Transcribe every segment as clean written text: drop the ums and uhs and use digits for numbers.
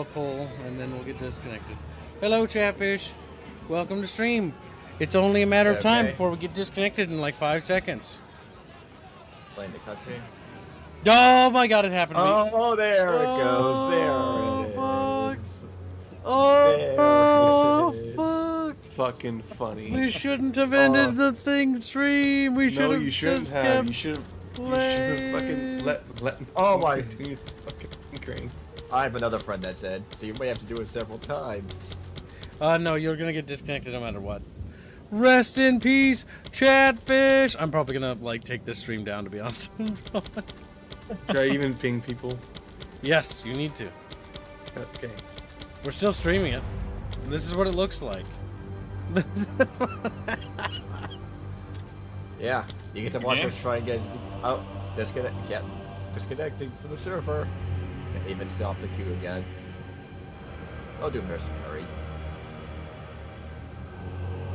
a poll, and then we'll get disconnected. Hello, Chatfish. Welcome to stream. It's only a matter of time before we get disconnected in like 5 seconds. Playing the cutscene. Oh my god, it happened to me. Oh, there it goes. There it is. Oh, there fuck. Fucking funny. We shouldn't have ended the thing stream. We should have just kept You should have fucking let Oh my. continue fucking crank. I have another friend that said, so you may have to do it several times. No, you're gonna get disconnected no matter what. Rest in peace, Chatfish. I'm probably gonna like take this stream down, to be honest. Should I even ping people? Yes, you need to. Okay. We're still streaming it. This is what it looks like. Yeah, you get to watch us try and get disconnecting from the server. Can't even stop the queue again. I'll do mercenary.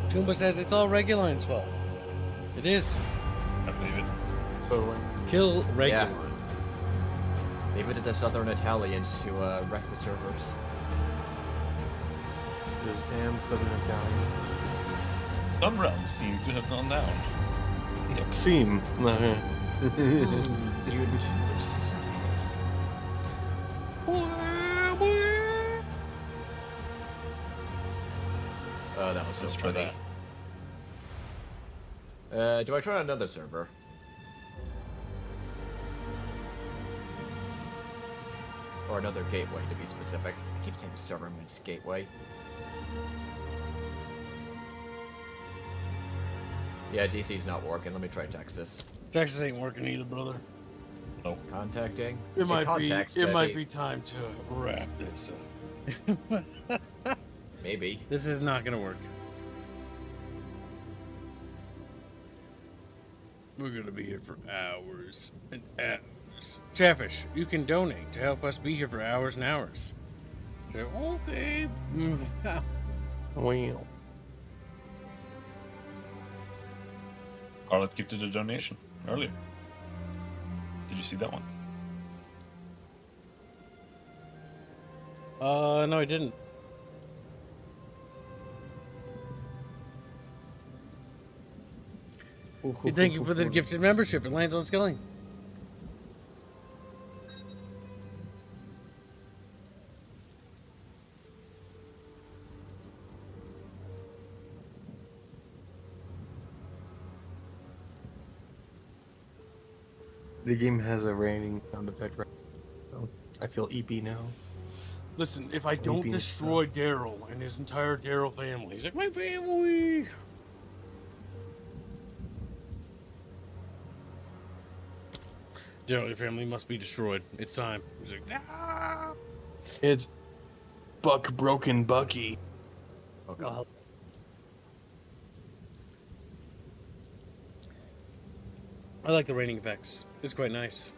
Chumba says it's all Reguline's fault. It is. I believe it. Totally. Kill Reguline. Leave it to the Southern Italians to wreck the servers. Those damn Southern Italian. Some realms seem to have gone down. Seem. Oh, that was so Let's try funny. Do I try another server? Or another gateway, to be specific. I keep saying server means gateway. Yeah, DC's not working. Let me try Texas. Texas ain't working either, brother. Nope. Contacting. It might Maybe. be time to wrap this up. Maybe. This is not gonna work. We're gonna be here for hours and hours. Chatfish, you can donate to help us be here for hours and hours. Okay. Well. Scarlett gifted a donation earlier. Did you see that one? No, I didn't. Thank you for the gifted membership. It lands on Skilling. The game has a raining sound effect right now, so I feel EP now. Listen, if I don't destroy Daryl and his entire Daryl family, he's like, my family! Daryl, your family must be destroyed. It's time. He's like, nah! It's Buck Broken Bucky. Okay. I like the raining effects. It's quite nice.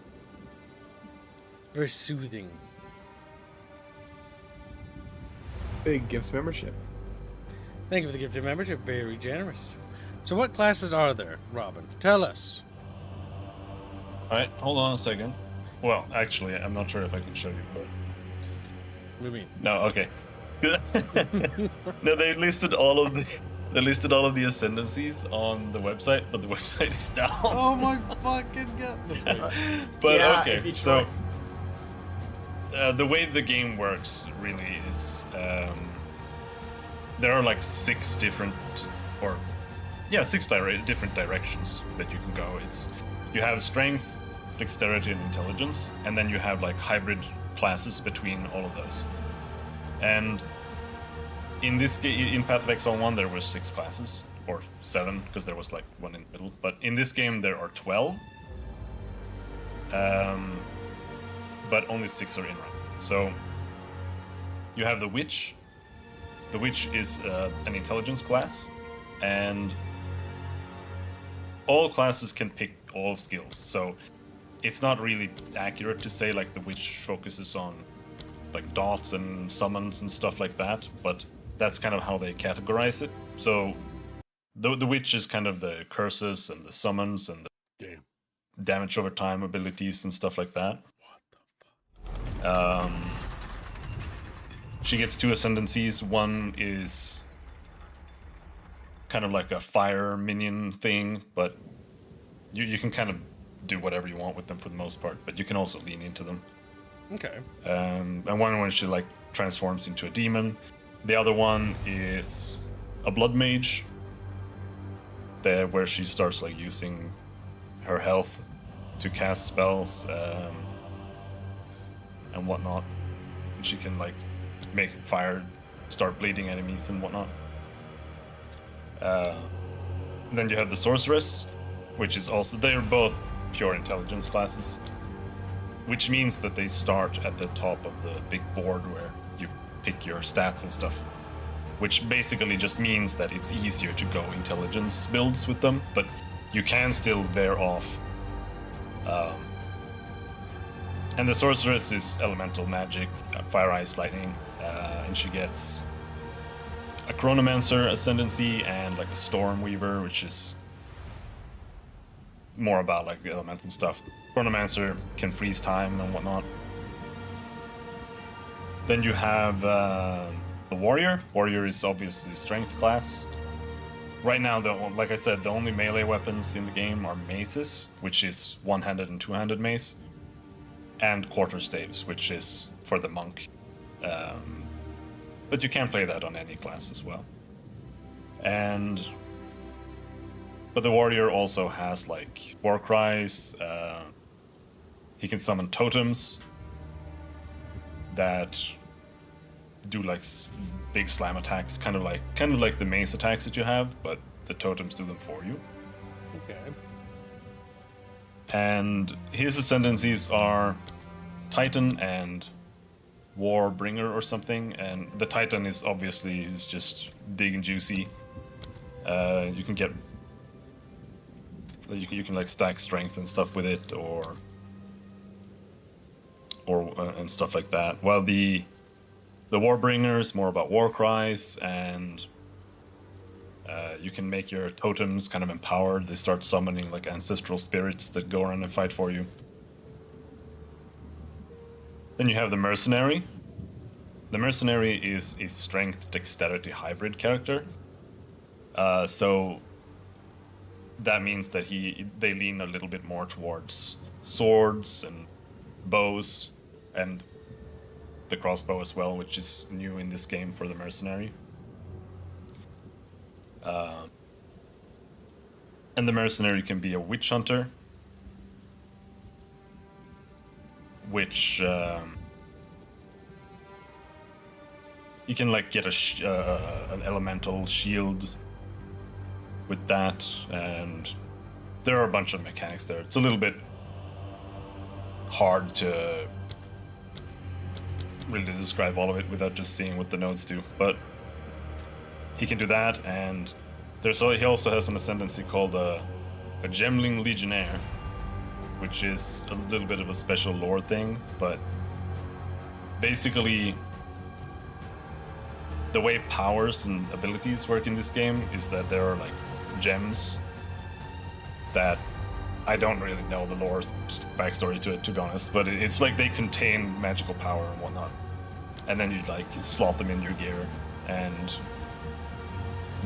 Very soothing. Big gifts membership. Thank you for the gifted membership. Very generous. So what classes are there, Robin? Tell us. Alright, hold on a second. Well, actually, I'm not sure if I can show you, but... What do you mean? No, okay. No, they listed all of the ascendancies on the website, but the website is down. Oh my fucking god. That's great. But Yeah, okay, so the way the game works really is there are like six different different directions that you can go. You have strength, dexterity, and intelligence, and then you have like hybrid classes between all of those. And in this game, in Path of Exile 1, there were 6 classes, or 7, because there was like one in the middle. But in this game, there are 12. But only 6 are in rank. So you have the Witch. The Witch is an intelligence class, and all classes can pick all skills. So it's not really accurate to say like the Witch focuses on like dots and summons and stuff like that, but that's kind of how they categorize it. So the Witch is kind of the curses and the summons and the damage over time abilities and stuff like that. What the fuck? She gets 2 ascendancies. One is kind of like a fire minion thing, but you can kind of do whatever you want with them for the most part, but you can also lean into them. Okay. And one when she like transforms into a demon. The other one is a blood mage, there where she starts like using her health to cast spells and whatnot. And she can like make fire start bleeding enemies and whatnot. Then you have the sorceress, which is also, they're both pure intelligence classes, which means that they start at the top of the big board where you pick your stats and stuff, which basically just means that it's easier to go intelligence builds with them, but you can still veer off. And the sorceress is elemental magic, fire, ice, lightning, and she gets a chronomancer ascendancy and like a storm weaver, which is more about like the elemental stuff. Chronomancer can freeze time and whatnot. Then you have the warrior. Warrior is obviously strength class. Right now, like I said, the only melee weapons in the game are maces, which is one-handed and two-handed mace, and quarterstaves, which is for the monk. But you can play that on any class as well. But the warrior also has like war cries. He can summon totems that do like big slam attacks, kind of like the mace attacks that you have, but the totems do them for you. Okay. And his ascendancies are Titan and Warbringer or something. And the Titan is obviously just big and juicy. You can get you can like stack strength and stuff with it, or and stuff like that. While the Warbringer is more about war cries, and you can make your totems kind of empowered. They start summoning like ancestral spirits that go around and fight for you. Then you have the mercenary. The mercenary is a strength dexterity hybrid character. So that means that they lean a little bit more towards swords and bows, and the crossbow as well, which is new in this game for the mercenary. And the mercenary can be a witch hunter, which you can like get an elemental shield with that, and there are a bunch of mechanics there. It's a little bit hard to really describe all of it without just seeing what the nodes do, but he can do that. And he also has an ascendancy called a Gemling Legionnaire, which is a little bit of a special lore thing, but basically the way powers and abilities work in this game is that there are like gems that I don't really know the lore backstory to it, to be honest, but it's like they contain magical power and whatnot, and then you like slot them in your gear and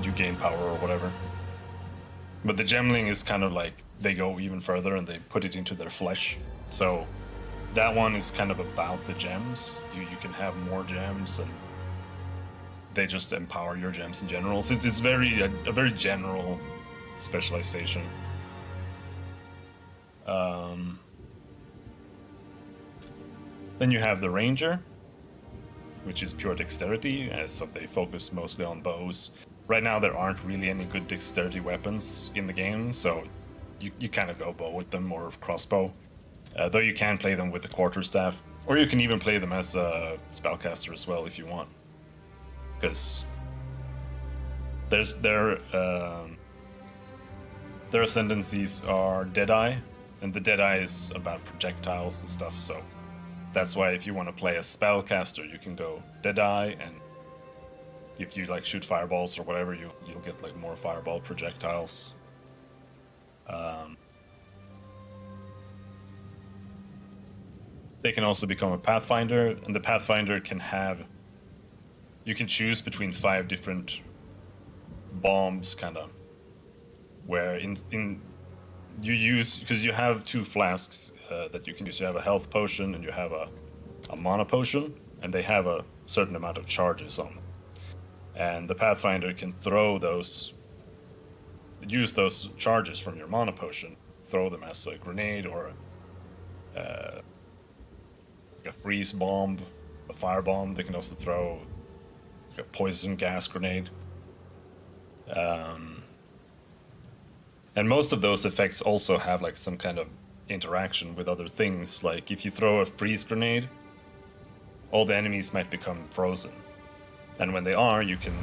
you gain power or whatever. But the gemling is kind of like they go even further and they put it into their flesh, so that one is kind of about the gems. You can have more gems, and they just empower your gems in general. So it's a very general specialization. Then you have the ranger, which is pure dexterity, so they focus mostly on bows. Right now there aren't really any good dexterity weapons in the game, so you kind of go bow with them or crossbow, though you can play them with the quarterstaff, or you can even play them as a spellcaster as well if you want, because their ascendancies are Deadeye, and the Deadeye is about projectiles and stuff, so that's why if you want to play a spellcaster, you can go Deadeye, and if you like shoot fireballs or whatever, you'll get like more fireball projectiles. They can also become a pathfinder, and the pathfinder can have you can choose between 5 different bombs, kind of, where in you use, because you have 2 flasks that you can use. You have a health potion and you have a mana potion, and they have a certain amount of charges on them. And the Pathfinder can use those charges from your mana potion, throw them as a grenade or like a freeze bomb, a fire bomb. They can also throw like a poison gas grenade. And most of those effects also have like some kind of interaction with other things. Like if you throw a freeze grenade, all the enemies might become frozen. And when they are, you can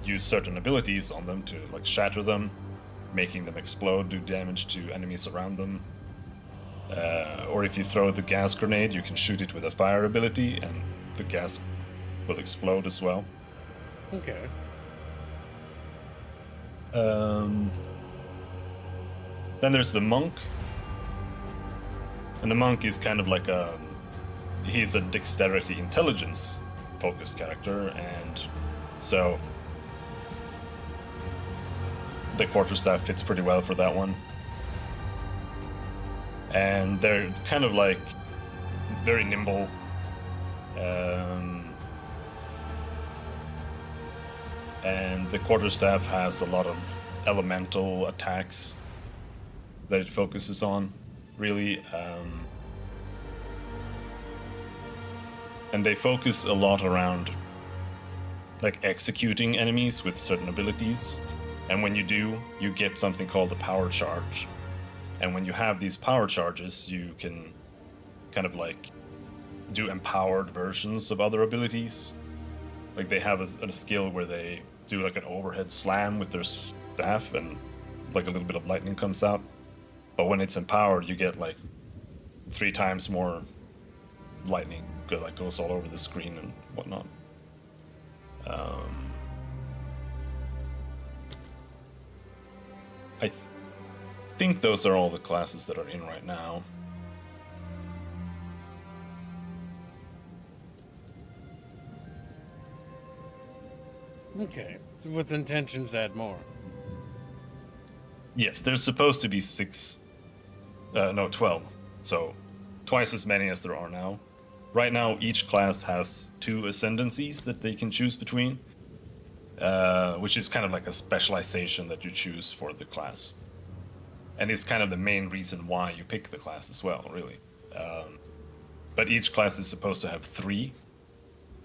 use certain abilities on them to like shatter them, making them explode, do damage to enemies around them. Or if you throw the gas grenade, you can shoot it with a fire ability and the gas will explode as well. Okay. Then there's the monk. And the monk is kind of like he's a dexterity intelligence focused character, and so the quarterstaff fits pretty well for that one. And they're kind of like very nimble. And the quarterstaff has a lot of elemental attacks that it focuses on, really. And they focus a lot around like executing enemies with certain abilities. And when you do, you get something called a power charge. And when you have these power charges, you can kind of like do empowered versions of other abilities. Like they have a skill where they do like an overhead slam with their staff and like a little bit of lightning comes out. But when it's empowered, you get like 3 times more lightning. Like goes all over the screen and whatnot. I think those are all the classes that are in right now. Okay. So with intentions, add more. Yes, there's supposed to be 12. So twice as many as there are now. Right now, each class has 2 ascendancies that they can choose between, which is kind of like a specialization that you choose for the class. And it's kind of the main reason why you pick the class as well, really. But each class is supposed to have 3.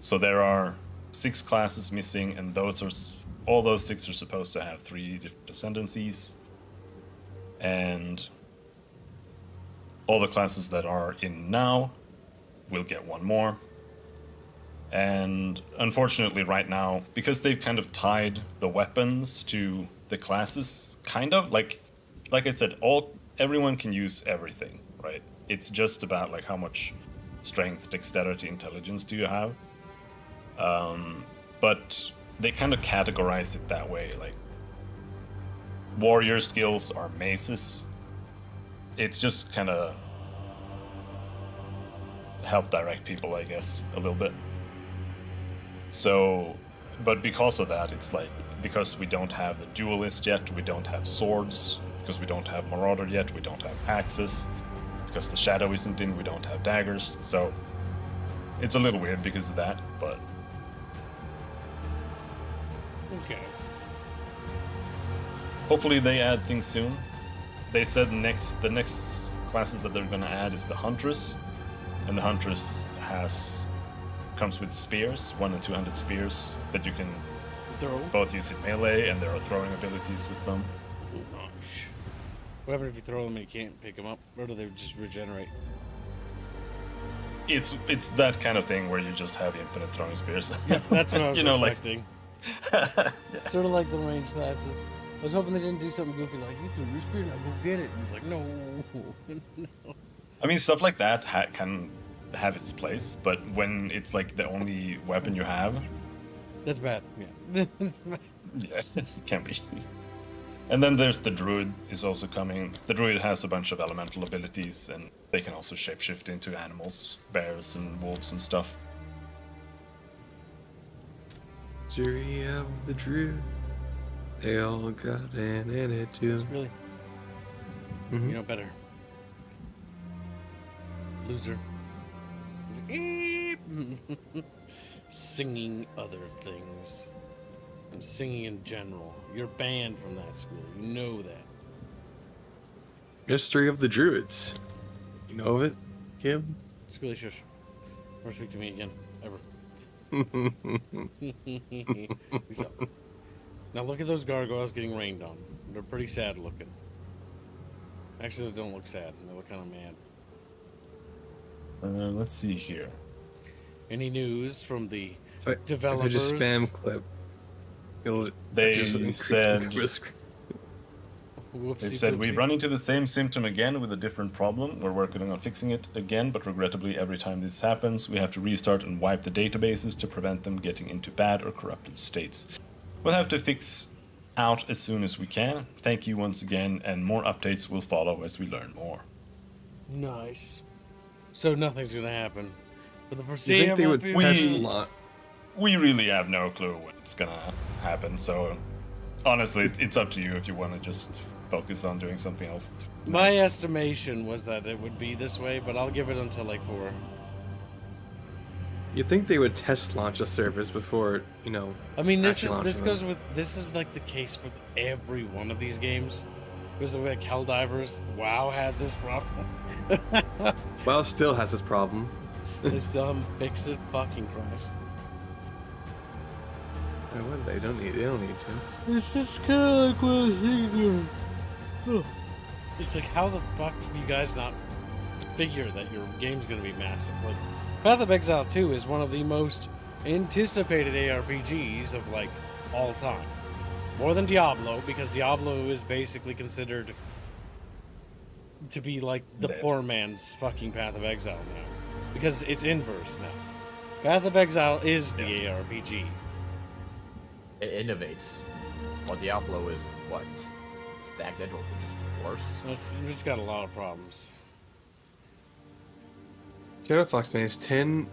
So there are 6 classes missing, and all those 6 are supposed to have 3 different ascendancies. And all the classes that are in now will get 1 more. And unfortunately right now, because they've kind of tied the weapons to the classes, kind of like I said, everyone can use everything, right? It's just about like how much strength, dexterity, intelligence do you have. But they kind of categorize it that way, like warrior skills are maces. It's just kind of help direct people, I guess, a little bit. So, but because of that, it's like, because we don't have the duelist yet, we don't have swords, because we don't have marauder yet, we don't have axes, because the shadow isn't in, we don't have daggers. So it's a little weird because of that, but Okay. hopefully they add things soon. They said the next classes that they're gonna add is the Huntress, and the Huntress comes with spears, 1 and 200 spears that you can Throw. both use in melee, and there are throwing abilities with them. Gosh. What happens if you throw them and you can't pick them up? Or do they just regenerate? It's that kind of thing where you just have infinite throwing spears. Yeah, that's what I was You know, expecting. Sort of like the range classes. I was hoping they didn't do something goofy like, you threw your spear, now go get it. And it's like, no. No. I mean, stuff like that can have its place, but when it's like the only weapon you have, That's bad, yeah. yeah, it can be. And then there's the Druid is also coming. The Druid has a bunch of elemental abilities, and they can also shapeshift into animals, bears and wolves and stuff. History of the Drew. They all got an attitude. Really? Mhm. You know better. Loser. He's like, "Eep." Singing other things. And singing in general. You're banned from that school. You know that. History of the Druids. You know of it, Kim? It's really shush. Never speak to me again. Ever. Peace out. Now look at those gargoyles getting rained on. They're pretty sad looking. Actually, they don't look sad. They look kind of mad. Let's see here. Any news from the If I developers? just spam clip, it'll They just increase said- the risk. Whoopsie They've said we poopsie. run into the same symptom again with a different problem. We're working on fixing it again, but regrettably, every time this happens, we have to restart and wipe the databases to prevent them getting into bad or corrupted states. We'll have to fix out as soon as we can. Thank you once again, and more updates will follow as we learn more. Nice. So nothing's gonna happen. For the Do you think they foreseeable would future. test lot? We really have no clue when it's gonna happen, so honestly, it's up to you if you want to just focus on doing something else. My estimation was that it would be this way, but I'll give it until like 4. You think they would test launch a service before, you know? I mean, this actually launching them? this is like the case with every one of these games. Because like Helldivers, WoW had this problem. WoW still has this problem. They still haven't fixed it. Fucking Christ. What? They don't need to. It's just kind of like what I was thinking. It's like, how the fuck do you guys not figure that your game's gonna be massive? Like, Path of Exile 2 is one of the most anticipated ARPGs of like all time. More than Diablo, because Diablo is basically considered to be like the Dead. poor man's fucking Path of Exile now. Because it's inverse now. Path of Exile is the ARPG. It innovates. While Diablo is, what? Stagnant or just worse? It's got a lot of problems. Shadow Fox is €10.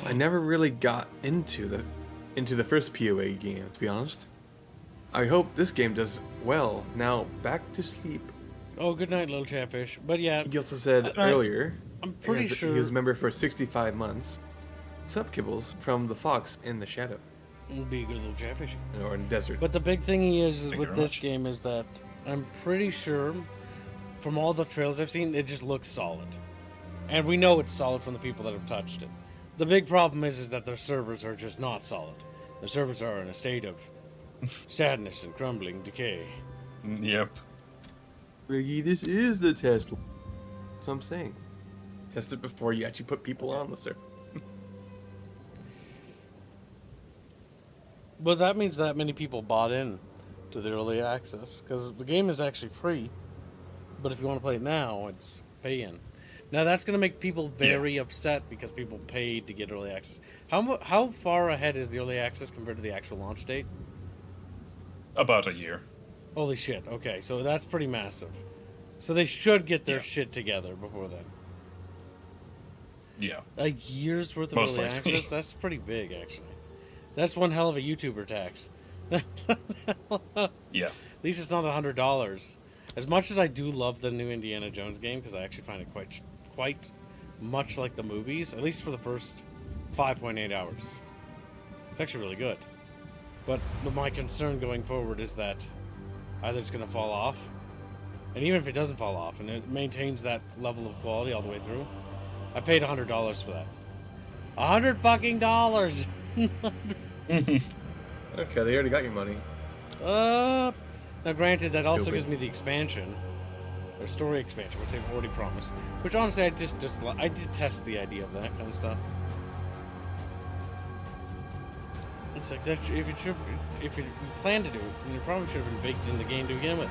I never really got into the first PoE game, to be honest. I hope this game does well. Now back to sleep. Oh, good night, little chatfish. But yeah, He also said earlier I'm pretty sure he was a member for 65 months. Sup, Kibbles, from the Fox in the Shadow it'll be a good little chatfish. or in the desert. But the big thing is Thank you with very this much. game is that I'm pretty sure, from all the trails I've seen, it just looks solid, and we know it's solid from the people that have touched it. The big problem is that their servers are just not solid. The servers are in a state of sadness and crumbling decay. Yep. Riggy, this is the test. That's what I'm saying. Test it before you actually put people on the server. But that means that many people bought in to the early access, because the game is actually free. But if you want to play it now, it's pay in. Now that's going to make people very upset because people paid to get early access. How far ahead is the early access compared to the actual launch date? About a year. Holy shit. Okay, so that's pretty massive. So they should get their Yeah. shit together before then. Yeah. A year's worth of Most early likely. access? That's pretty big, actually. That's one hell of a YouTuber tax. At Yeah. least it's not $100. As much as I do love the new Indiana Jones game, because I actually find it quite much like the movies, at least for the first 5.8 hours. It's actually really good. But my concern going forward is that either it's going to fall off, and even if it doesn't fall off and it maintains that level of quality all the way through, I paid $100 for that. $100 fucking dollars. Okay, they already got your money. Now, granted, that also Stupid. gives me the expansion, or story expansion, which they've already promised. Which honestly, I detest the idea of that kind of stuff. It's like that. If you plan to do it, then it probably should have been baked in the game to begin with.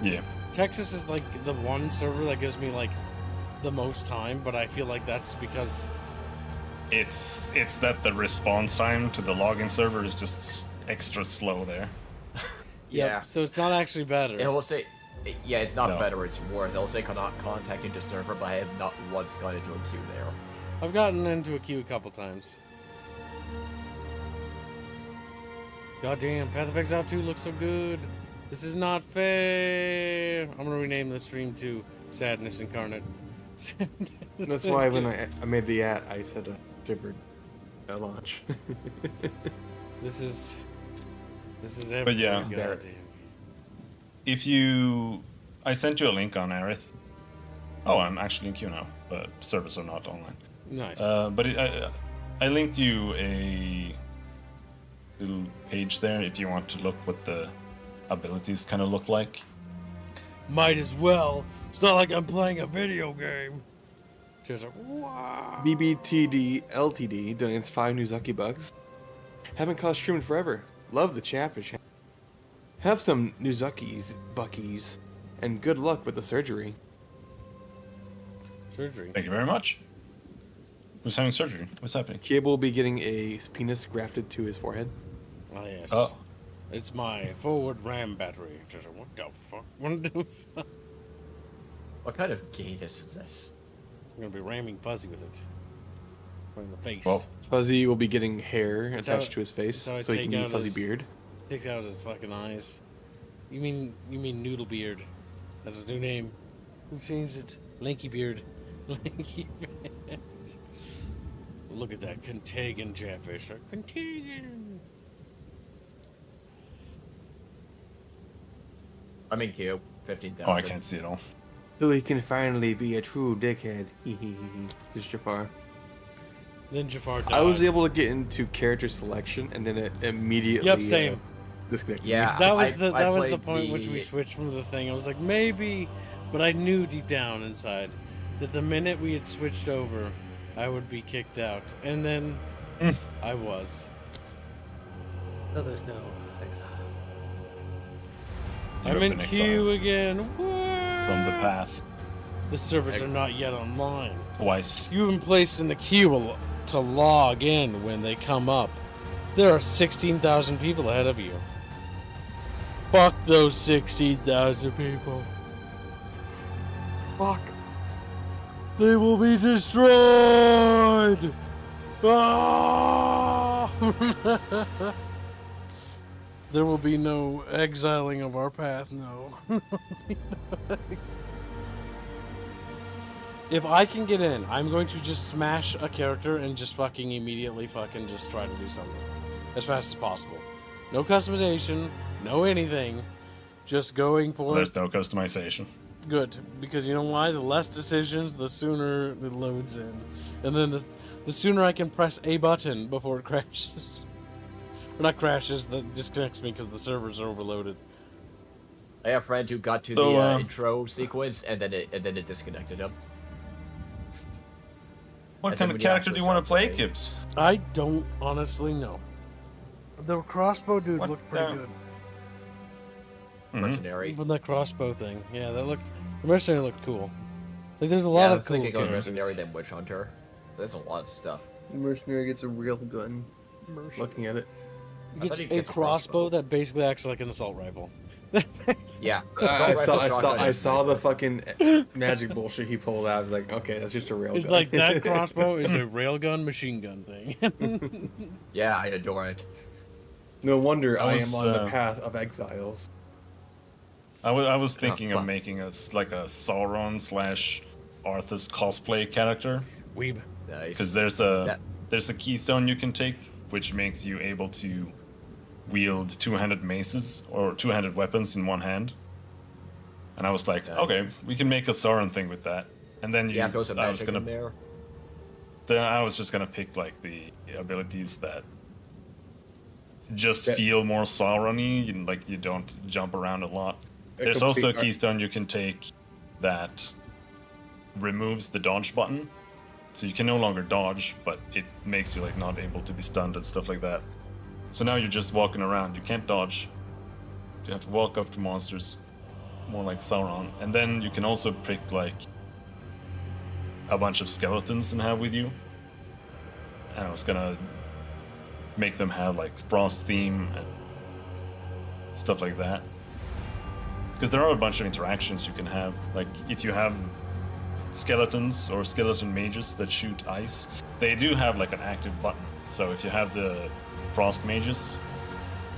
Yeah. Texas is like the one server that gives me like the most time, but I feel like that's because It's that the response time to the login server is just extra slow there. Yeah. So it's not actually better. It will say, yeah, it's not No. better, it's worse. It'll say cannot contact into server, but I have not once gone into a queue there. I've gotten into a queue a couple times. Goddamn, Path of Exile 2 looks so good. This is not fair. I'm gonna rename the stream to Sadness Incarnate. That's why when I made the ad, I said a different launch. This is But yeah. every goddamn. If you, I sent you a link on Aerith. Oh, I'm actually in queue now, but servers are not online. Nice. But I linked you a little page there if you want to look what the abilities kind of look like. Might as well. It's not like I'm playing a video game. Just like, wow. BBTD LTD donates 5 Nuzaki bucks. Haven't caught streaming forever. Love the Chatfish. Have some Nuzakis, Buckies, and good luck with the surgery. Surgery. Thank you very much. Who's having surgery? What's happening? Cable will be getting a penis grafted to his forehead. Oh, yes. Oh. It's my forward RAM battery. Just like, what the fuck? What the fuck? What kind of gayness is this? I'm gonna be ramming Fuzzy with it. Right in the face. Well, Fuzzy will be getting hair That's attached how- to his face, that's how I so he take can be out Fuzzy his- Beard. Takes out his fucking eyes. You mean Noodle Beard? That's his new name. Who changed it? Lanky Beard. Lanky Beard. Look at that Contagion Chatfish. Contagion. I'm in queue. 15,000. oh, I can't see it all. So he can finally be a true dickhead. This is Jafar. Then Jafar died. I was able to get into character selection, and then it immediately Yep, same. disconnected. Yeah. That was I that was the played point which we switched from the thing. I was like, maybe, but I knew deep down inside that the minute we had switched over, I would be kicked out, and then I was. No, there's no Exile. You I'm have in been queue exiled again. from the path The servers are Exile. not yet online. twice. You've been placed in the queue to log in when they come up. There are 16,000 people ahead of you. Fuck those 16,000 people. Fuck. They will be destroyed! Ah! There will be no exiling of our path, no. If I can get in, I'm going to just smash a character and just fucking immediately fucking just try to do something. As fast as possible. No customization, no anything. Just going for it. There's no customization. Good, because you know why? The less decisions, the sooner it loads in. And then the sooner I can press a button before it crashes. Or not crashes, that disconnects me because the servers are overloaded. I have a friend who got to So, the intro sequence and then it disconnected him. What And kind then of when you character do actually you want to start play, playing- Kips? I don't honestly know. The crossbow dude What looked pretty the- good. Mhm. Mercenary. But that crossbow thing, yeah, that looked. The mercenary looked cool. Like, there's a Yeah, lot I of was cool thinking of characters. mercenary than witch hunter. There's a lot of stuff. Mercenary gets a real gun. Looking at it. He I thought gets he a gets a crossbow crossbow. that basically acts like an assault rifle. Yeah. I saw the fucking magic bullshit he pulled out. I was like, okay, that's just a real It's gun. like that crossbow is a railgun machine gun thing. Yeah, I adore it. No wonder I I was, am on the path of exiles. I was thinking of fuck. making like a Sauron / Arthas cosplay character, Weeb. Nice. because there's a keystone you can take, which makes you able to wield two-handed maces or two-handed weapons in one hand. And I was like, Nice. okay, we can make a Sauron thing with that. And then Yeah, throw some I was magic gonna, in there. then I was just gonna pick like the abilities that just Yeah. feel more Sauron-y, and like you don't jump around a lot. A There's also a complete- keystone you can take that removes the dodge button, so you can no longer dodge, but it makes you like not able to be stunned and stuff like that. So now you're just walking around. You can't dodge. You have to walk up to monsters, more like Sauron. And then you can also pick like a bunch of skeletons and have with you. And I was gonna make them have like frost theme and stuff like that. Because there are a bunch of interactions you can have. Like if you have skeletons or skeleton mages that shoot ice, they do have like an active button. So if you have the frost mages,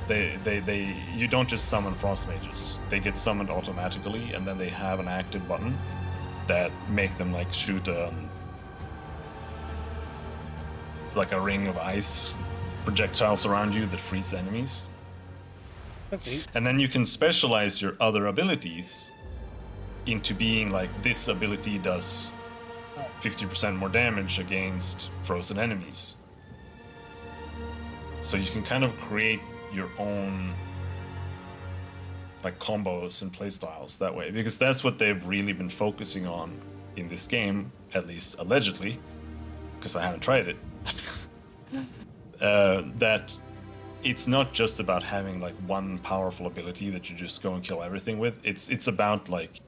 you don't just summon frost mages. They get summoned automatically, and then they have an active button that make them like shoot like a ring of ice projectiles around you that freeze enemies. That's neat. And then you can specialize your other abilities into being like, this ability does 50% more damage against frozen enemies. So you can kind of create your own like combos and playstyles that way, because that's what they've really been focusing on in this game, at least allegedly, because I haven't tried it. That it's not just about having like one powerful ability that you just go and kill everything with. It's about like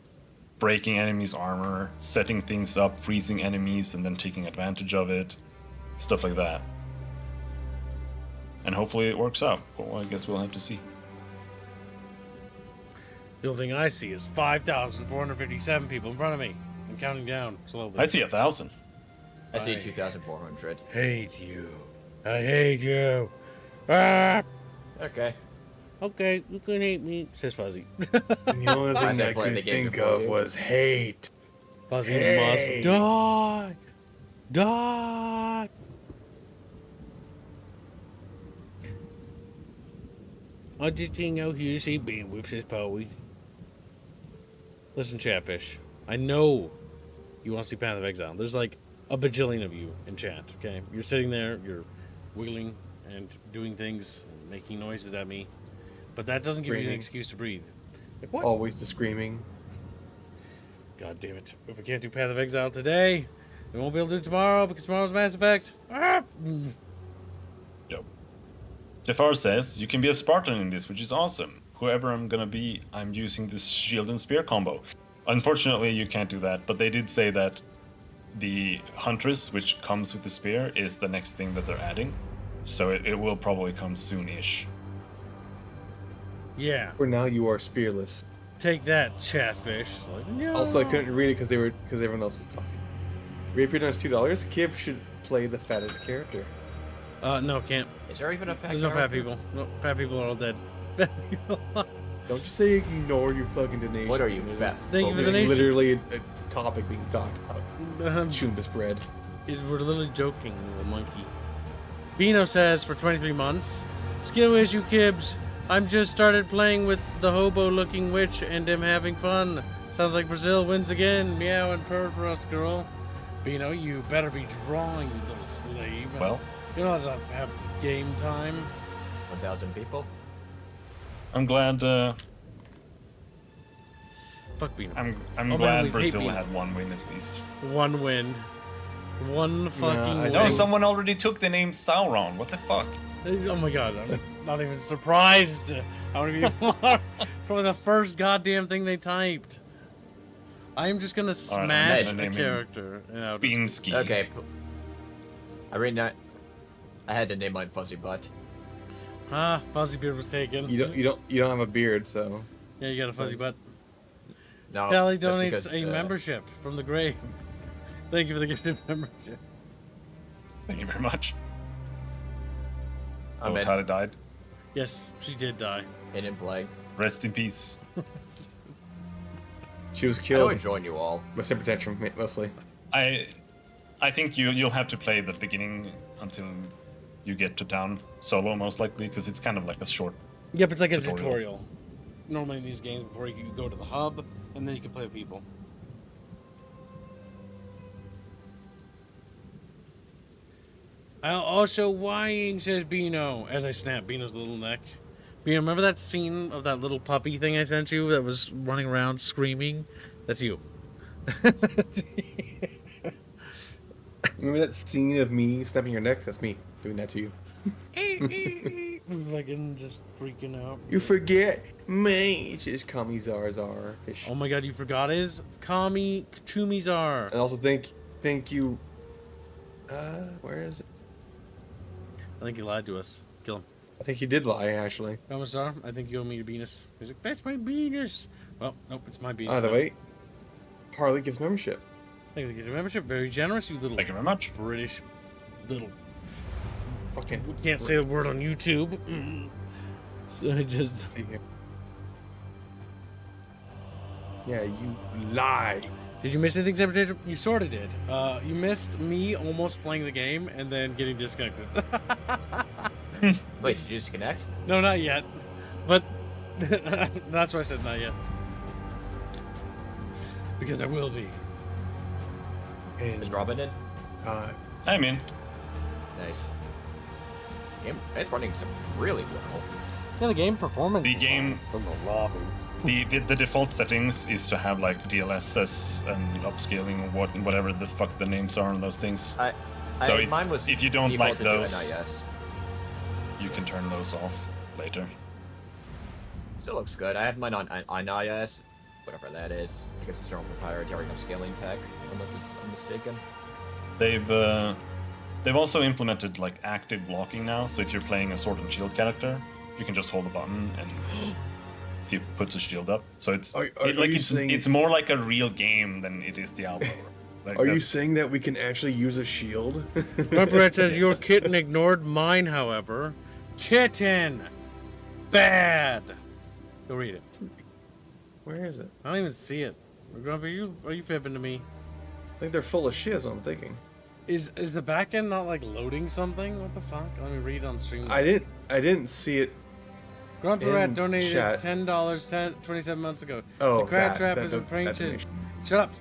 breaking enemies' armor, setting things up, freezing enemies, and then taking advantage of it, stuff like that. And hopefully it works out. Well, I guess we'll have to see. The only thing I see is 5,457 people in front of me. I'm counting down slowly. I see 1,000. I see 2,400. Hate you. I hate you. Ah! Okay. Okay, you can hate me, says Fuzzy. And the only thing never I played the could game think before of you. was hate. Fuzzy Hey. must die. Die. I just hang out here to see bandwidth, says Powie. Listen, Chatfish. I know you want to see Path of Exile. There's like a bajillion of you in chat, okay? You're sitting there, you're wiggling and doing things and making noises at me. But that doesn't give you an Screaming. excuse to breathe. Like, what? Always the screaming. God damn it. If we can't do Path of Exile today, we won't be able to do it tomorrow because tomorrow's Mass Effect. Ah! Yep. Jafar says, you can be a Spartan in this, which is awesome. Whoever I'm gonna be, I'm using this shield and spear combo. Unfortunately, you can't do that, but they did say that the Huntress, which comes with the spear, is the next thing that they're adding. So it will probably come soon-ish. Yeah. For now, you are spearless. Take that, Chatfish. Like, no. Also, I couldn't read it because everyone else was talking. Reappeared on $2. Kib should play the fattest character. No, can't. Is there even a fat There's no fat character? people. No, fat people are all dead. Fat people. Don't just say ignore your fucking donation. What are you, It fat? Thank you for is the donation. literally a topic being talked about. Chumbus bread. We're literally joking, little monkey. Bino says for 23 months, skill issue, Kibs. I'm just started playing with the hobo-looking witch and am having fun. Sounds like Brazil wins again. Meow and purr for us, girl. Bino, you better be drawing, you little slave. Well, You don't have to have game time. 1,000 people? I'm glad. Fuck Bino. I'm Oh, glad man, we hate Brazil Bino. had one win at least. One win. One fucking I win. No, think- someone already took the name Sauron. What the fuck? Oh my god, I'm not even surprised. I want to be more from the first goddamn thing they typed. I am just gonna smash gonna a name him character. And I'll just- Beansky. Okay. I read that. I had to name mine Fuzzy Butt. Ah, Fuzzy Beard was taken. You don't have a beard, so Yeah, you got a fuzzy butt. No, Tally that's donates because, a membership from the grave. Thank you for the gifted membership. Thank you very much. I'm Oh, in. Tali died. Yes, she did die. Hidden Plague. Rest in peace. she was I killed. would join you all. With temper tantrum, mostly. I think you'll have to play the beginning until you get to town solo, most likely, because it's kind of like a short. Yep, it's like a Tutorial. tutorial. Normally in these games, before you can go to the hub, and then you can play with people. I'll also whining, says Bino, as I snap Bino's little neck. Bino, remember that scene of that little puppy thing I sent you that was running around screaming? That's you. Remember that scene of me snapping your neck? That's me doing that to you. Fucking just freaking out. You forget me. Just call me Zarzar Fish. Oh my god, you forgot his Kami Chumizar. And also thank you. Where is it? I think he lied to us. Kill him. I think you did lie, actually. Commissar, I think you owe me your penis. He's like, that's my penis. Well, nope, it's my penis. By the now. way, Harley gives membership. Thank you for the membership. Very generous, you little Thank you very much. British little. Fucking. We can't say the word on YouTube. So I just. See here. Yeah, you lie. Did you miss anything, Sabotage? You sort of did. You missed me almost playing the game and then getting disconnected. Wait, did you disconnect? No, not yet. But that's why I said not yet. Because I will be. And Is Robin in? I mean, Nice. Game, it's running some really well. Yeah, the game performance. the is game, fine from the lobby. the default settings is to have like DLSS and upscaling or whatever the fuck the names are on those things. So Mine was if you don't like defaulted to those, NIS. you can turn those off later. Still looks good. I have mine on NIS, whatever that is. I guess it's their own proprietary upscaling tech, unless I'm mistaken. They've also implemented like active blocking now. So if you're playing a sword and shield character, you can just hold the button and he puts a shield up. So it's it's more like a real game than it is Diablo. Like, are you saying that we can actually use a shield? Remember, says your kitten ignored mine, however. Kitten! Bad! Go read it. Where is it? I don't even see it. Grumpy, are you fibbing to me? I think they're full of shit. Is what I'm thinking. Is the back end not like loading something? What the fuck? Let me read on stream. I didn't see it. Grumpy Rat in donated chat. $10 27 months ago. Oh, the cat trap that is impatient. donation. Shut up.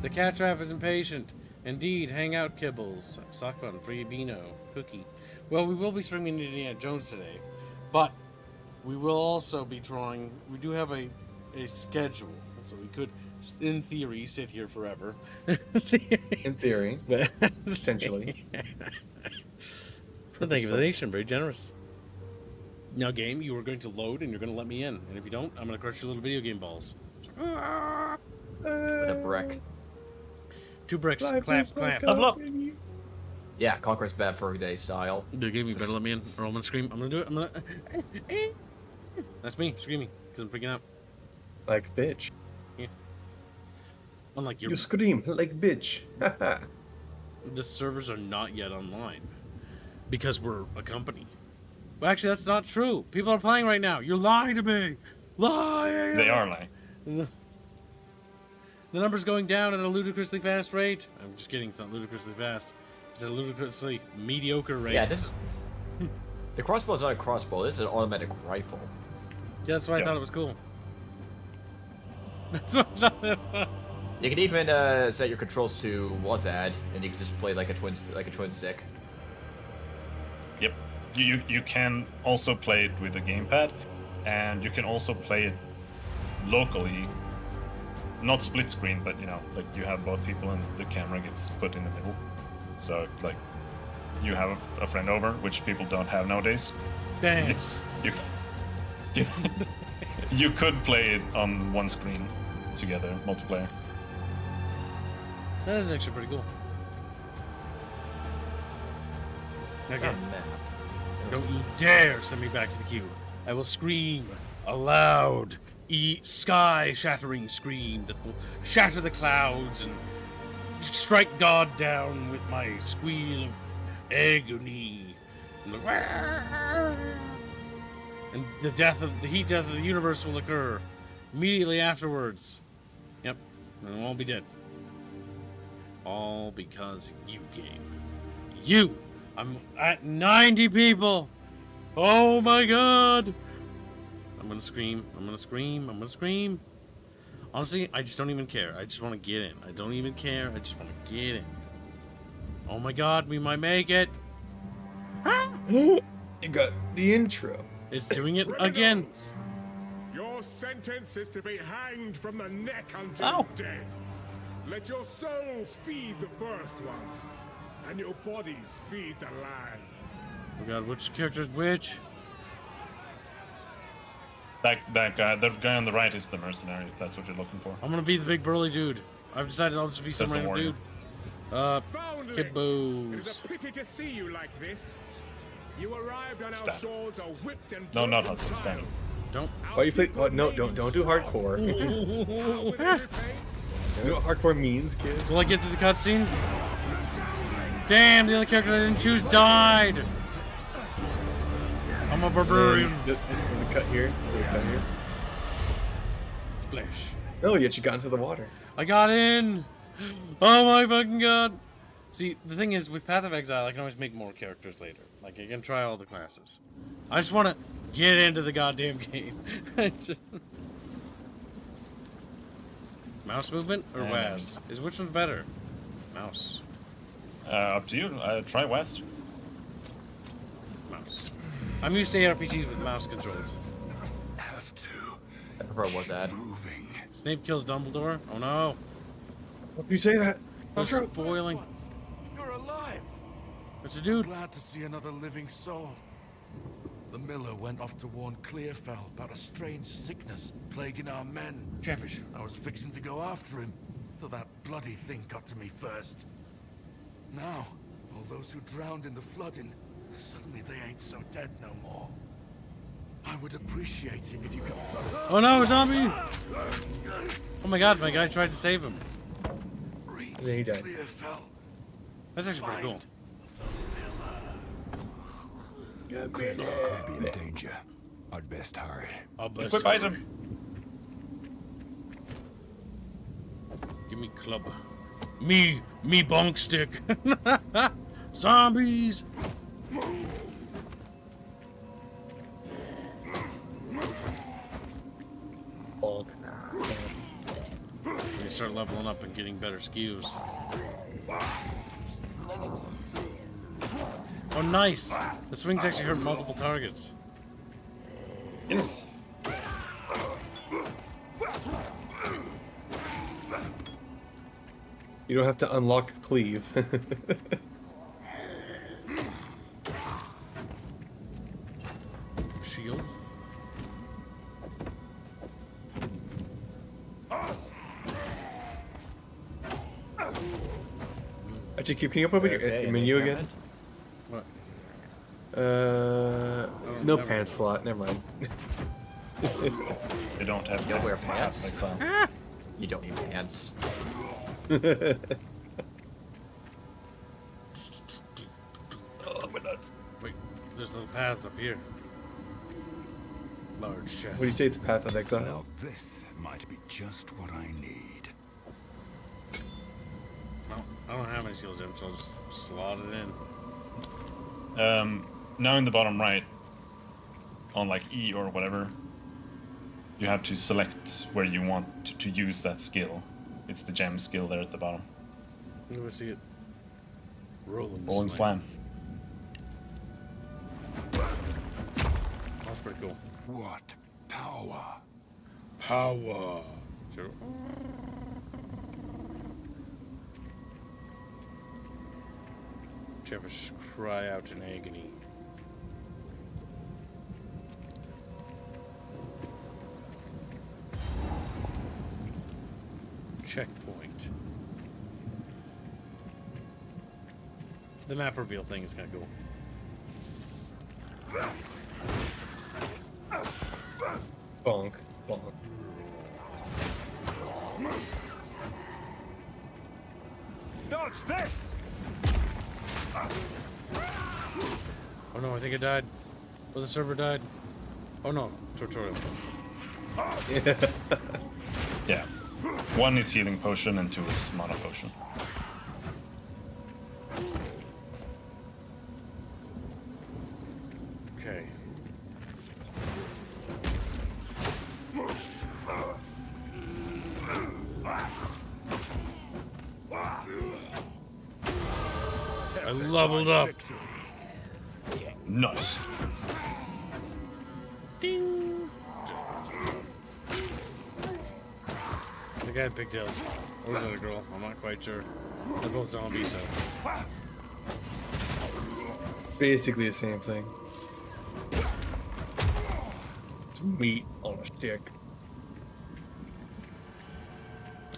The cat trap is impatient. Indeed, hang out, Kibbles. Sock button, free Beano, cookie. Well, we will be streaming Indiana Jones today, but we will also be drawing. We do have a schedule, so we could, in theory, sit here forever. In theory, potentially. But thank you for the donation. Very generous. Now, game, you are going to load, and you're going to let me in. And if you don't, I'm going to crush your little video game balls. With a brick. 2 bricks. Clap, clap. Level up. Yeah, Conquer's Bad Fur Day style. The game, you better let me in, or I'm going to scream. I'm going to do it. I'm going to... That's me, screaming, because I'm freaking out. Like bitch. Yeah. Unlike your... You scream like bitch. The servers are not yet online. Because we're a company. Well, actually, that's not true. People are playing right now. You're lying to me. Lying. They are lying. The number's going down at a ludicrously fast rate. I'm just kidding. It's not ludicrously fast. It's at a ludicrously mediocre rate. Yeah, this... The crossbow is not a crossbow. This is an automatic rifle. Yeah, that's why I Yeah. thought it was cool. That's what I thought it was. You can even set your controls to WASD, and you can just play like a twin stick. Yep. You can also play it with a gamepad, and you can also play it locally. Not split screen, but you know, like you have both people and the camera gets put in the middle. So like, you have a friend over, which people don't have nowadays. Thanks. You could play it on one screen together, multiplayer. That is actually pretty cool. Okay. Map. Don't you dare send me back to the queue. I will scream a loud, sky-shattering scream that will shatter the clouds and strike God down with my squeal of agony. And the heat death of the universe will occur immediately afterwards. Yep, and we'll all be dead. All because you, game. You! I'm at 90 people! Oh my god! I'm gonna scream, I'm gonna scream, I'm gonna scream. Honestly, I just don't even care. I just want to get in. I don't even care. I just want to get in. Oh my god, we might make it! You got the intro. It's doing it again. Criminals, your sentence is to be hanged from the neck until dead. Let your souls feed the first ones, and your bodies feed the land. Oh god, which character's which? That guy, the guy on the right is the mercenary, if that's what you're looking for. I'm gonna be the big burly dude. I've decided I'll just be some That's a random warrior. dude. Foundling, it is Kibboos. a pity to see you like this. You arrived on our Stand. shores a whipped and No, not broken hunting, stand. child. Don't. Why you play? Oh, no, don't do hardcore. How will they repay? You know what hardcore means, kids? Will I get to the cutscene? Damn, the other character I didn't choose died! I'm a barbarian. The cut here. The cut here. Splash. Oh, yet you got into the water. I got in! Oh my fucking god! See, the thing is, with Path of Exile, I can always make more characters later. Like, I can try all the classes. I just want to get into the goddamn game. Mouse movement or WAS? Which one's better? Mouse. Up to you. Try West. Mouse. I'm used to ARPGs with mouse controls. Have to. I prefer WASD. Moving. Snape kills Dumbledore. Oh no. What do you say that? They're spoiling. You're alive. What's a dude? Glad to see another living soul. The miller went off to warn Clearfell about a strange sickness plaguing our men. Chatfish. I was fixing to go after him, till that bloody thing got to me first. Now, all those who drowned in the flooding, suddenly they ain't so dead no more. I would appreciate it if you could... Oh no, a zombie! Oh my god, my guy tried to save him. Reach Then he died. Clearfell. That's actually pretty cool. Could be in danger. I'd best hurry. I'll best Equip item. Give me club. Me bonk stick. Zombies! Bonk. We start leveling up and getting better skews. Oh, nice! The swings actually hurt multiple targets. Yes. You don't have to unlock cleave. Shield. Actually, can you open up your menu again? What? No never pants slot. Never mind. They don't have You don't wear pants. pants? Exile. You don't need pants. Oh, my nuts. Wait, there's little paths up here. Large chest. What do you say it's Path of Exile? Now this might be just what I need. I don't have any seals in, so I'll just slot it in. Now in the bottom right, on like E or whatever, you have to select where you want to use that skill. It's the gem skill there at the bottom. Let me see it. Rolling Rolling slam. slam. That's pretty cool. What power? Power. Sure. Chatfish cry out in agony. Checkpoint. The map reveal thing is kind of cool. Bonk. Bonk. Dodge this! Oh no, I think it died. Or the server died. Oh no, tutorial. Yeah. One is healing potion and two is mana potion. Okay. I leveled up. Nice. Ding. The guy had pigtails. Or was that a girl? I'm not quite sure. They're both zombies, so. Basically the same thing. It's meat on a stick.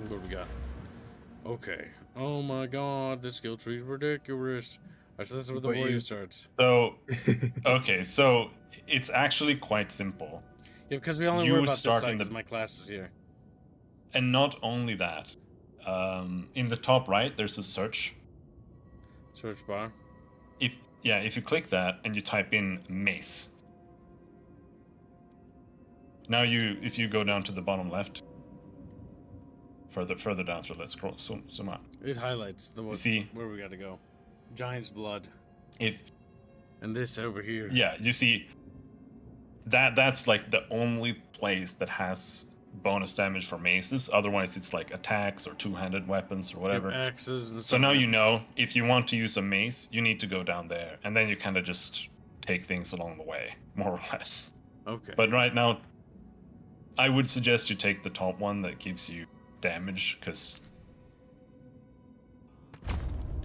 What do we got? Okay. Oh my god, this skill tree's ridiculous. Alright, so this is where the But warrior you- starts. So, okay, so it's actually quite simple. Yeah, because we only You worry about this start side in the- because my class is here. And not only that, in the top right, there's a search. Search bar. If you click that and you type in mace. Now if you go down to the bottom left, further down, so let's scroll zoom out. It highlights the see where we got to go. Giant's blood. And this over here. Yeah, you see that's like the only place that has bonus damage for maces. Otherwise, it's like attacks or two-handed weapons or whatever. Axes and stuff. So now you know if you want to use a mace, you need to go down there, and then you kind of just take things along the way, more or less. Okay. But right now, I would suggest you take the top one that gives you damage, because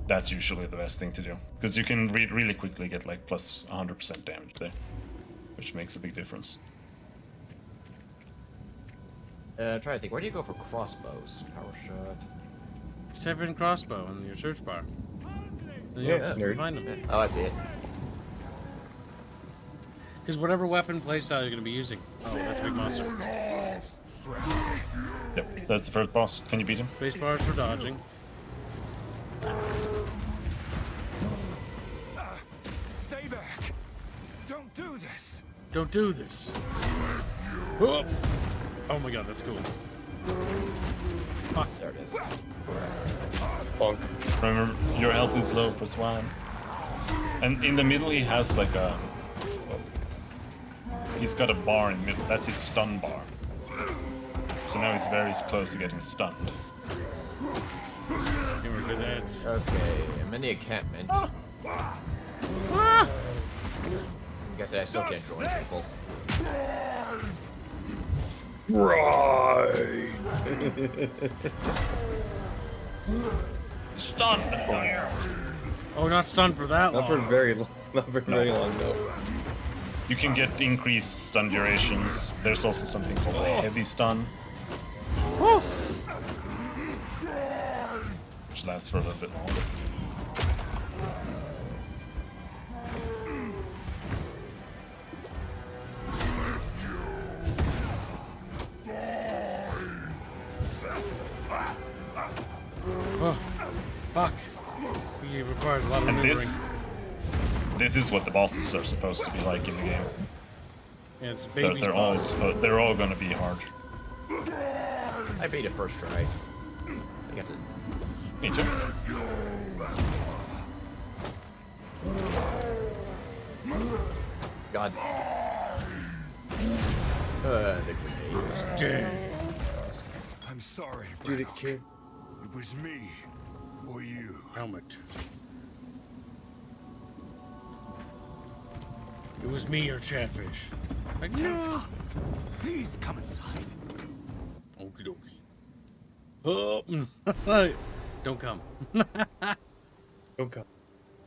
that's usually the best thing to do. Because you can really quickly get like plus 100% damage there, which makes a big difference. Trying to think, where do you go for crossbows? Power shot. Just type in crossbow in your search bar. Then Yeah, you'll find them. Oh, I see it. Because whatever weapon playstyle you're going to be using. Oh, that's a big monster. Yep, that's the first boss. Can you beat him? Base bars for dodging. Stay back! Don't do this! Don't do this. Oh, oh my god, that's cool. Fuck. There it is. Bonk. Remember, your health is low, press 1. And in the middle he has like a... He's got a bar in the middle. That's his stun bar. So now he's very close to getting stunned. Here we go, that's... Okay, I'm in the encampment. I guess I still can't join people. Right. Stunned! Oh, not stunned for that Not for long. very long. Not for very long though. You can get increased stun durations. There's also something called a heavy stun, which lasts for a little bit longer. Oh, fuck. It requires a lot of And maneuvering. this is what the bosses are supposed to be like in the game. Yeah, it's They're, baby they're all they're all gonna be hard. I beat it first try. I got to... Me too. God. The grenade. Dead. I'm sorry, Dude, Braddock. kid. It was me, or you. Helmet. It was me or Chatfish. Like, no. Please come inside. Okie dokie. Oh, don't come. Don't come.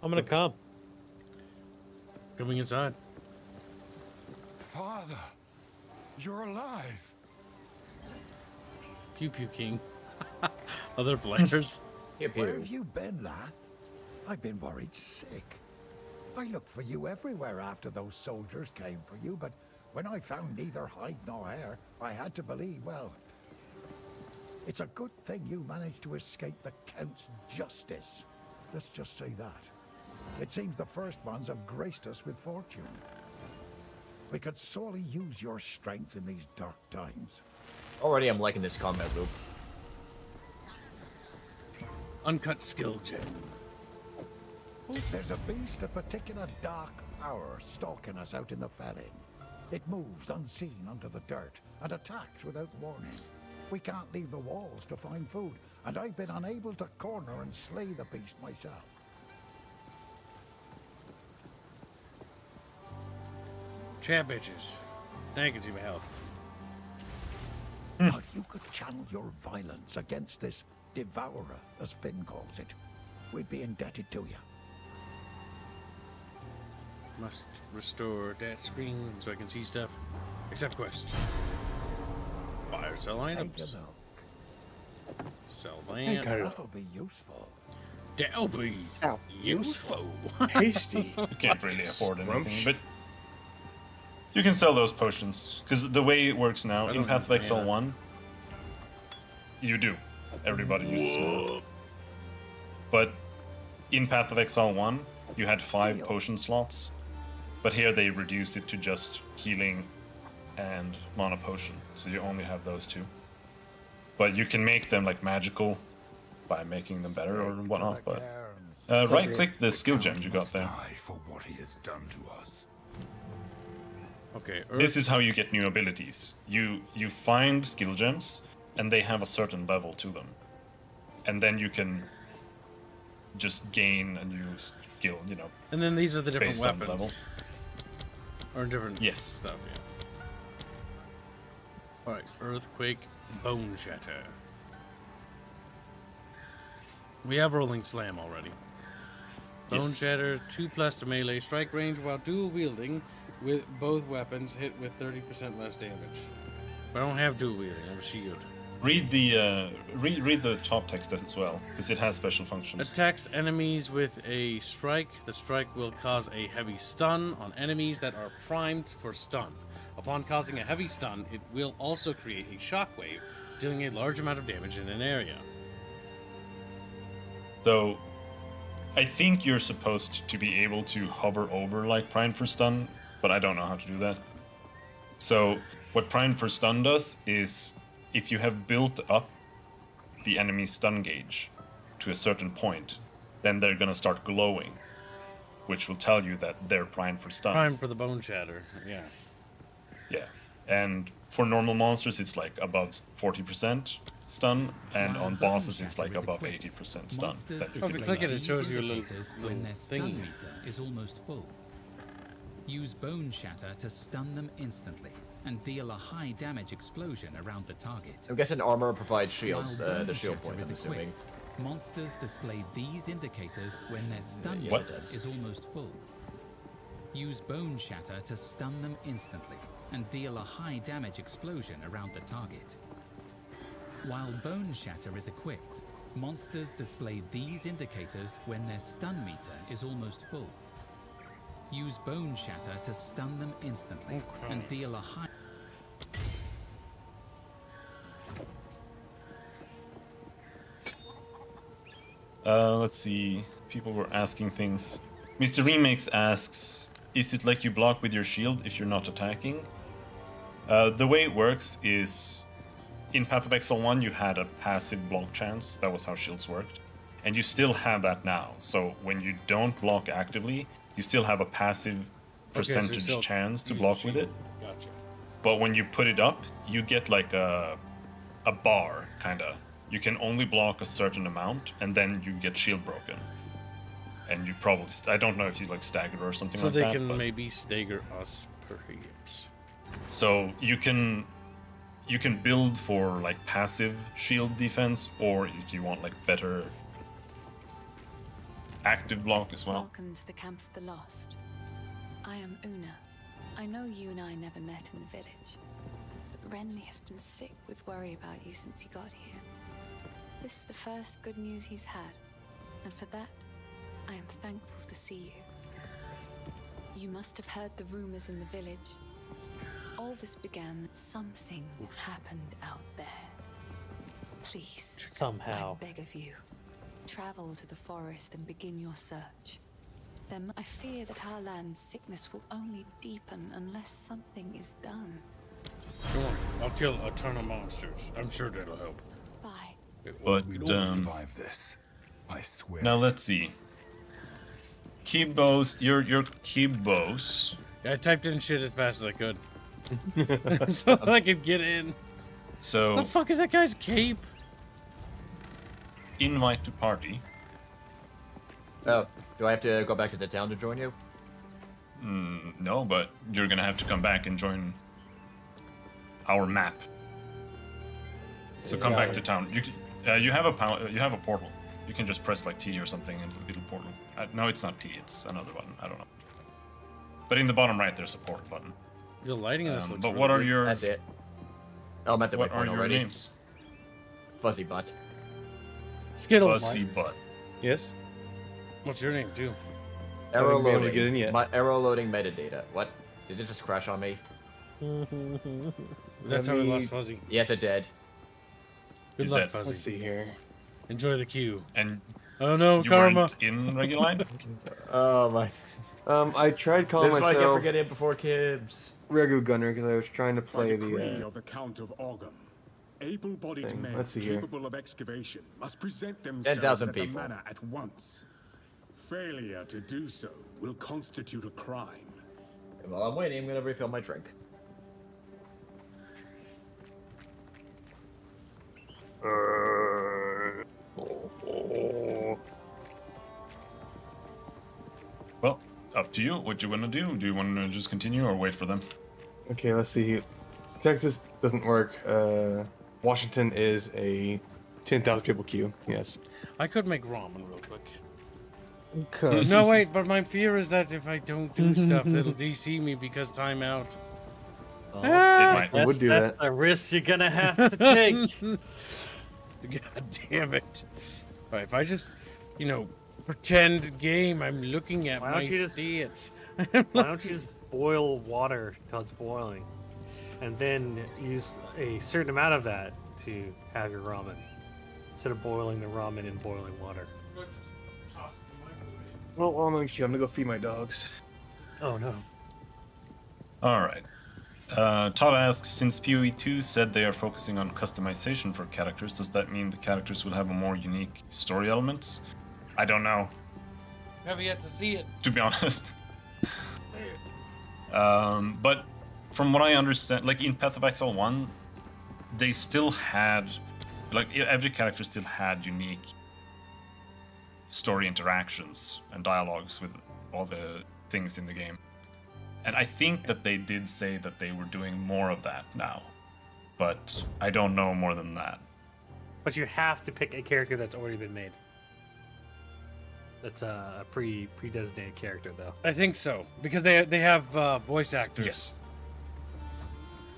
I'm gonna come. Coming inside. Father, you're alive. Pew Pew King. Other players. Here, Where Peter. have you been, lad? I've been worried sick. I looked for you everywhere after those soldiers came for you, but when I found neither hide nor hair, I had to believe, well, it's a good thing you managed to escape the Count's justice. Let's just say that. It seems the first ones have graced us with fortune. We could sorely use your strength in these dark times. Already I'm liking this combat loop. Uncut skill gem. There's a beast of particular dark power stalking us out in the felling. It moves unseen under the dirt and attacks without warning. We can't leave the walls to find food, and I've been unable to corner and slay the beast myself. Chat bitches. Now you can see my health. If you could channel your violence against this devourer, as Finn calls it, we'd be indebted to you. Must restore that screen so I can see stuff. Accept quest. Buy or sell Take items. a look. Sell land. That'll be useful. That'll be Ow. useful. Hasty. You can't really afford anything, Rumsh. but you can sell those potions because the way it works now I in don't Path of have Exile mana. 1, you do. everybody uses more. But in Path of Exile 1, you had 5 potion slots, but here they reduced it to just healing and mana potion, so you only have those 2. But you can make them like magical by making them better or whatnot. But right-click the skill gems you got there. Die for what he has done to us. Okay. This is how you get new abilities. You find skill gems, and they have a certain level to them, and then you can just gain a new skill. You know. And then these are the different based on the weapons. Or different Yes. stuff. Yeah. All right. Earthquake, Bone Shatter. We have Rolling Slam already. Bone Yes. Shatter, 2+ to melee strike range while dual wielding with both weapons hit with 30% less damage. But I don't have dual wielding, I have shield. Read the read the top text as well, because it has special functions. Attacks enemies with a strike. The strike will cause a heavy stun on enemies that are primed for stun. Upon causing a heavy stun, it will also create a shockwave, dealing a large amount of damage in an area. So, I think you're supposed to be able to hover over like Prime for Stun, but I don't know how to do that. So, what Prime for Stun does is, if you have built up the enemy's stun gauge to a certain point, then they're gonna start glowing, which will tell you that they're primed for stun. Prime for the Bone Shatter, yeah. Yeah, and for normal monsters, it's like above 40% stun, and While on Bone bosses, it's Shatter like is above equipped, 80% stun. monsters That you Oh, if can you build click it, up. it shows you a little indicators when their stun thingy. meter is almost full. Use Bone Shatter to stun them instantly and deal a high damage explosion around the target. I'm guessing armor provides shields, While the Bone shield Shatter points, is I'm assuming. equipped, monsters display these indicators when their stun Yes, What? meter it does. is almost full. Use Bone Shatter to stun them instantly and deal a high damage explosion around the target. While Bone Shatter is equipped, monsters display these indicators when their stun meter is almost full. Use Bone Shatter to stun them instantly and deal a high... Let's see. People were asking things. Mr. Remakes asks, is it like you block with your shield if you're not attacking? The way it works is, in Path of Exile 1, you had a passive block chance. That was how shields worked. And you still have that now. So when you don't block actively, you still have a passive percentage still chance to use block the with it. shield. Gotcha. But when you put it up, you get like a bar, kinda. You can only block a certain amount, and then you get shield broken. And you probably, I don't know if you like stagger or something So like they that. can but- maybe stagger us, perhaps. So you can build for like passive shield defense, or if you want like better active block as well. Welcome to the Camp of the Lost. I am Una. I know you and I never met in the village, but Renly has been sick with worry about you since he got here. This is the first good news he's had, and for that, I am thankful to see you. You must have heard the rumors in the village. All this began, something happened out there. Please, Somehow. I beg of you, travel to the forest and begin your search. Then I fear that our land's sickness will only deepen unless something is done. Sure, I'll kill a ton of monsters. I'm sure that'll help. Bye. But We'll all survive this. I swear. now let's see. Kibos, your Kibos. Yeah, I typed in shit as fast as I could. So I could get in. So What the fuck is that guy's cape? invite to party. Oh, do I have to go back to the town to join you? No, but you're gonna have to come back and join our map. So come back to town. You have a portal. You can just press like T or something and it'll portal. No, it's not T. It's another button. I don't know. But in the bottom right, there's a portal button. The lighting in this looks But really what are good. your That's it. Oh, I'm at the what are waypoint your already. names? Fuzzy butt. Skittles? Fuzzy butt. Yes? What's your name, too? Arrow Haven't been able to loading. get in yet. My arrow loading metadata. What? Did it just crash on me? That's how we me- lost Fuzzy. Yes, it did. Good He's luck, dead. Fuzzy. Let's see here. Enjoy the queue. And Oh no, you karma. weren't in regular line? Oh my. I tried calling This is why I can't myself forget it before Kibbs. Regu Gunner because I was trying to By play decree the. of the Count of Ogham, able-bodied thing. men Let's see here. capable of excavation must present themselves 10,000 at the people. manor at once. Failure to do so will constitute a crime. And while I'm waiting, I'm gonna refill my drink. Well, up to you. What you want to do? Do you want to just continue or wait for them? Okay, let's see. Texas doesn't work. Washington is a 10,000 people queue. Yes. I could make ramen real quick. Okay. No, wait, but my fear is that if I don't do stuff, it'll DC me because timeout. It might. I would do That's that. a risk you're gonna have to take. God damn it. Alright, if I just, pretend game, I'm looking at Why my don't you just- stats. Why don't you just boil water till it's boiling, and then use a certain amount of that to have your ramen, instead of boiling the ramen in boiling water. Well, while I'm on the queue, I'm gonna go feed my dogs. Oh no. All right. Todd asks, since PoE 2 said they are focusing on customization for characters, does that mean the characters will have a more unique story elements? I don't know, Have yet to see it. to be honest. But from what I understand, like in Path of Exile 1, they still had, like every character still had unique story interactions and dialogues with all the things in the game. And I think that they did say that they were doing more of that now, but I don't know more than that. But you have to pick a character that's already been made. That's a pre-designated character, though. I think so, because they have voice actors. Yes.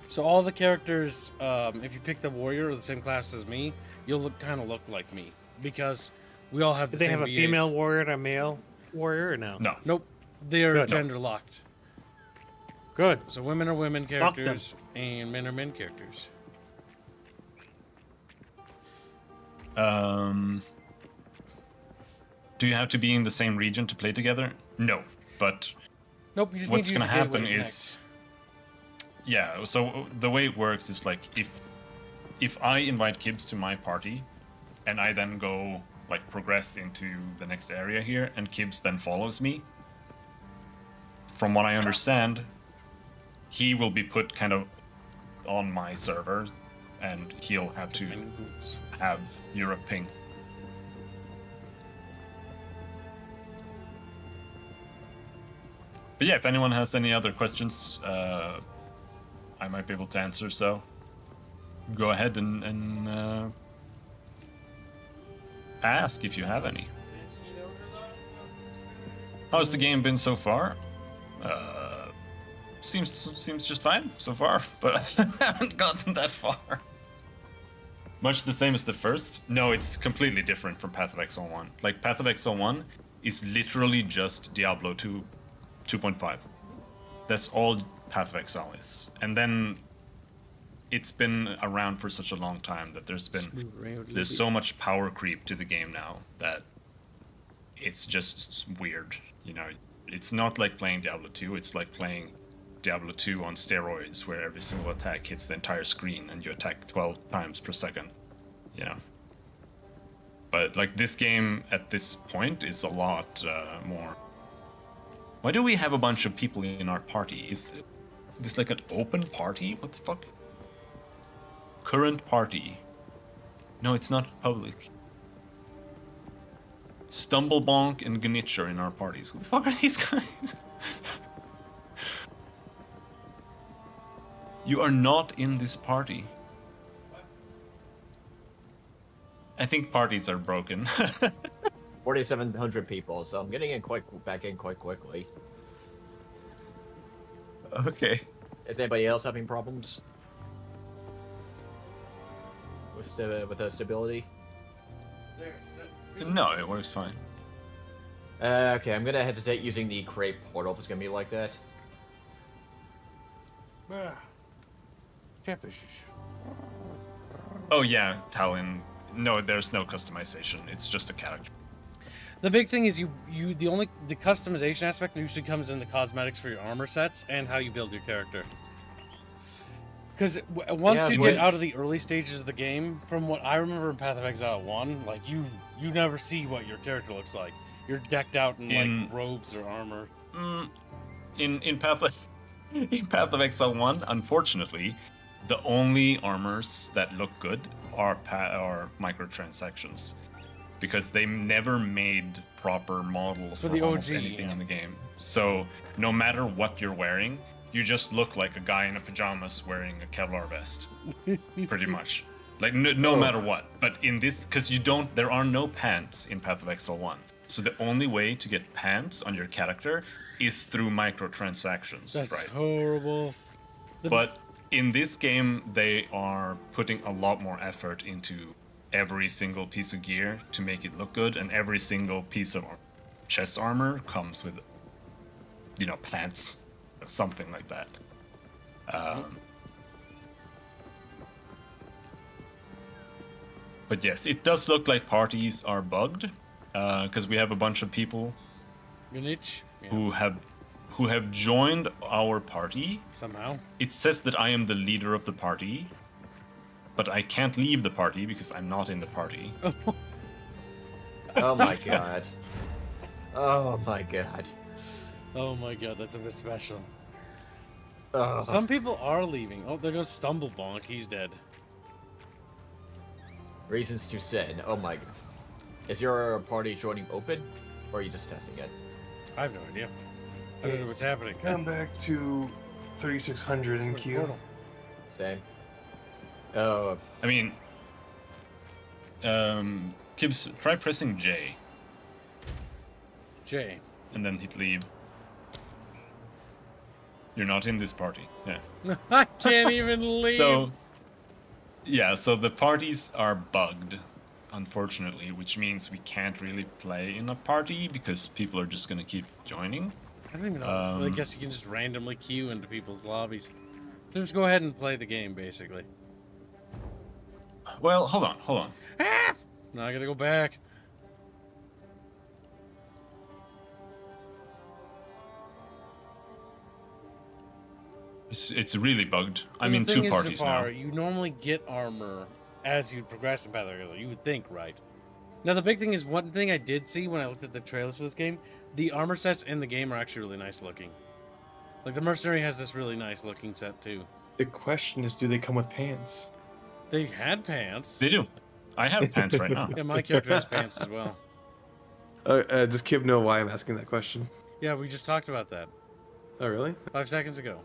So all the characters, if you pick the warrior or the same class as me, you'll kind of look like me, because we all have the Did they same have a VAs. female warrior and a male warrior, or no? No. Nope, they are Good. gender locked. Good. So women are women Fuck them. characters, and men are men characters. Do you have to be in the same region to play together? No, but Nope, you just what's need to gonna use the gateway happen to is, yeah. So the way it works is like if I invite Kibbs to my party, and I then go like progress into the next area here, and Kibbs then follows me. From what I understand, he will be put kind of on my server, and he'll have to connect. have Europe ping. But yeah, if anyone has any other questions, I might be able to answer. So go ahead and ask if you have any. How's the game been so far? Seems just fine so far, but I haven't gotten that far. Much the same as the first. No, it's completely different from Path of Exile 1. Like Path of Exile 1 is literally just Diablo 2 2.5. That's all Path of Exile is. And then it's been around for such a long time that there's so much power creep to the game now that it's just weird. It's not like playing Diablo 2, it's like playing Diablo 2 on steroids, where every single attack hits the entire screen and you attack 12 times per second. But like this game at this point is a lot more. Why do we have a bunch of people in our party? Is this like an open party? What the fuck? Current party. No, it's not public. Stumblebonk and Gnitch are in our parties. Who the fuck are these guys? You are not in this party. I think parties are broken. 4,700 people, so I'm getting back in quite quickly. Okay. Is anybody else having problems with the stability? No, it works fine. Okay, I'm gonna hesitate using the create portal if it's gonna be like that. Chatfish. Oh yeah, Talon. No, there's no customization. It's just a character. The big thing is the customization aspect usually comes in the cosmetics for your armor sets and how you build your character. Because once you get out of the early stages of the game, from what I remember in Path of Exile 1, like you never see what your character looks like. You're decked out in like robes or armor. In Path of Exile 1, unfortunately, the only armors that look good are microtransactions, because they never made proper models for almost anything in the game. So no matter what you're wearing, you just look like a guy in a pajamas wearing a Kevlar vest, pretty much. Like no matter what. But in this, because there are no pants in Path of Exile 1. So the only way to get pants on your character is through microtransactions. That's horrible. But in this game, they are putting a lot more effort into every single piece of gear to make it look good, and every single piece of chest armor comes with, pants, something like that. But yes, it does look like parties are bugged, because we have a bunch of people who have joined our party. Somehow. It says that I am the leader of the party, but I can't leave the party because I'm not in the party. Oh my god. Oh my god. Oh my god, that's a bit special. Oh. Some people are leaving. Oh, there goes Stumblebonk. He's dead. Reasons to sin. Oh my. Is your party joining open, or are you just testing it? I have no idea. I don't know what's happening. Come back to 3600 in queue. Same. Oh. I mean, Kibbs, try pressing J. J. And then hit leave. You're not in this party. Yeah. I can't even leave. So the parties are bugged, unfortunately, which means we can't really play in a party because people are just gonna keep joining. I don't even know. I guess you can just randomly queue into people's lobbies. Just go ahead and play the game, basically. Well, hold on. Ah! Now I gotta go back. It's really bugged. I'm The in thing two is, parties now. Jafar, you normally get armor as you progress in Path of Exile. You would think, right? Now, the big thing is, one thing I did see when I looked at the trailers for this game, the armor sets in the game are actually really nice looking. Like, the Mercenary has this really nice looking set, too. The question is, do they come with pants? They had pants. They do. I have pants right now. Yeah, my character has pants as well. Does Kib know why I'm asking that question? Yeah, we just talked about that. Oh, really? 5 seconds ago.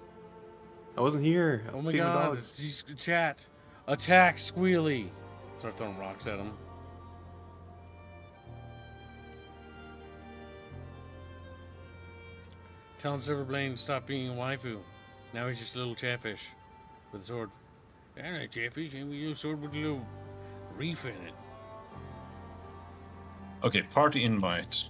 I wasn't here. Oh my god. Chat. Attack Squealy. Start throwing rocks at him. Telling Silverblaze stop being a waifu. Now he's just a little chatfish with a sword. Alright, chatfish, and we use a sword with a little reef in it. Okay, party invite.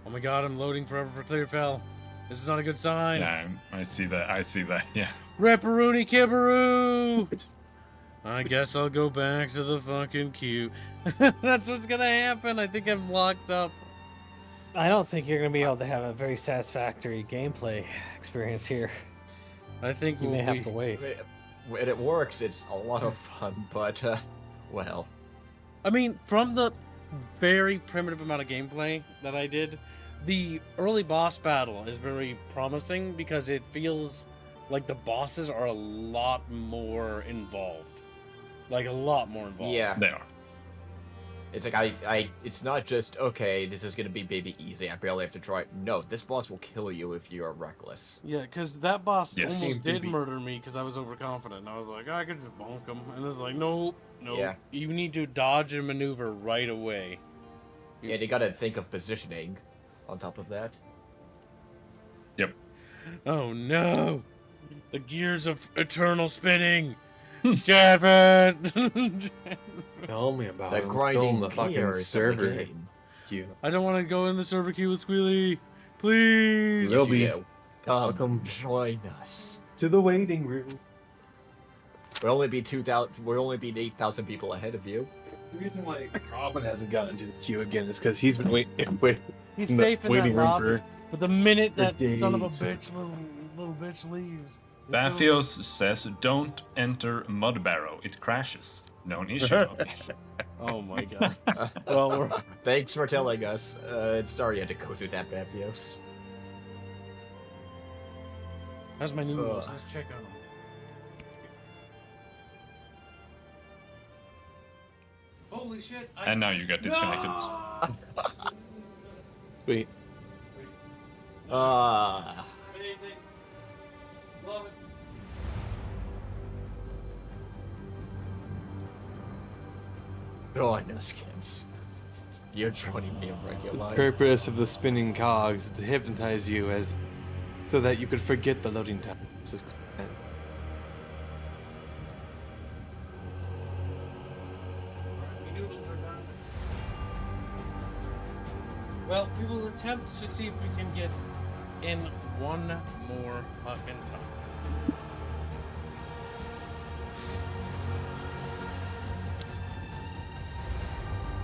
Oh my god, I'm loading forever for Clearfell. This is not a good sign. Yeah, I see that, yeah. Reparoonie Kibberoo! I guess I'll go back to the fucking queue. That's what's gonna happen. I think I'm locked up. I don't think you're going to be able to have a very satisfactory gameplay experience here. I think you may have to wait. When it works, it's a lot of fun, but, well. I mean, from the very primitive amount of gameplay that I did, the early boss battle is very promising because it feels like the bosses are a lot more involved. Like, a lot more involved. Yeah. They are. It's like, it's not just, okay, this is gonna be baby easy, I barely have to try. No, this boss will kill you if you are reckless. Yeah, because that boss Yes. almost did murder me because I was overconfident. And I was like, I could just bonk him. And it's like, nope. Yeah. You need to dodge and maneuver right away. Yeah, you gotta think of positioning on top of that. Yep. Oh no! The gears of eternal spinning! Javin! Tell me about The it. grinding the fucking gears of the server game. queue. I don't want to go in the server queue with Squealy. Please! Will be. Come join us. To the waiting room. We'll only be 2,000. We'll only be 8,000 people ahead of you. The reason why Robin hasn't gotten into the queue again is because he's been waiting. He's safe in that waiting room lobby. But the minute for that son of a days. bitch, little bitch leaves. Bathios says, "Don't enter mud barrow. It crashes. Known issue." Oh my god. Well, we're... Thanks for telling us. Sorry you had to go through that, Bathios. How's my new rules? Let's check on them. Holy shit! And now you get disconnected. Wait. Ah. Love it. Join us, Kims. You're joining me in The regular. purpose of the spinning cogs is to hypnotize you so that you could forget the loading time. This is Noodles are done. Well, we will attempt to see if we can get in one more fucking time.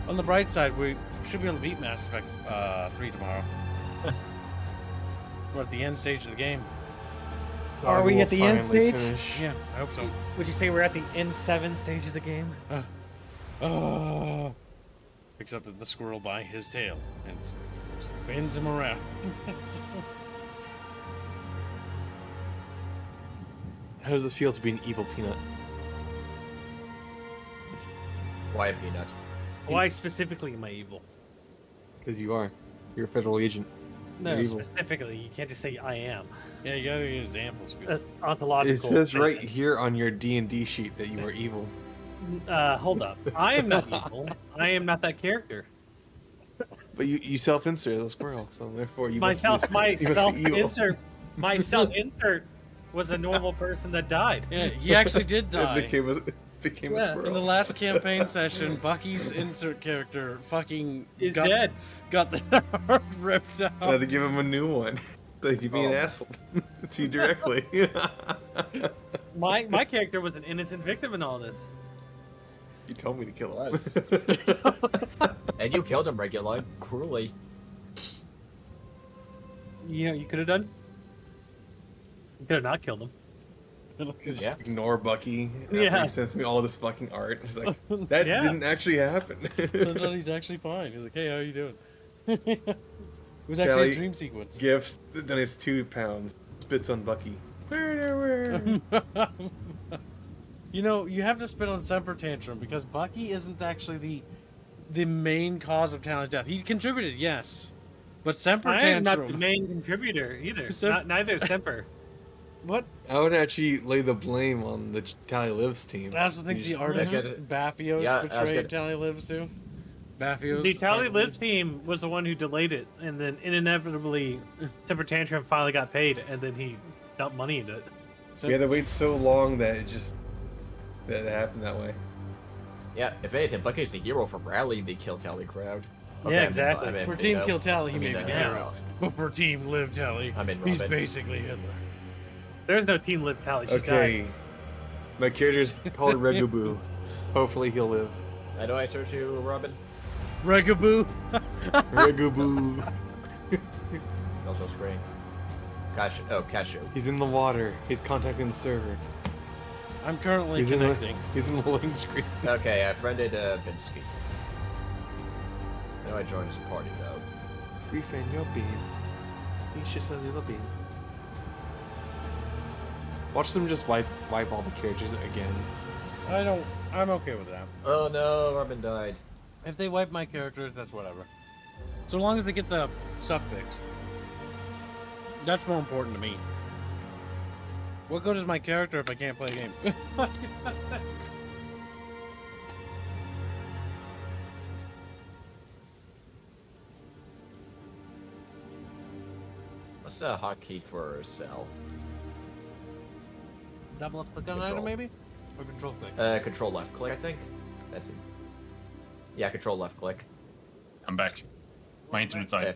On the bright side, we should be able to beat Mass Effect 3 tomorrow. We're at the end stage of the game. Are we at the end stage? Yeah, I hope so. Would you say we're at the N7 stage of the game? Except that the squirrel by his tail and spins him around. How does it feel to be an evil peanut? Why a peanut? Why specifically am I evil? Because you are. You're a federal agent. No, You're evil. specifically, you can't just say I am. Yeah, you gotta use examples. That's ontological. It says right statement. here on your D&D sheet that you are evil. Hold up. I am not evil. I am not that character. But you self-insert as a squirrel, so therefore you My must be evil. self-insert was a normal person that died. Yeah, he actually did It die. became a squirrel. In the last campaign session, Bucky's insert character fucking Is dead. got the heart ripped I had out. to give him a new one. So he could be an asshole to you directly. My character was an innocent victim in all this. You told me to kill him. And you killed him, regular, cruelly. You know, you could have done. You could have not killed him. Just Yeah. ignore Bucky. After Yeah. He sends me all this fucking art. He's like, that Yeah. didn't actually happen. Turns out he's actually fine. He's like, hey, how are you doing? It was actually Kelly, a dream sequence. Gifts, then it's £2. Spits on Bucky. You know, you have to spit on Semper Tantrum because Bucky isn't actually the main cause of Talon's death. He contributed, yes. But Semper I Tantrum... am not the main contributor either. Neither is Semper. What? I would actually lay the blame on the Tally Lives team. I also think You the just- artist it. Baphios Yeah, I was betrayed gonna- Tally Lives too. Baphios. The Tally Live team was the one who delayed it, and then inevitably, Semper Tantrum finally got paid, and then he dumped money into it. We had to wait so long that it happened that way. Yeah, if anything, Bucky's the hero for rallying the Kill Tally crowd. Yeah, exactly. For Team Kill Tally, he may be the yeah. hero. But for Team Live Tally, I'm in he's Robin. basically Hitler. There's no Team Live Tally. She Okay. died. My character's called Reguboo. Hopefully he'll live. How do I search you, Robin? Regaboo. Reguboo. Also screen. Catch. Oh, catch you. He's in the water. He's contacting the server. I'm currently He's connecting. He's in the loading screen. Okay, I friended Binsky. Now I joined his party though. Refriend your bean. He's just a little bean. Watch them just wipe all the characters again. I'm okay with that. Oh no, Robin died. If they wipe my characters, that's whatever. So long as they get the stuff fixed. That's more important to me. What good is my character if I can't play a game? What's the hotkey for cell? Double left click on an Control. item, maybe? Or control click? Control left click, I think. That's it. Yeah, control left click. I'm back. My internet died.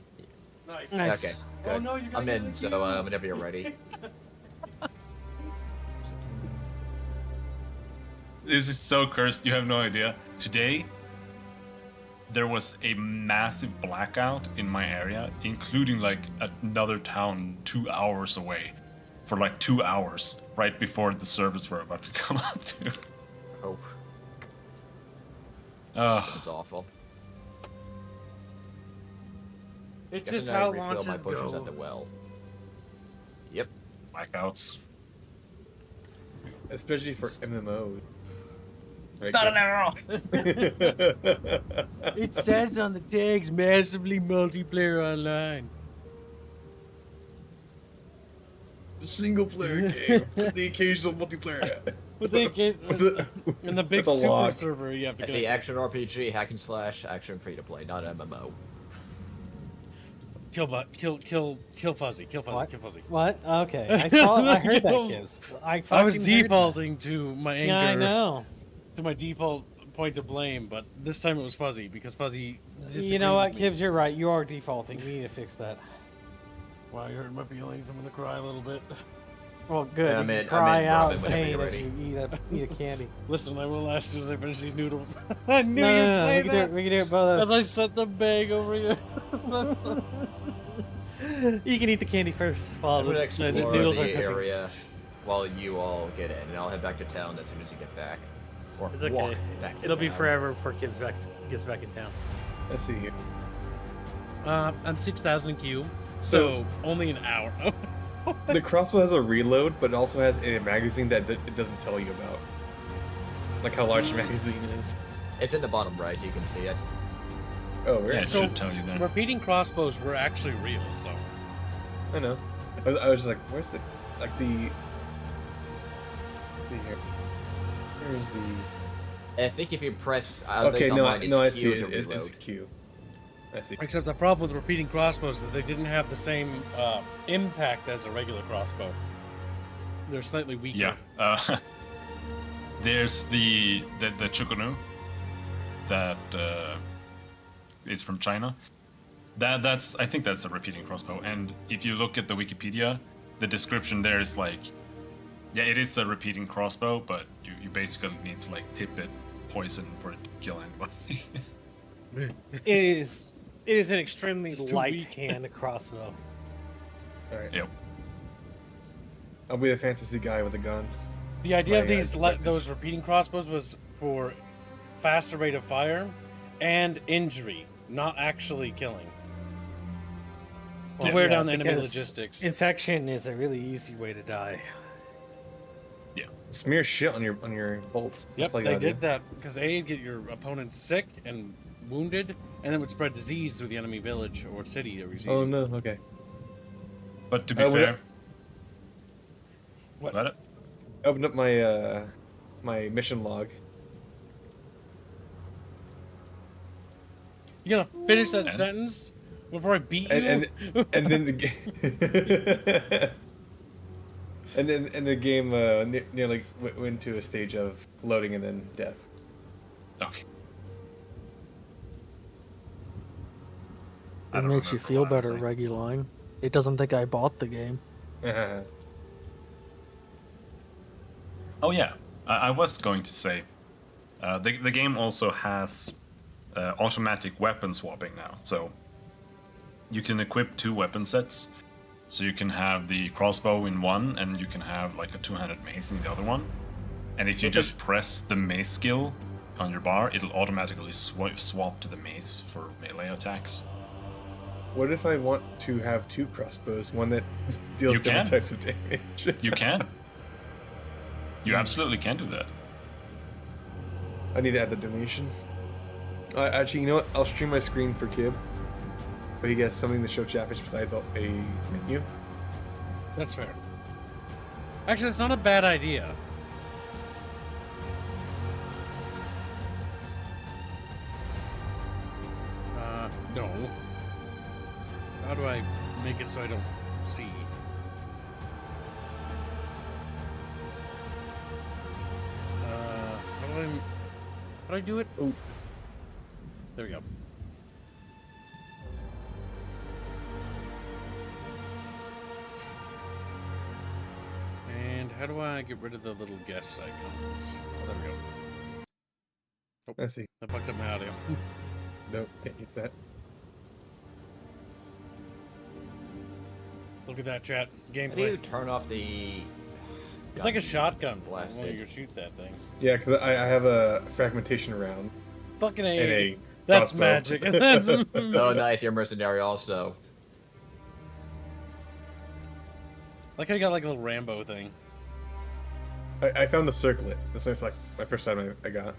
Nice. Nice. Okay, good. Oh, no, you're gonna I'm get in, the so queue. whenever you're ready. This is so cursed. You have no idea. Today, there was a massive blackout in my area, including like another town 2 hours away, for like 2 hours, right before the servers were about to come up to. Oh, Oh, that's awful. It's Guessing just I how refill launches my potions go. at the well. Yep. blackouts. Especially for MMOs. It's not an arrow. It says on the tags massively multiplayer online. The single player game with the occasional multiplayer. But they in the big with a super log. server, you have to I go. see action RPG, hack and slash, action free to play, not MMO. Kill Fuzzy, kill Fuzzy, What? kill Fuzzy. What? Okay, I saw. I heard that, Yo, Gibbs. I was fucking heard that. defaulting to my anger. Yeah, I know. To my default point of blame, but this time it was Fuzzy because Fuzzy. You know what, disagreed with me. Gibbs? You're right. You are defaulting. We need to fix that. Wow, you hurt my feelings. I'm gonna cry a little bit. Well, good. Yeah, you can I'm cry in out ramen in whenever pain you're as ready. you eat a candy. Listen, I will as soon as I finish these noodles. I knew No, you'd no, no, say we that. can do it both. As I set the bag over you. You can eat the candy first while I'm gonna the explore noodles are the cooking. area while you all get in, and I'll head back to town as soon as you get back. Or It's okay. walk back to It'll be town. forever before Gibbs gets back in town. Let's see here. I'm 6,000 Q, so only an hour. The crossbow has a reload, but it also has a magazine that it doesn't tell you about. Like how large the magazine is. It's in the bottom right, you can see it. Oh, Yeah, really? it So- should tell you there. Repeating crossbows were actually real, so. I know. I was just like, where's the like the? Let's see here. Here's the. I think if you press Okay, no, online, no, I it's see Q it. to reload. It's Q. I see. Except the problem with repeating crossbows is that they didn't have the same impact as a regular crossbow. They're slightly weaker. Yeah. There's the Chukunu that is from China. That's I think that's a repeating crossbow. And if you look at the Wikipedia, the description there is like, yeah, it is a repeating crossbow, but you basically need to like tip it poison for it to kill anybody. It is an extremely It's too light weak. hand crossbow. All right. Yep. I'll be the fantasy guy with a gun. The idea of Right, these those repeating crossbows was for faster rate of fire and injury, not actually killing. To wear down the enemy because logistics. Infection is a really easy way to die. Smear shit on your bolts. Yep, That's all you they gotta did do. that because A, get your opponent sick and wounded, and then would spread disease through the enemy village or city that receives. Oh no. Okay. But to be What- fair, What? let it. I opened up my my mission log. You gonna finish that And? sentence before I beat you? And then the game. And then the game nearly went to a stage of loading and then death. Okay. It makes you feel better, Reguline. It doesn't think I bought the game. Oh yeah, I was going to say, the game also has automatic weapon swapping now, so you can equip 2 weapon sets. So you can have the crossbow in one, and you can have like a 2-handed mace in the other one. And if you just press the mace skill on your bar, it'll automatically swap to the mace for melee attacks. What if I want to have 2 crossbows, one that deals You different can. types of damage? You can. You absolutely can do that. I need to add the donation. Actually, you know what? I'll stream my screen for Kib. But he gets something to show Chatfish besides a menu. That's fair. Actually, it's not a bad idea. No. How do I make it so I don't see? How do I do it? Oh. There we go. And how do I get rid of the little guest icons? Oh, there we go. I see. I fucked up my audio. Nope, can't use that. Look at that, chat. How do you Gameplay. turn off the... It's like a shotgun Blasted. when you shoot that thing. Yeah, because I have a fragmentation round. Fucking And a That's crossbow. magic. That's Oh, nice. You're a mercenary also. like how you got like a little Rambo thing. I found the circlet. That's my first time I got.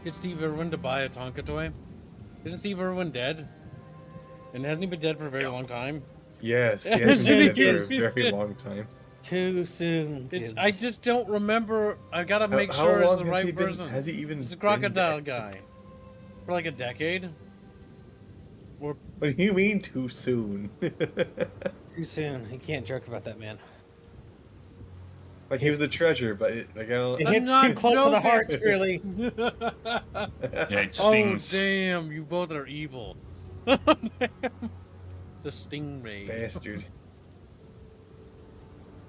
Get Steve Irwin to buy a Tonka toy. Isn't Steve Irwin dead? And hasn't he been dead for a very long time? Yes, he Hasn't has been he dead for been a very dead? long time. Too soon. It's kids. I just don't remember. I gotta make How sure it's long the has right he been- person. has he even It's a been crocodile dead? guy. For like a decade. Or What do you mean too soon? Too soon. You can't joke about that, man. Like he was a treasure, but I don't. It I'm hits not too close to the joking. heart, really. Yeah, it oh stings. damn, you both are evil. The stingray. Bastard.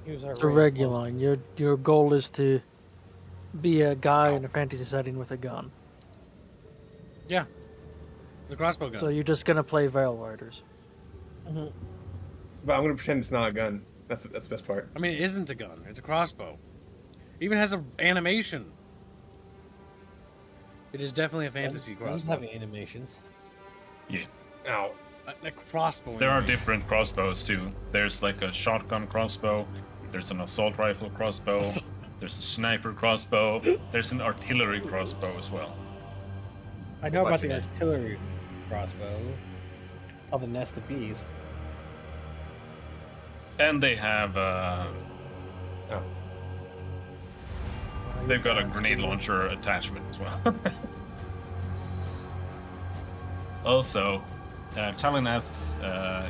He was our It's a Reguline. Your goal is to be a guy in a fantasy setting with a gun. Yeah. The crossbow gun. So you're just gonna play Veil Riders. But I'm gonna pretend it's not a gun. That's the best part. I mean, it isn't a gun. It's a crossbow. Even has an animation. It is definitely a fantasy Guns crossbow. have animations. Yeah. Ow. A crossbow. There are animation. different crossbows too. There's like a shotgun crossbow. There's an assault rifle crossbow. There's a sniper crossbow. There's an artillery crossbow as well. I know about Watching the it. artillery crossbow. Of the nest of bees. And they have Oh. they've got a grenade launcher attachment as well. Also, Talon asks,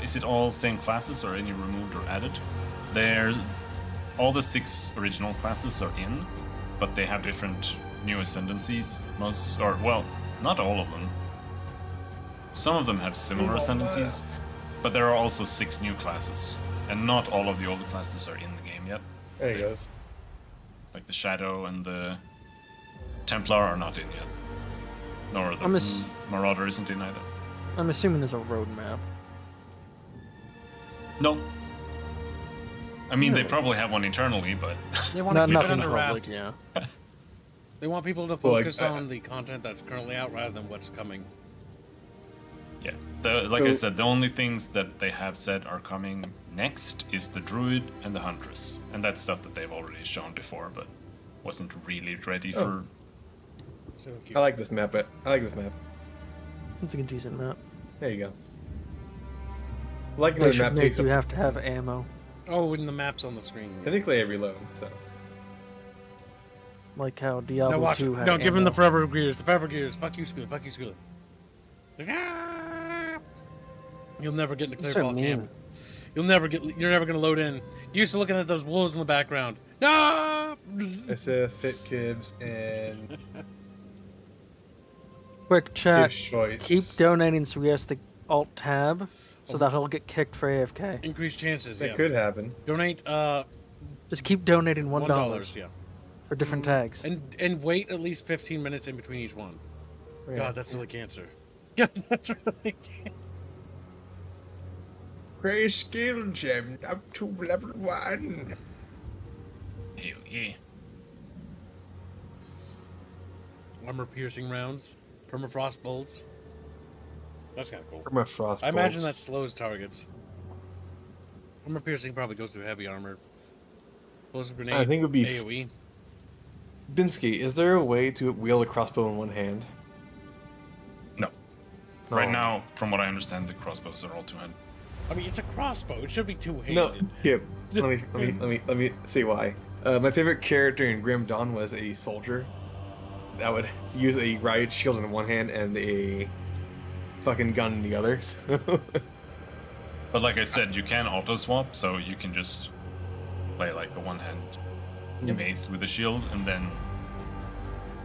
is it all same classes or any removed or added? All the 6 original classes are in, but they have different new ascendancies. Not all of them. Some of them have similar ascendancies, but there are also 6 new classes, and not all of the old classes are in the game yet. There he goes. Like the Shadow and the Templar are not in yet. Nor the Marauder isn't in either. I'm assuming there's a roadmap. No. I mean, they probably have one internally, but They want to keep it Nothing under public, wraps. yeah. They want people to Well, like, focus on the content that's currently out rather than what's coming. yeah. Like I So- said, the only things that they have said are coming next is the Druid and the Huntress. And that's stuff that they've already shown before, but wasn't really ready for... So cute. I like this map. I like this map. It's a decent map. There you go. I like They when the should map make takes you up. have to have ammo. Oh, and the map's on the screen. Technically, I reload. So Like how No, Diablo watch 2 it. had No, give him ammo. the forever gears. The forever gears. Fuck you, School. Fuck you, School. You'll never get into That's clear so fall mean. camp. You're never gonna load in. You're used to looking at those wolves in the background. No. I said fit Kibs and Quick chat. Kibs choice. Keep donating so he has to alt tab, so that he'll get kicked for AFK. Increased chances. That Yeah. could happen. Donate Just keep donating $1 $1. Yeah. for different tags. And wait at least 15 minutes in between each one. Yeah. God, that's really cancer. Yeah, that's really cancer. Great skill gem up to level 1. Hell yeah. Armor piercing rounds. Permafrost bolts. That's kind of cool. Permafrost. I imagine bolts. that slows targets. Armor piercing probably goes through heavy armor. Explosive grenade. I think it would be AoE. Binsky, is there a way to wield a crossbow in one hand? No. No. Right now, from what I understand, the crossbows are all two-handed. I mean, it's a crossbow. It should be two-handed. No, Kip. Let me see why. My favorite character in Grim Dawn was a soldier that would use a riot shield in one hand and a fucking gun in the other. So. But like I said, you can auto-swap, so you can just play like a one-hand mace with a shield, and then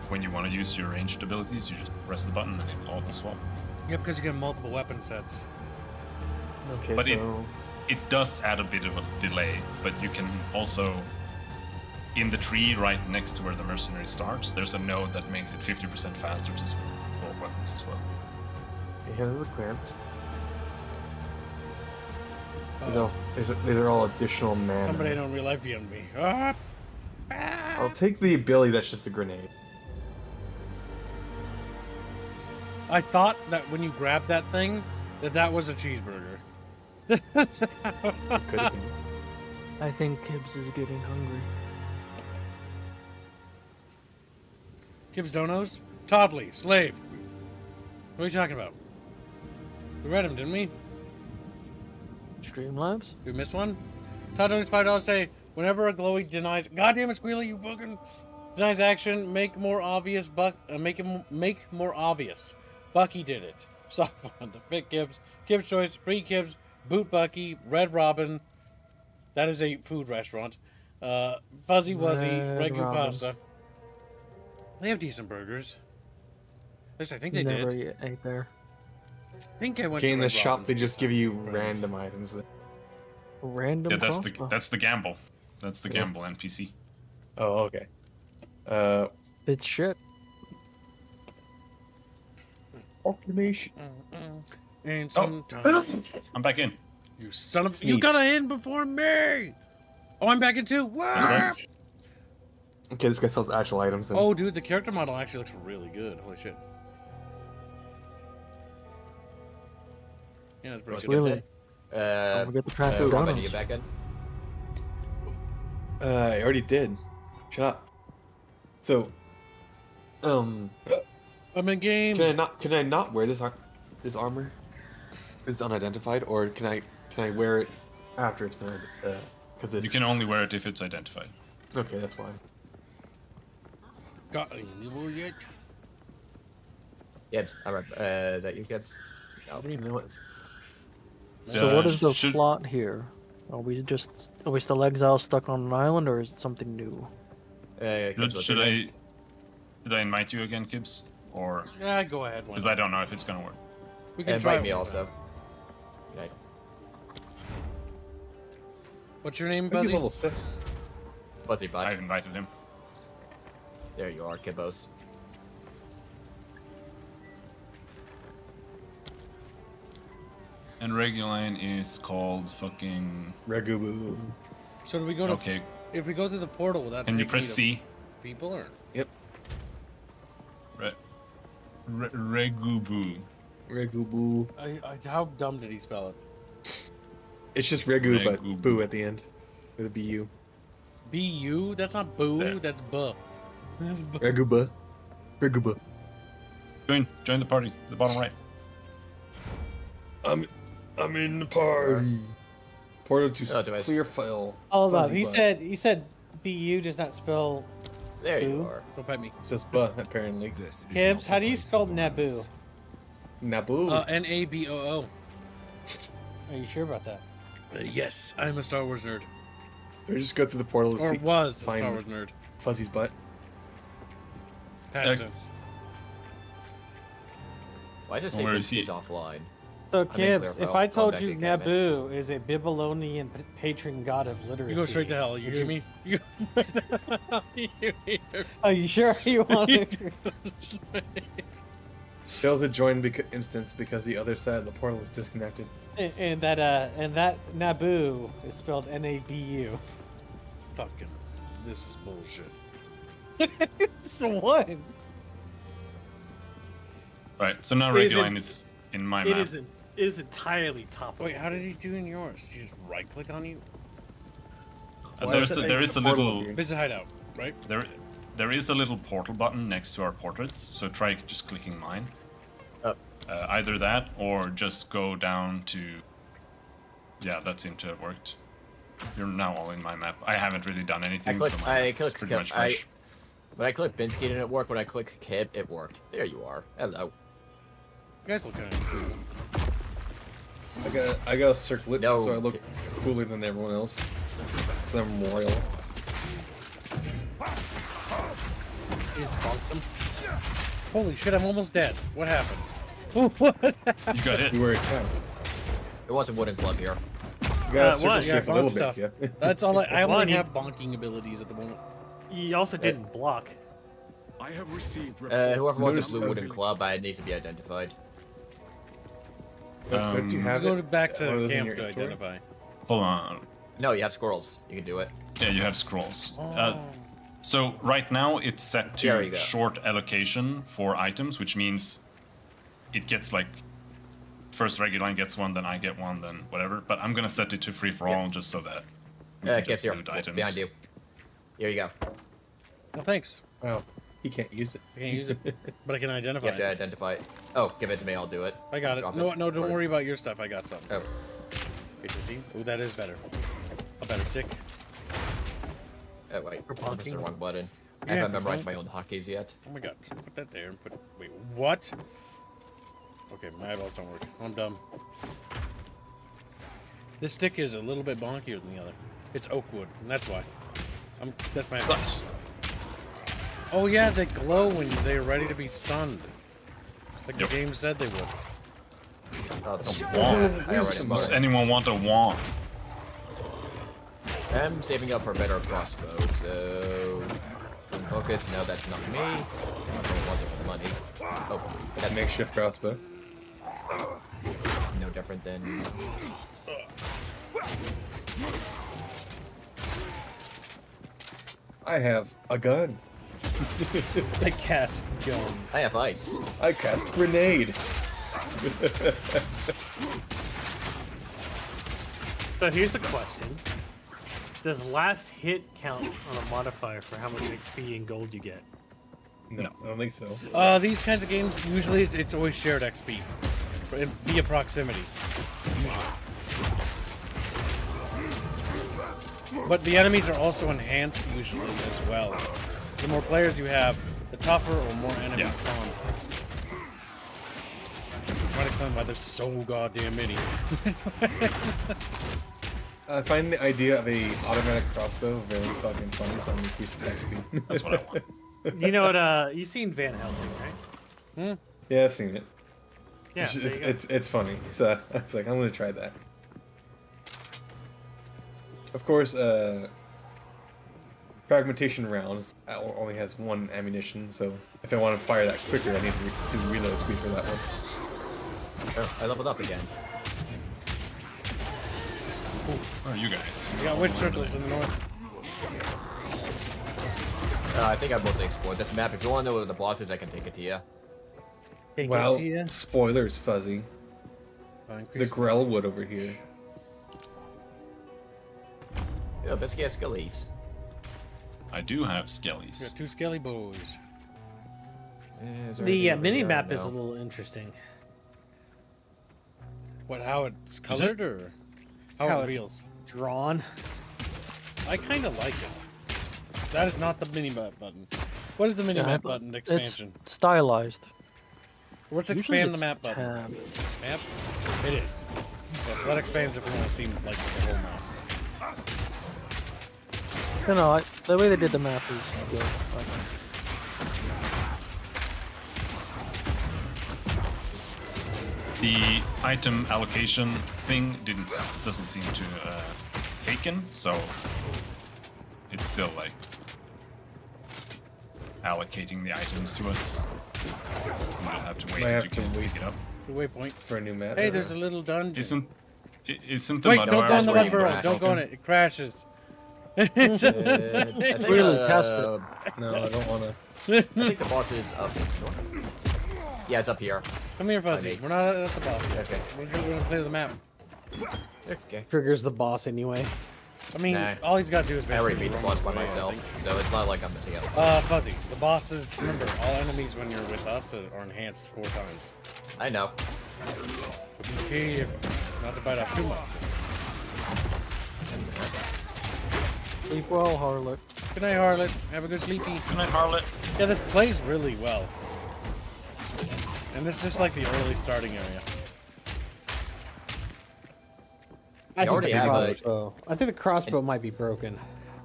when you want to use your ranged abilities, you just press the button and it auto-swap. Yeah, because you get multiple weapon sets. Okay, But so it does add a bit of a delay, but you can also, in the tree right next to where the mercenary starts, there's a node that makes it 50% faster to pull weapons as well. Yeah, this is cramped. These are all additional mana. Somebody I don't real life DM'd me. Ah! I'll take the ability that's just a grenade. I thought that when you grabbed that thing, that was a cheeseburger. It could have been. I think Kibbs is getting hungry. Kibbs Donos? Toddley, slave. What are you talking about? We read him, didn't we? Streamlabs? Did we miss one? Todd donates $5 say, whenever a glowy denies, goddamn it, Squealy, you fucking denies action, make more obvious, make more obvious. Bucky did it. Soft fun. The Fit Gibbs, Gibbs Choice, Free Gibbs, Boot Bucky, Red Robin. That is a food restaurant. Fuzzy Wuzzy, Red Ragu Robin. Pasta. They have decent burgers. At least I think they Never did. ate there. I think I went Okay, to in the Red shop Robin's they just give you friends. random items. Random Yeah, crossbow. that's the gamble. That's the gamble NPC. Oh, okay. It's shit. Automation. And sometimes I'm back in. you son of you Sneak. got in before me. Oh, I'm back in too. What? Okay, this guy sells actual items. Then. Oh, dude, the character model actually looks really good. Holy shit. Yeah, that's pretty good. Really? Don't forget the traffic Robin, donuts. you get back in? I already did. Shut up. So, I'm in game. can I not wear this armor? It's unidentified, or can I wear it after it's been because it's You can only wear it if it's identified. okay. That's why. Got any nibble yet? Gibbs, alright, is that you, Gibbs? I don't even know what. So what is the should- plot here? Are we still exiles stuck on an island, or is it something new? Gibbs, what's Should your name? I invite you again, Gibbs? Or Yeah, go ahead. One. because I don't know if it's gonna work. We can try Invite me it one also. time. Okay. What's your name, I think he's Buzzy? level 6. Fuzzy Bud. I've invited him. There you are, Kibbos. And Reguline is called fucking. Regubu. So do we go to? Okay. If we go through the portal, will that Can you take press me to C? people or? Yep. Regubu. Regubu. How dumb did he spell it? It's just Regu, but Regubu. boo at the end with a bu. B-U? That's not boo. Yeah. That's buh. That's buh. Reguba. Reguba. Join the party. The bottom right. I'm in the party. Portal to Oh, do I- clear file. Hold up. Fuzzy He said BU does not spell There you Who? are. Don't pet me. It's just buh, apparently. This is Gibbs. not How the do you place spell for Naboo? romance. Naboo. N-A-B-O-O. Are you sure about that? Yes, I'm a Star Wars nerd. Or just go through the portal to Or see was a find Star Wars nerd. Fuzzy's butt. Past tense. Why just Where say is he? he's offline? So, think Gibbs, they're if I told back you to Cabinet. Naboo is a Babylonian patron god of literacy, You go straight to hell, you would hear me? You... Are you sure you want to? Failed to join instance because the other side of the portal is disconnected. and that Naboo is spelled N-A-B-U. Fucking, this is bullshit. So what? Right. So now It is Reguline in- is in my It map. is entirely top. Wait, how did he do in yours? Did you just right click on you? Why is it There is a the portal little here? Visit hideout, right? there is a little portal button next to our portraits. So try just clicking mine. Oh. Either that or just go down to. Yeah, that seemed to have worked. You're now all in my map. I haven't really done anything, so my map is pretty much fresh. When I click Binsky, it didn't work. When I click Kib, it worked. There you are. Hello. You guys look kind of cool. I got a circlet, No. so I look cooler than everyone else. 'Cause I'm royal. You just bonked them. Holy shit, I'm almost dead. What happened? What? You got hit. You were attacked. There was a wooden glove here. You gotta circle what? shift a bonk little stuff. bit. Yeah. That's all I One, only you- have bonking abilities at the moment. You also didn't block. I have received Whoever wants a Notice blue the- wooden club, it needs to be identified. Don't you have Go it? back one of to those in camp your to inventory? identify. Hold on. No, you have squirrels. You can do it. Yeah, you have scrolls. Oh. So right now it's set There you to go. short allocation for items, which means it gets like first regular line gets one, then I get one, then whatever. But I'm gonna set it to free for all just so that we can It gets just here. loot items. Behind you. Here you go. Well, thanks. Wow. He can't use it. I can't use it, but I can You identify have to it. identify it. Oh, give it to me. I'll do it. I got it. Drop No, don't Or- worry about your stuff. I got some. Oh. Okay, 15. Ooh, that is better. A better stick. Oh, wait. For I pressed the bonking? wrong button. I Yeah, haven't for memorized my bonking. own hotkeys yet. Oh my god. Put that there and put. Wait, what? Okay, my eyeballs don't work. I'm dumb. This stick is a little bit bonkier than the other. It's oak wood, and that's why. That's my. Nice. Oh yeah, they glow when they're ready to be stunned. Like Yep. the game said they would. Oh, that's Wand. I already bought Does it. anyone want a wand? I'm saving up for a better crossbow, so... Focus, no, that's not me. Someone wants it for the money. Oh, That makeshift crossbow. no different than... I have a gun. I cast gun. I have ice. I cast grenade. So here's a question. Does last hit count on a modifier for how much XP and gold you get? No, I don't think so. These kinds of games usually it's always shared XP, via proximity. Usually. But the enemies are also enhanced usually as well. The more players you have, the tougher or more enemies Yeah. spawn. Which might explain why there's so goddamn many. I find the idea of a automatic crossbow very fucking funny, so I'm increasing XP. That's what I want. You know what? You've seen Van Helsing, right? Yeah, I've seen it. Yeah. It's, there you go. it's funny. So I was like, I'm gonna try that. Of course, fragmentation rounds only has one ammunition, so if I want to fire that quicker, I need to do reload speed for that one. Oh, I leveled up again. Where are you guys? We got witch circles in the north. I think I've mostly explored this map. If you want to know what the boss is, I can take it to you. Take Well, it to you. spoilers, Fuzzy. The Grellwood over here. Yeah, Biscuit has skillies. I do have We skellies. got two skelly boys. Is there The anything over mini here? map is a No. little interesting. What? How it's colored or how, How it it's- feels? Drawn. I kind of like it. That is not the mini map button. What is the mini map button expansion? It's stylized. Let's Usually expand the it's map button. tab. Map? It is. Yeah, so that expands if we want to see like the whole map. No, the way they did the map is good. I think. The item allocation thing doesn't seem to taken, so it's still like allocating the items to us. We just have to wait Might if have you to can wait. pick it up. The waypoint. For a new map. Hey, there's a little dungeon. Isn't the Wait, mud don't go on the where mud you burrows. crash. Don't go on it. It crashes. I think, Really test it. No, I don't want to. I think the boss is up. Yeah, it's up here. Come here, Fuzzy. me. We're not at the boss yet. Okay. We're gonna clear the map. Okay. Triggers the boss anyway. I mean, Nah. all he's got to do is I already basically beat the roam boss by away, I myself, think. so it's not like I'm missing out. Fuzzy. The bosses. Remember, all enemies when you're with us are enhanced 4 times. I know. So be careful not to bite off too much. Sleep well, Harlot. Good night, Harlot. Have a good sleepy. Good night, Harlot. Yeah, this plays really well. And this is just like the early starting area. I You think already the have a- crossbow. I think the crossbow might be broken.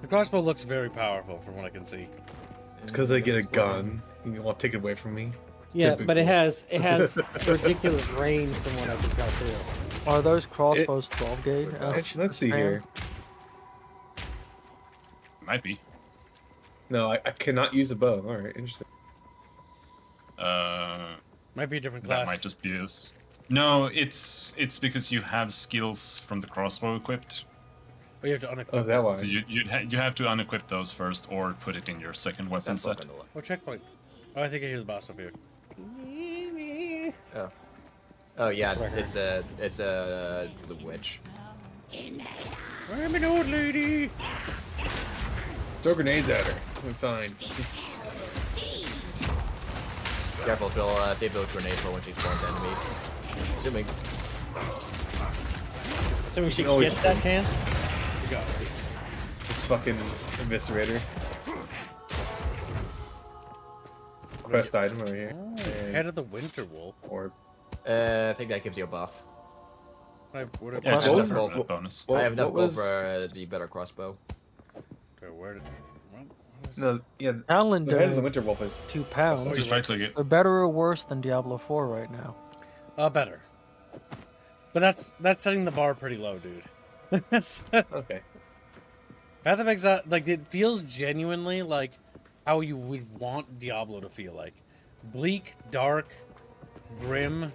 The crossbow looks very powerful from what I can see. It's because I get a gun. You want to take it away from me? Yeah, but Typical. it has ridiculous range from what I can tell too. Are those crossbows 12 gauge? Actually, let's see here. Might be. No, I cannot use a bow. All right, interesting. Might be a different That class. might just be this. No, it's because you have skills from the crossbow equipped. Oh, you have to unequip. Oh, is that why? So you have to unequip those first, or put it in your second weapon set. Oh, checkpoint. Oh, I think I hear the boss up here. Oh. Oh yeah, it's the witch. I'm an old lady. Throw grenades at her. I'm fine. Careful, Phil. Save those grenades for when she spawns enemies. Assuming. So we should always get that chance? You got it. Just fucking eviscerator. Quest item over here. Oh, And Head of the Winter Wolf. orb. I think that gives you a buff. Yeah, it's What just a was- permanent bonus. I have enough what gold was- for the better crossbow. Okay, where did? No, yeah. Talon The head of the does Winter Wolf is. 2 pounds. Just right click it. They're better or worse than Diablo 4 right now? Better. But that's setting the bar pretty low, dude. That's Okay. Path of Exile. Like it feels genuinely like how you would want Diablo to feel like. Bleak, dark, grim.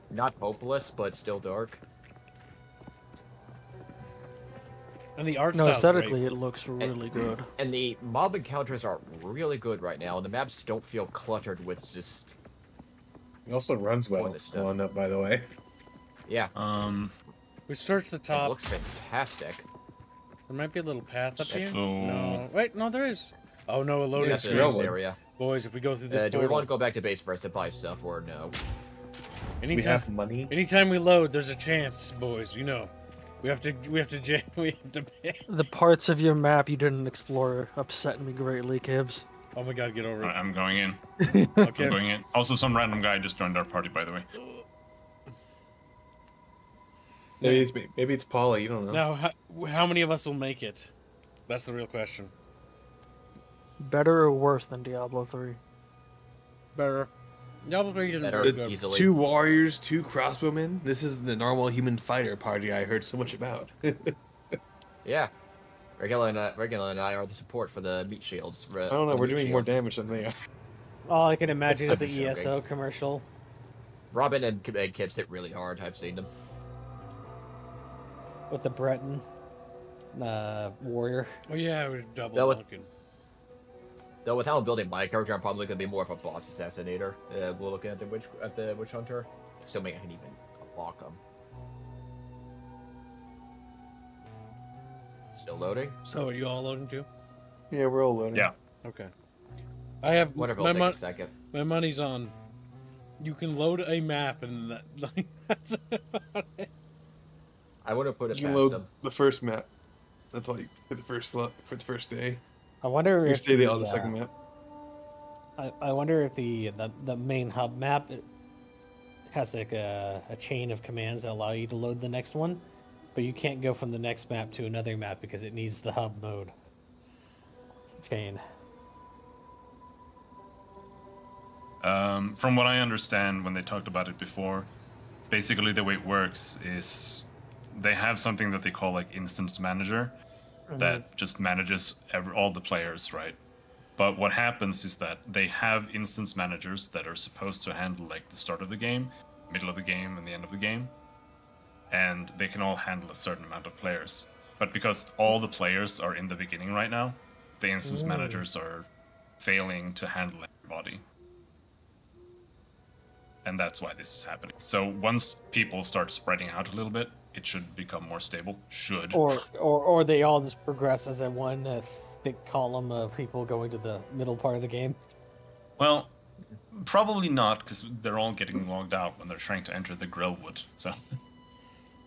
Not hopeless, but still dark. And the art No, style's aesthetically great. it looks really good. And the mob encounters are really good right now, and the maps don't feel cluttered with just... He also runs well. Pointless stuff. One up, by the way. Yeah, We searched the it top. looks fantastic. There might be a little path up here. So- No, wait, no, there is. Oh no, a loading That's the screen. next area. Boys, if we go through this Do we portal, want to go back to base first to buy stuff, or no? We have money. anytime we load, there's a chance, boys. You know, we have to pay. The parts of your map you didn't explore upset me greatly, Kibbs. Oh my god, get over it. I'm going in. Okay. I'm going in. Also, some random guy just joined our party, by the way. Maybe it's Paula. You don't know. Now, how many of us will make it? That's the real question. Better or worse than Diablo 3? Better. Diablo 3 didn't Better, do good. easily. 2 warriors, 2 crossbowmen. This is the normal human fighter party I heard so much about. Yeah. Regula and I are the support for the meat shields. I don't know. We're doing more damage than they are. All I can imagine is the I'm joking. ESO commercial. Robin and Kips hit really hard. I've seen them. With the Breton warrior. Oh yeah, we're double That was- looking. Though with how I'm building my character, I'm probably going to be more of a boss assassinator. We're looking at the witch hunter, assuming I can even unlock them. Still loading. So are you all loading too? Yeah, we're all loading. Yeah. Okay. I have Whatever. my It'll take a second. My money's on. You can load a map and that, like, that's about it. I would have put it You can past load them. the first map. That's all you for the first day. I wonder You if stay on the second map. I wonder if the main hub map has like a chain of commands that allow you to load the next one, but you can't go from the next map to another map because it needs the hub mode chain. From what I understand, when they talked about it before, basically the way it works is they have something that they call like instance manager that just manages all the players, right? But what happens is that they have instance managers that are supposed to handle like the start of the game, middle of the game, and the end of the game, and they can all handle a certain amount of players. But because all the players are in the beginning right now, the instance managers are failing to handle everybody. And that's why this is happening. So once people start spreading out a little bit, it should become more stable. Should. Or they all just progress as a one thick column of people going to the middle part of the game. Well, probably not, because they're all getting logged out when they're trying to enter the Grillwood. So.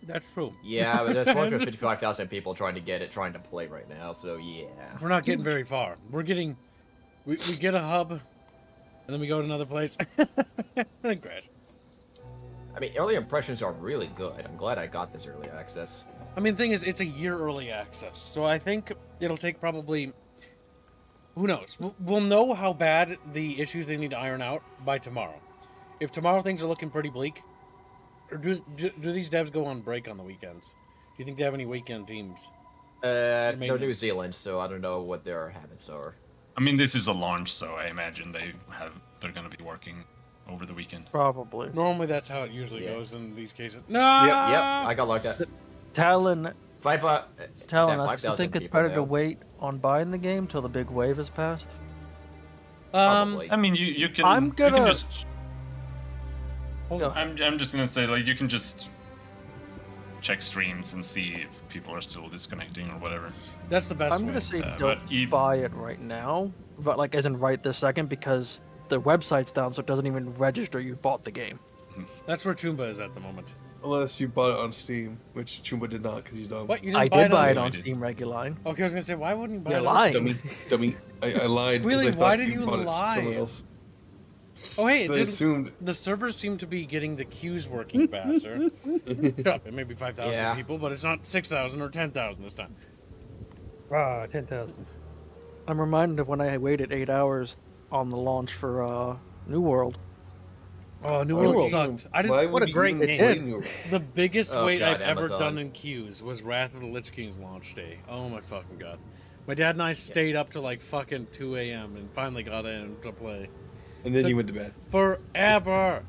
That's true. Yeah, but there's 455,000 people trying to play right now. So yeah. We're not getting very far. We're getting, we get a hub, and then we go to another place. And crash. I mean, early impressions are really good. I'm glad I got this early access. I mean, the thing is, it's a year early access, so I think it'll take probably. Who knows? We'll know how bad the issues they need to iron out by tomorrow. If tomorrow things are looking pretty bleak, Or do these devs go on break on the weekends? Do you think they have any weekend teams? They're New maintenance. Zealand, so I don't know what their habits are. I mean, this is a launch, so I imagine they're going to be working over the weekend. Probably. Normally, that's how it usually Yeah. goes in these cases. No. Yep, I got locked out. Talon, Talon, I still think it's better to wait on buying the game till the big wave has passed. Probably. I mean, you can. I'm You can gonna- just. Hold on. I'm just gonna say, like, you can just check streams and see if people are still disconnecting or whatever. That's the best I'm way. gonna say but don't buy it right now, but like as in right this second, because the website's down, so it doesn't even register you bought the game. That's where Chumba is at the moment. Unless you bought it on Steam, which Chumba did not because he's dumb. What? You didn't I buy did buy it on on Steam Reguline. Okay, I was gonna say, why wouldn't you buy You're it on lying. Dummy. I lied. 'cause Squealy, I thought why did you bought it lie? somewhere else. Oh, hey, it So I didn't- assumed. the servers seem to be getting the queues working faster. Shut up, it may be 5,000 Yeah. people, but it's not 6,000 or 10,000 this time. 10,000. I'm reminded of when I waited 8 hours on the launch for New World. Oh, New Why World would sucked. you- I didn't. why what would a you great even game. play New World? The biggest Oh, wait God, I've ever Amazon. done in queues was Wrath of the Lich King's launch day. Oh my fucking god. My dad and I stayed up to like fucking 2 a.m. and finally got in to play. And then Took you went to bed. Forever.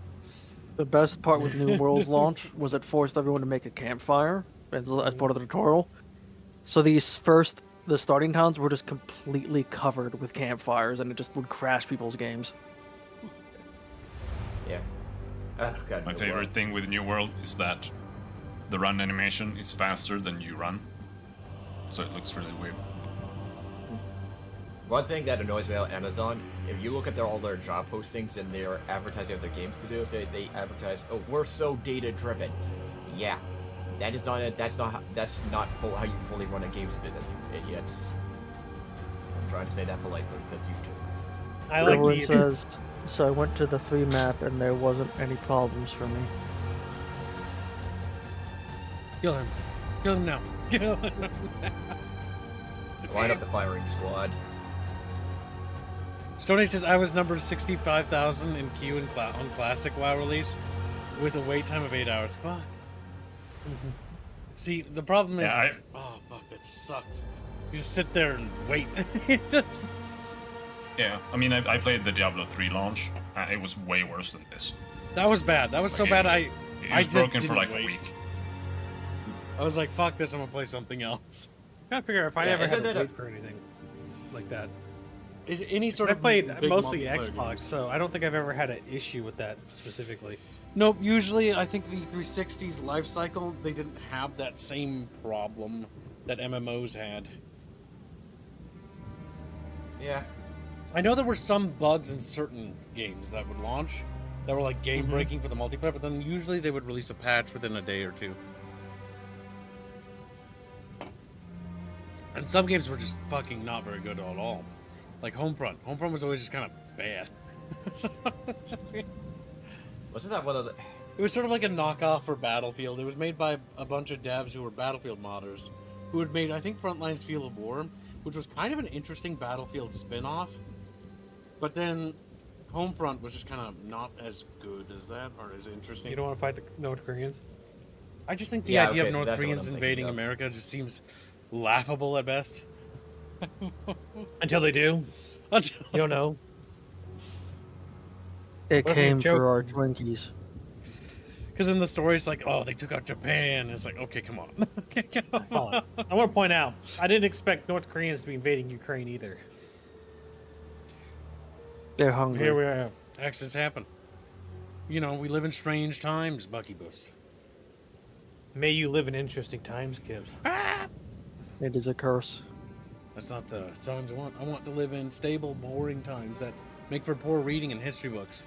The best part with New World's launch was it forced everyone to make a campfire as part of the tutorial. So the starting towns were just completely covered with campfires, and it just would crash people's games. Yeah. Oh, God, My New favorite World. thing with New World is that the run animation is faster than you run, so it looks really weird. One thing that annoys me about Amazon, if you look at all their job postings and their advertising of their games to do, they advertise, "Oh, we're so data driven." Yeah, that's not how you fully run a games business, you idiots. I'm trying to say that politely because you do. I like Someone the says, so I went to the 3 map and there wasn't any problems for me. Kill him. Kill him now. Kill him. Line up the firing squad. Stoney says I was number 65,000 in queue on classic WoW release with a wait time of 8 hours. Fuck. See, the problem is, Yeah, oh fuck, that sucks. You just sit there and wait. It just- Yeah, I mean, I played the Diablo 3 launch, and it was way worse than this. That was bad. That was so Like, bad. It I was just broken for didn't like wait. a week. I was like, fuck this. I'm gonna play something else. I gotta figure if I Yeah, ever isn't had to it wait for anything like that. Is any sort I of played big mostly multiplayer Xbox, games. so I don't think I've ever had an issue with that specifically. Nope. Usually, I think the 360's life cycle they didn't have that same problem that MMOs had. Yeah. I know there were some bugs in certain games that would launch that were like game breaking for the multiplayer, but then usually they would release a patch within a day or two. And some games were just fucking not very good at all. Like Homefront. Homefront was always just kind of bad. Wasn't that one of the? It was sort of like a knockoff for Battlefield. It was made by a bunch of devs who were Battlefield modders, who had made, I think, Frontline's Field of War, which was kind of an interesting Battlefield spin-off. But then Homefront was just kind of not as good as that, or as interesting. You don't want to fight the North Koreans? I just think the Yeah, idea okay, of so North that's what Koreans I'm invading thinking of. America just seems laughable at best. Until they do. Until- You don't know. It What a came joke. for our Twinkies. Because in the story, it's like, oh, they took out Japan. It's like, okay, come on. Okay, come on. Hold on. I want to point out, I didn't expect North Koreans to be invading Ukraine either. They're hungry. Here we are. Accidents happen. You know, we live in strange times, Buckybus. May you live in interesting times, Gibbs. It is a curse. That's not the songs I want. I want to live in stable, boring times that make for poor reading in history books.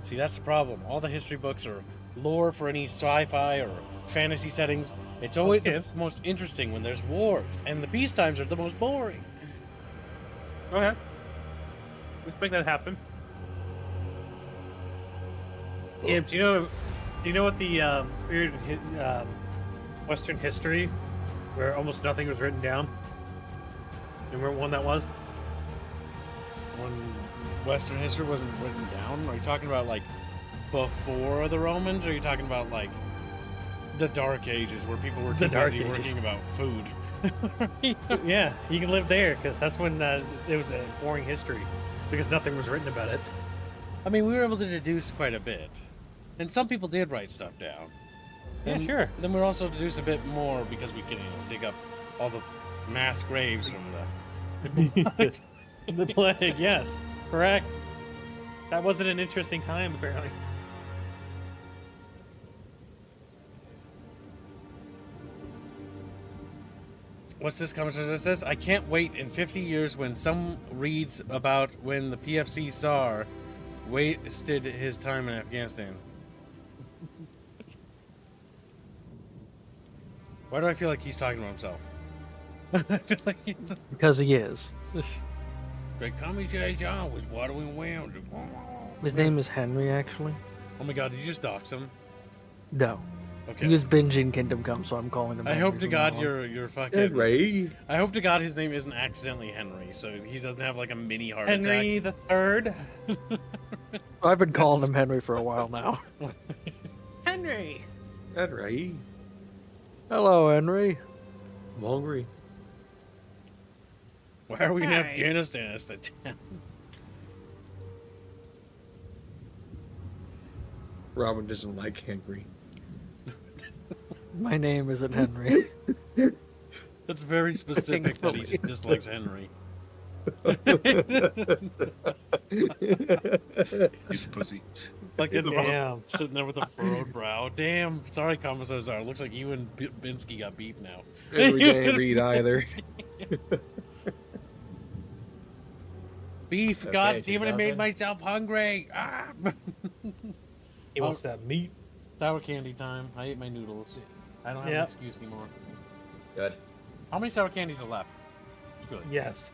See, that's the problem. All the history books are lore for any sci-fi or fantasy settings. It's always Okay. the most interesting when there's wars, and the peace times are the most boring. Okay. Let's make that happen. Gibbs, do you know what the weird Western history where almost nothing was written down? Remember what one that was? One Western history wasn't written down? Are you talking about like before the Romans, or are you talking about like the Dark Ages where people were too busy working about food? Yeah, you can live there because that's when it was a boring history because nothing was written about it. I mean, we were able to deduce quite a bit, and some people did write stuff down. Yeah, And sure. Then we're also deduce a bit more because we can dig up all the mass graves from the. The plague, yes, correct. That wasn't an interesting time, apparently. What's this conversation that says? I can't wait in 50 years when some reads about when the PFC Tsar wasted his time in Afghanistan. Why do I feel like he's talking to himself? I feel like Because he is. they call me J. John was watering around. His name is Henry, actually. Oh my god, did you just dox him? No. Okay. He was binging Kingdom Come, so I'm calling him I Henry hope to from God now on. you're fucking. Henry. I hope to God his name isn't accidentally Henry, so he doesn't have like a mini heart Henry attack. the Third. I've been calling him Henry for a while now. Henry. Henry. Hello, Henry. I'm hungry. Why are we in Hey. Afghanistan? That's the town. Robin doesn't like Henry. My name isn't Henry. That's very specific that he just dislikes Henry. He's a pussy. Fucking Damn. sitting there with a furrowed brow. Damn. Sorry, Commissar Czar. Looks like you and Binsky got beef now. Henry can't read either. Beef. Okay, God damn it! I made 2000. myself hungry. Ah. He wants that meat. Sour candy time. I ate my noodles. I don't have an Yep. excuse anymore. Good. How many sour candies are left? Squealy. Yes.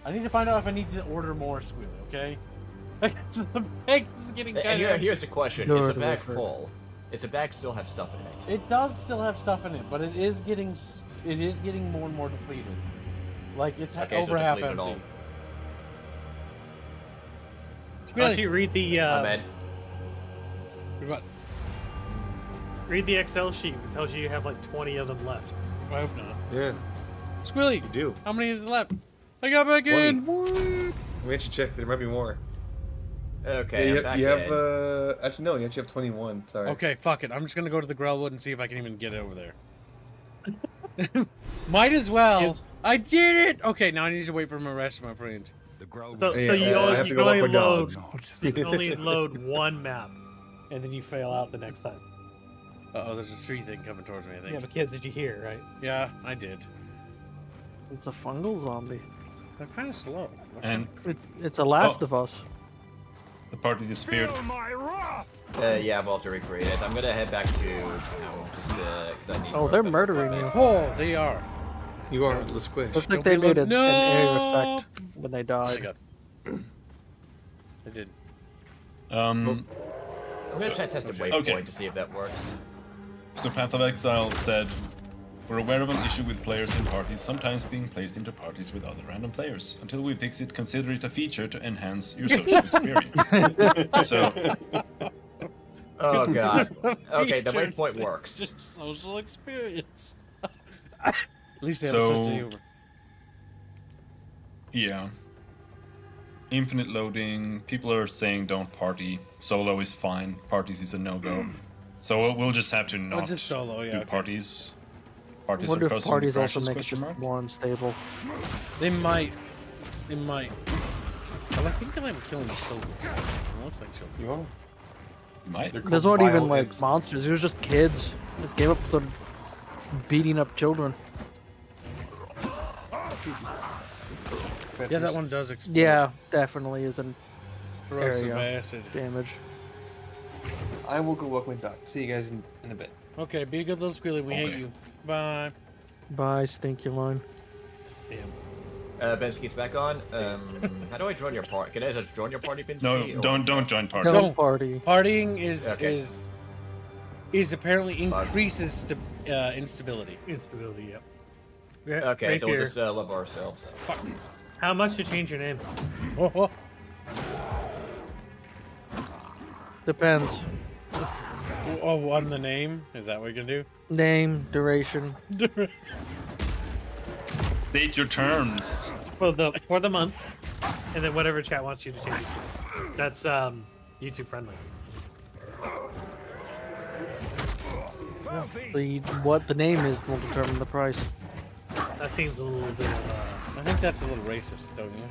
I need to find out if I need to order more, Squealy, okay? The bag is getting And kind of... here's the question: Is the Good bag effort. full? Is the bag still have stuff in it? It does still have stuff in it, but it is getting more and more depleted. Like, it's Okay, so over half depleted empty. all. Why don't Squealy, you read the Ahmed. what? read the Excel sheet? It tells you have like 20 of them left. I hope not. Yeah, Squealy, you do. how many is left? I got back 20. in! Woo! We should check. There might be more. Okay, Yeah, I'm back you have, in. actually, no, you actually have 21. Sorry. Okay, fuck it. I'm just gonna go to the Grellwood and see if I can even get it over there. Might as well. Yes. I did it! Okay, now I need to wait for my rest of my friends. The Grove So, Yeah, so you, I only, have to you go can walk only my load dog. you can only load one map, and then you fail out the next time. Uh-oh, there's a tree thing coming towards me, I think. Yeah, but kids, did you hear, right? Yeah, I did. It's a fungal zombie. They're kind of slow. And It's a Last Oh. of Us. the party disappeared. Yeah, I've also recreated it. I'm gonna head back to town just because I need. Oh, more they're equipment. murdering you. Oh, they are. You are the squish. Looks like Don't they be made lo- an No! air effect when they I died. got. I did. Um, I'm gonna try to test a waypoint Okay. to see if that works. so Path of Exile said, "We're aware of an issue with players in parties sometimes being placed into parties with other random players. Until we fix it, consider it a feature to enhance your social experience." So Oh god. Okay, the Feature. waypoint works. Just social experience. At least they have a sense of So- humor. yeah, infinite loading. People are saying don't party. Solo is fine. Parties is a no-go. So we'll just have to not just solo, yeah, do okay. parties. I Parties wonder are if custom parties also crashes, make it question just mark? more unstable. They might. They might. But I think I'm killing children. It looks like children. You are? You might. There's not even like monsters. It was just kids. This game up started beating up children. Yeah, that one does explode. Yeah, definitely is an Corrosive area. acid. damage. I will go walk my dog. See you guys in a bit. Okay, be a good little squealy. We hate Okay. you. Bye. Bye, stinky line. Bensky's back on. How do I join your party? Can I just join your party, Bensky? No, or- don't join party. Don't No. party. Partying is Okay. is apparently increases instability. Instability, yep. Okay, Right so we'll here. just love ourselves. How much to change your name? Oh, oh. Depends. Oh, on the name? Is that what you're gonna do? Name, duration. State your terms. Well, for the month, and then whatever chat wants you to change it to. That's YouTube friendly. What the name is will determine the price. That seems a little bit of I think that's a little racist, don't you?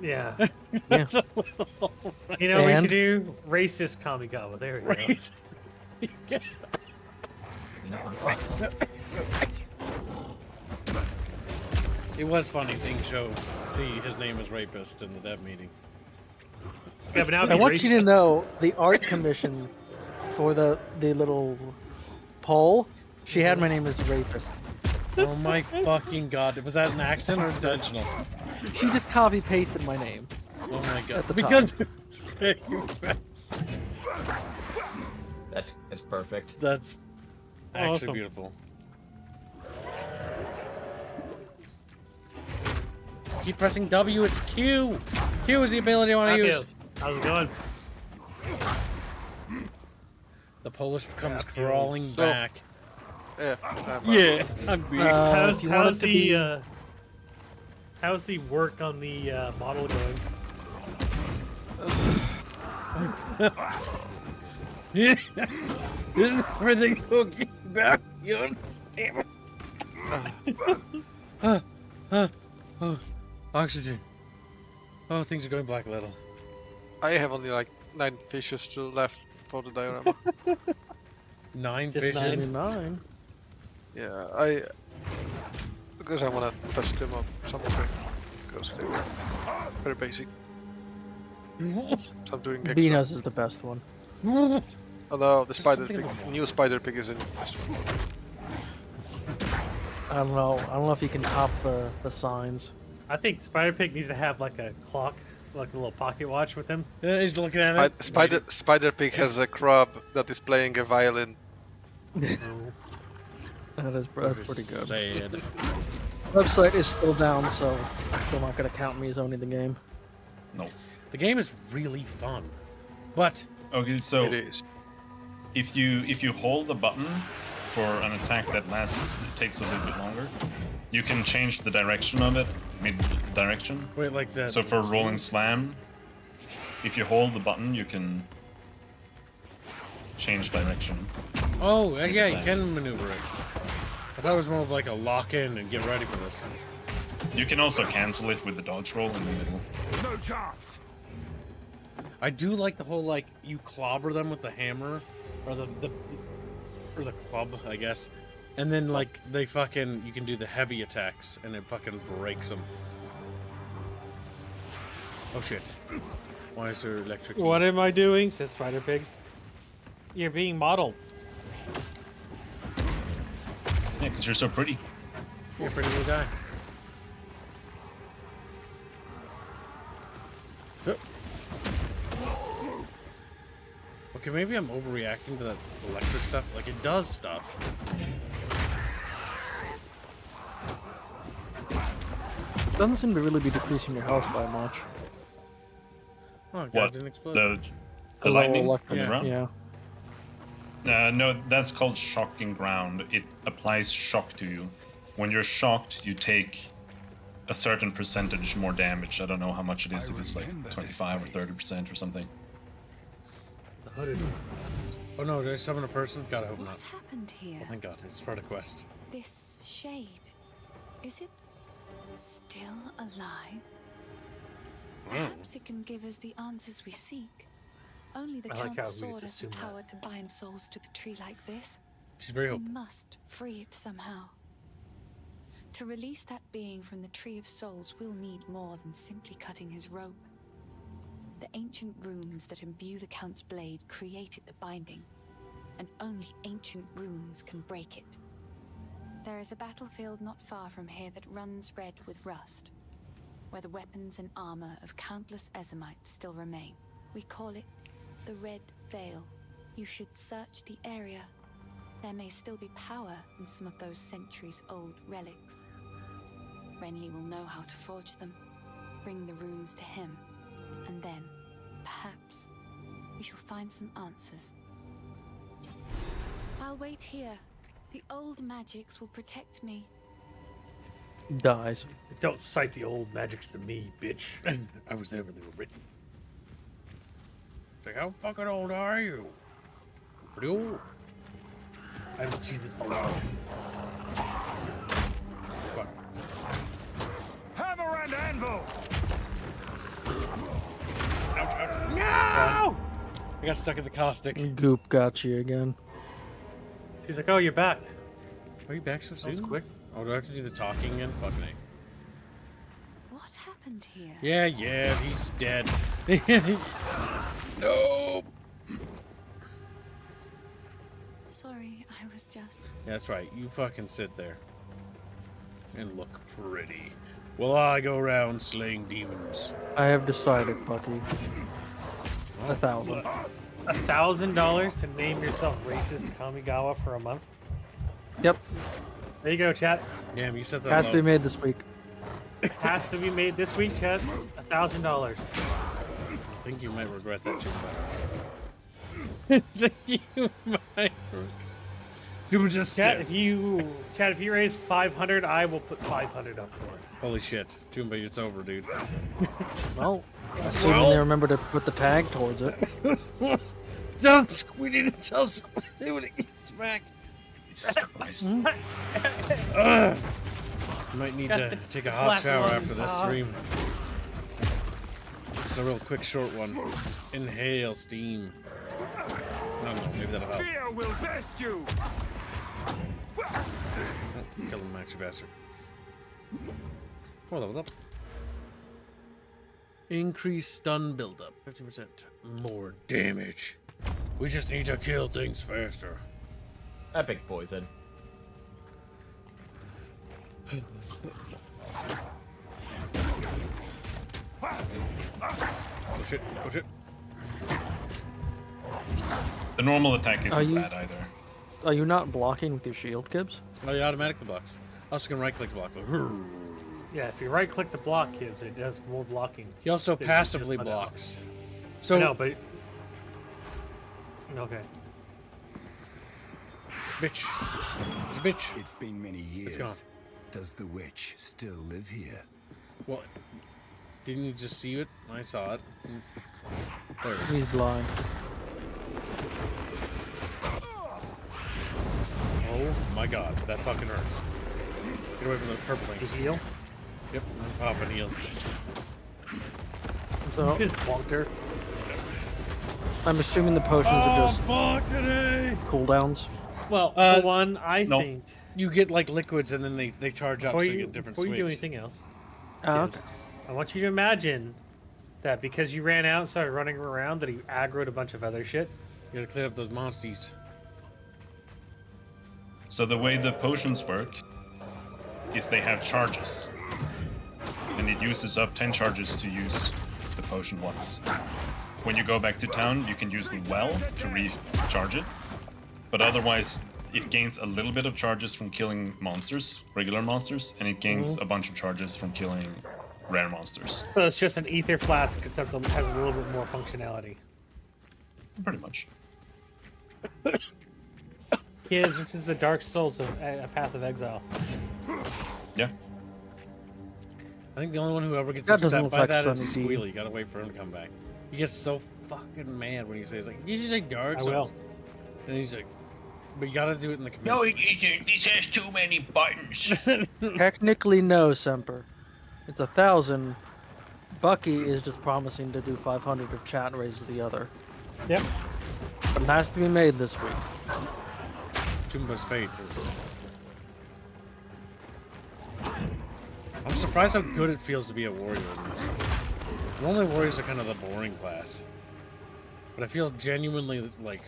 yeah. That's a little You know what we And? should do? Racist Kamigawa. There we go. racist. It was funny see his name as rapist in the dev meeting. Yeah, but now I want you to know the art commission for the little poll. She had my name as rapist. Oh my fucking god! Was that an accident or intentional? She just copy pasted my name. Oh my god! At the Because That's perfect. that's actually Awesome. beautiful. Keep pressing W. It's Q. Q is the ability I want to use. How's it going? The Polish comes Raphaels. crawling So- back. Yeah. Yeah, I'm being. How's, if you want it to be- how's the work on the model going? Isn't everything okay back? You damn it. Oxygen. Oh, things are going black a little. I have only like 9 fishes still left for the diorama. 9 Just fishes. 99. Yeah, because I want to touch them up some of them because they were very basic. So I'm doing extra. Venus is the best one. Although the There's spider something pig, about- new spider pig is in the best one. I don't know. I don't know if you can top the signs. I think Spider Pig needs to have like a clock, like a little pocket watch with him. He's looking at it. Spider pig has a crab that is playing a violin. That's pretty good. Sad. Website is still down, so they're not gonna count me as owning the game. No. The game is really fun, but Okay, so It is. if you hold the button for an attack that takes a little bit longer, you can change the direction of it mid-direction. wait, like that. So for rolling slam, if you hold the button, you can change direction. Oh, yeah, you can maneuver it. I thought it was more of like a lock in and get ready for this. You can also cancel it with the dodge roll in the middle. No chance. I do like the whole like you clobber them with the hammer or the club, I guess. And then like they fucking you can do the heavy attacks and it fucking breaks them. Oh shit. Why is there electric? What am I doing? Says Spider Pig. You're being modeled. Yeah, because you're so pretty. You're a pretty little guy. Okay, maybe I'm overreacting to that electric stuff. Like, it does stuff. Doesn't seem to really be decreasing your health by much. Oh, God, What? didn't explode. The lightning on electric, the ground? Yeah. No, that's called shocking ground. It applies shock to you. When you're shocked, you take a certain percentage more damage. I don't know how much it is, if it's like 25 or 30% or something. Oh no, did I summon a person? God, I hope What not. happened here? Oh, thank God, it's part of quest. This shade, is it still alive? Perhaps it can give us the answers we seek. Only the I like Count's how we sword has the assume that. power to bind souls to the tree like this. She's very We open. must free it somehow. To release that being from the Tree of Souls, we'll need more than simply cutting his rope. The ancient runes that imbue the Count's blade created the binding, and only ancient runes can break it. There is a battlefield not far from here that runs red with rust, where the weapons and armor of countless Ezamites still remain. We call it the Red Veil. You should search the area. There may still be power in some of those centuries-old relics. Renly will know how to forge them, bring the runes to him, and then, perhaps, we shall find find some answers. I'll wait here. The old magics will protect me. Dies. Don't cite the old magics to me, bitch. I was there when they were written. It's like, how fucking old are you? Pretty old. I'm Jesus Lord. Fuck. Hammer and anvil! Ouch, ouch. No! I got stuck in the caustic. Goop got you again. He's like, oh, you're back. Are you back so That was soon? quick. Oh, do I have to do the talking again? Fuck me. What happened here? Yeah, he's dead. No! Sorry, I was just... That's right, you fucking sit there. And look pretty. While I go around slaying demons. I have decided, Bucky. 1,000. $1,000 to name yourself racist Kamigawa for a month? Yep. There you go, chat. Damn, you said that. Has to be made this week. Has to be made this week, chat. $1,000. I think you might regret that too. You might. You just Chat, if you raise 500, I will put 500 up for it. Holy shit, Toomba, it's over, dude. Well, assuming they remember to put the tag towards it. Don't, we need to tell somebody when it gets back. Jesus Christ. You might need to take a hot shower after this stream. It's a real quick, short one. Just inhale steam. I don't know, maybe that'll help. Fear will best you! Oh, kill him, Max, you bastard. Oh, leveled up. Increase stun buildup. 50% more damage. We just need to kill things faster. Epic poison. Oh shit, oh shit. The normal attack isn't bad either. Are you not blocking with your shield, Gibbs? Oh, you automatically blocks. Also can right click the block. Yeah, if you right click the block, Gibbs, it does more blocking. He also It's passively just blocks. So no, but okay. Bitch. It's a bitch. It's been many years. It's gone. Does the witch still live here? What? Didn't you just see it? I saw it. There it is. He's blind. Oh my god, that fucking hurts. Get away from the purple His things. heal? Yep, I'm popping heals. So Just blocked her. I'm assuming the potions are just fuck today! cooldowns. Well, for one, I think You get like liquids and then they charge up, so you get different before swings. you do anything else, Oh, okay. I want you to imagine that because you ran out and started running around, that you aggroed a bunch of other shit. You gotta clean up those monsties. So the way the potions work is they have charges. And it uses up 10 charges to use the potion once. When you go back to town, you can use the well to recharge it. But otherwise, it gains a little bit of charges from killing monsters, regular monsters, and it gains a bunch of charges from killing rare monsters. So it's just an ether flask, except it has a little bit more functionality. Pretty much. Yeah, this is the Dark Souls of a Path of Exile. Yeah. I think the only one who ever gets That doesn't upset look by like that is Sunny D. Squealy. You gotta wait for him to come back. He gets so fucking mad when he says like, "You should say Dark I Souls." will. And he's like, "But you gotta do it in the No, commencement." this has too many buttons. Technically, no, Semper. It's 1,000. Bucky is just promising to do 500 if chat raises the other. Yep. But it has to be made this week. Jumba's fate is. I'm surprised how good it feels to be a warrior in this. Normally warriors are kind of the boring class. But I feel genuinely, like,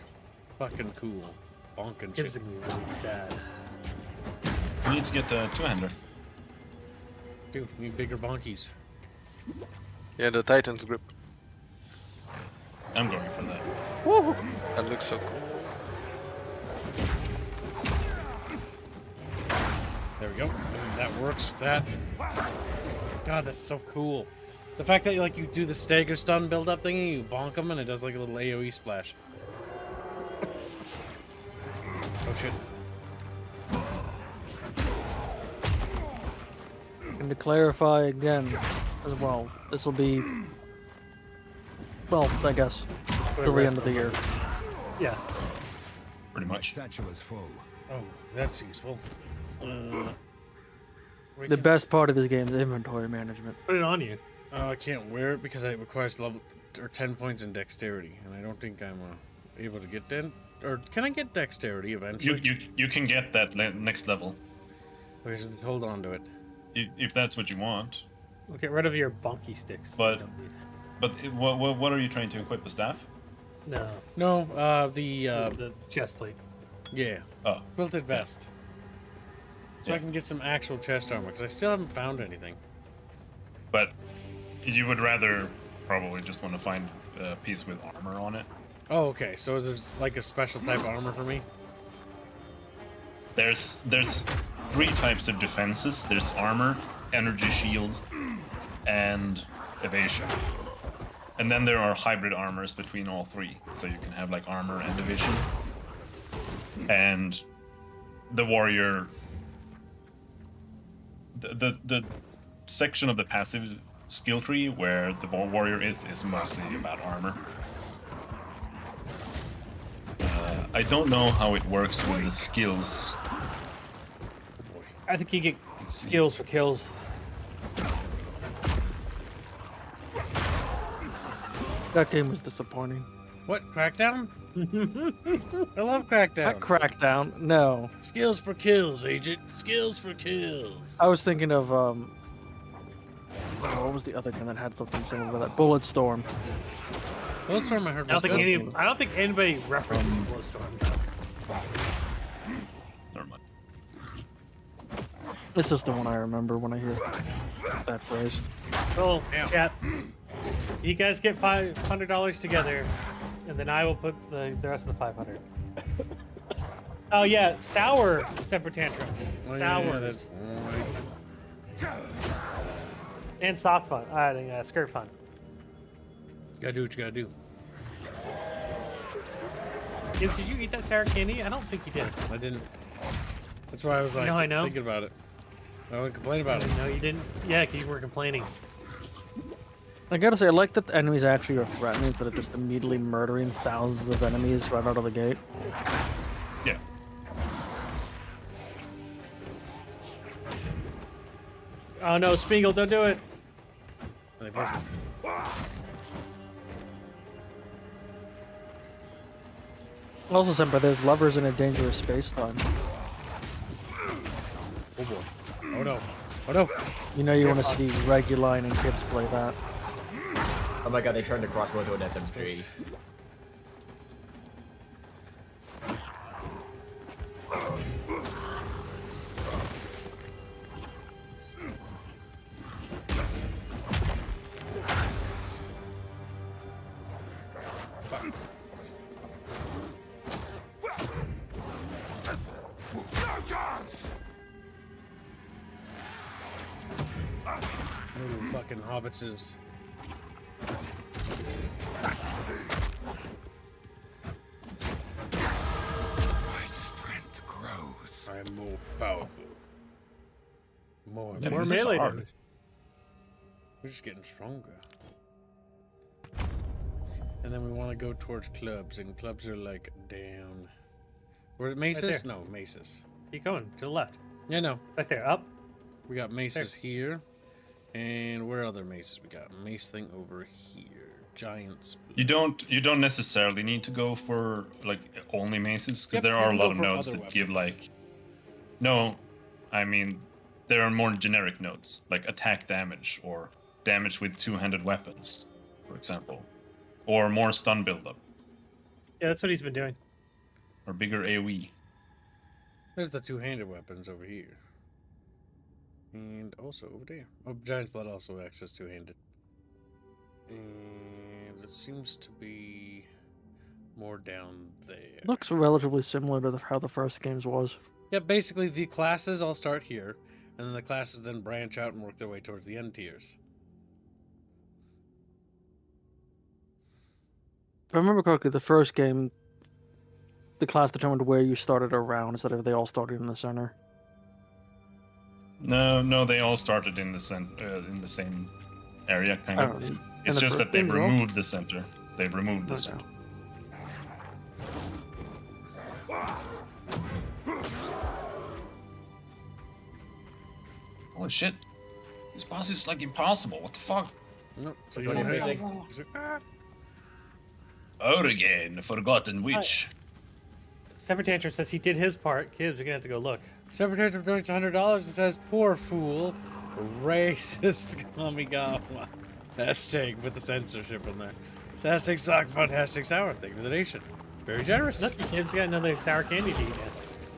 fucking cool. Bonking Gives shit. me really sad. You need to get a two-hander. Dude, we need bigger bonkies. Yeah, the Titan's grip. I'm going for that. Woo! That looks so cool. There we go. And that works with that. God, that's so cool. The fact that like you do the stagger stun build up thingy, you bonk them and it does like a little AoE splash. Oh shit. And to clarify again, as well, this will be, well, I guess, till the end of the year. Yeah. Pretty much. Satchel is full. Oh, that's useful. The best part of this game is inventory management. Put it on you. I can't wear it because it requires level or 10 points in dexterity, and I don't think I'm able to get or can I get dexterity eventually? You can get that next level. Okay, so just hold on to it. If that's what you want. We'll get rid of your bonky sticks. But what are you trying to equip? The staff? No. No, the chest plate. Yeah. Oh. Quilted vest. So Yeah. I can get some actual chest armor because I still haven't found anything. But you would rather probably just want to find a piece with armor on it. Oh, okay. So there's like a special type of armor for me. There's 3 types of defenses. There's armor, energy shield, and evasion. And then there are hybrid armors between all 3. So you can have like armor and evasion. And the warrior, the section of the passive skill tree where the warrior is mostly about armor. I don't know how it works with the skills. I think you get skills for kills. That game was disappointing. What? Crackdown? I love Crackdown. Not Crackdown, no. Skills for kills, Agent. Skills for kills. I was thinking of, what was the other game that had something similar to that? Bulletstorm. Bulletstorm I heard I was don't think good. I don't think anybody referenced Bulletstorm. Never mind. This is the one I remember when I hear that phrase. Well, chat, you guys get $500 together, and then I will put the rest of the 500. Oh yeah, sour temper tantrum. Oh, Sour. yeah, that's right. And sock fun. Skirt fun. Gotta do what you gotta do. Did you eat that sour candy? I don't think you did. I didn't. That's why I was like I know. thinking about it. I wouldn't complain about it. No, you didn't. Yeah, because you were complaining. I gotta say, I like that the enemies actually are threatening instead of just immediately murdering thousands of enemies right out of the gate. Yeah. Oh no, Spiegel, don't do it. Also, Semper, there's lovers in a dangerous space time. Oh boy. Oh no. Oh no. You know you want to see Reguline and Gibbs play that. Oh my god, they turned the crossbow into an SMG. Oh, fucking hobbitses. My strength grows. I am more powerful. More Enemies melee are hard. damage. We're just getting stronger. And then we want to go towards clubs, and clubs are like down. Were it maces? there. No, maces. Keep going to the left. Yeah, no. Right there, up. We got maces here. And where are other maces? We got mace thing over here. Giants. You don't necessarily need to go for like only maces because Yep, there you are a can lot go of for nodes other that give weapons. like. No, I mean there are more generic nodes like attack damage or damage with two-handed weapons, for example, or more stun buildup Yeah, that's what he's been doing. or bigger AOE. There's the two-handed weapons over here. And also over there. Oh, Giant's Blood also acts as two-handed. And it seems to be more down there. Looks relatively similar to how the first games was. Yeah, basically the classes all start here, and then the classes then branch out and work their way towards the end tiers. If I remember correctly, the first game, the class determined where you started around instead of they all started in the center. No, they all started in the same area, kind of. In It's the just first that they've game as well? removed the center. They've removed the Okay. center. Holy shit! This boss is like impossible. What the fuck? No, so you want anything? Origen, the Forgotten Witch. Secretary says he did his part. Kids, we're gonna have to go look. Secretary donates $100 and says, "Poor fool, racist Kamigawa." Hashtag with the censorship in there. So hashtag sock fun, hashtag sour. Thank you for the donation. Very generous. Look, kids, we got another sour candy to eat.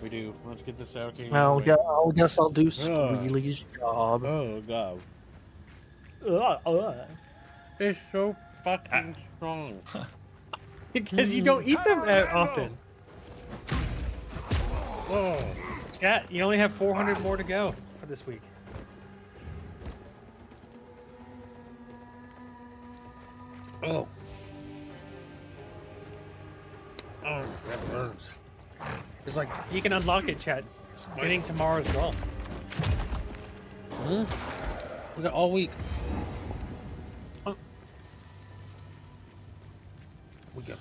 We do. Let's get this sour candy. Well, away. I guess I'll do Squealy's job. Oh god. Now. It's so fucking strong. Because you don't eat them that often. Oh. Yeah, you only have 400 more to go for this week. Oh. Oh, that burns. It's like You can unlock it, chat. Beginning tomorrow as well. we got all week. Oh. We go.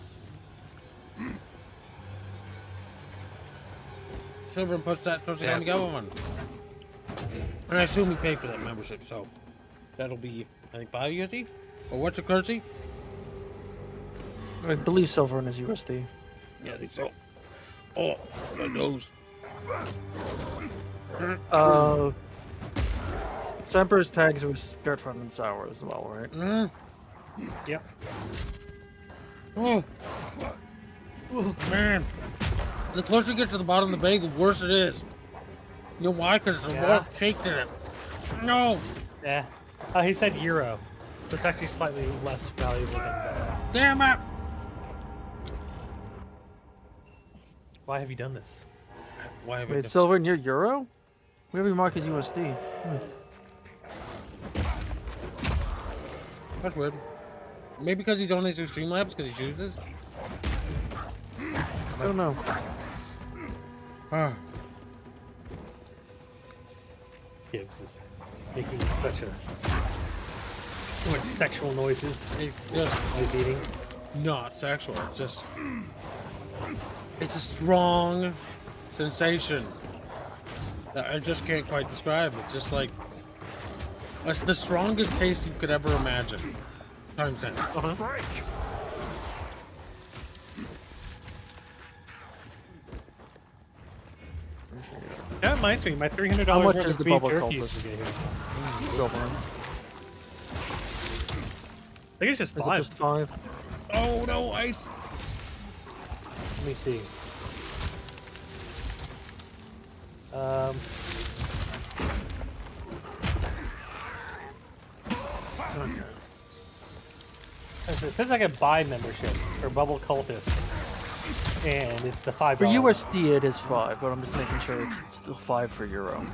Silver puts that towards the Kamigawa one. And I assume we paid for that membership, so that'll be, I think, 5 USD? Or what's the currency? I believe Silver is USD. Yeah, I think so. Oh, my nose. Semper's tags was Gert Fun and Sour as well, right? Yep. Oh. Oh, man. The closer you get to the bottom of the bag, the worse it is. You know why? Because there's more cake in it. No! Yeah. He said euro. So it's actually slightly less valuable than that. Damn it! Why have you done this? Why have we Wait, done- Silver and your Euro? We have you marked as USD. That's weird. Maybe because he donates to Streamlabs because he chooses? I don't know. Ah. Gibbs is making so much sexual noises. It just He's eating. not sexual. It's just... It's a strong sensation that I just can't quite describe. It's just like... It's the strongest taste you could ever imagine. Times 10. That reminds me, my $300 How much worth is of the beef bubble jerky cultist? is getting- Silver. I think it's just Is 5. it just 5? Oh no, ice! Let me see. It says I can buy memberships for Bubble Cultist, and it's the $5. For USD it is 5, but I'm just making sure it's still 5 for Euro.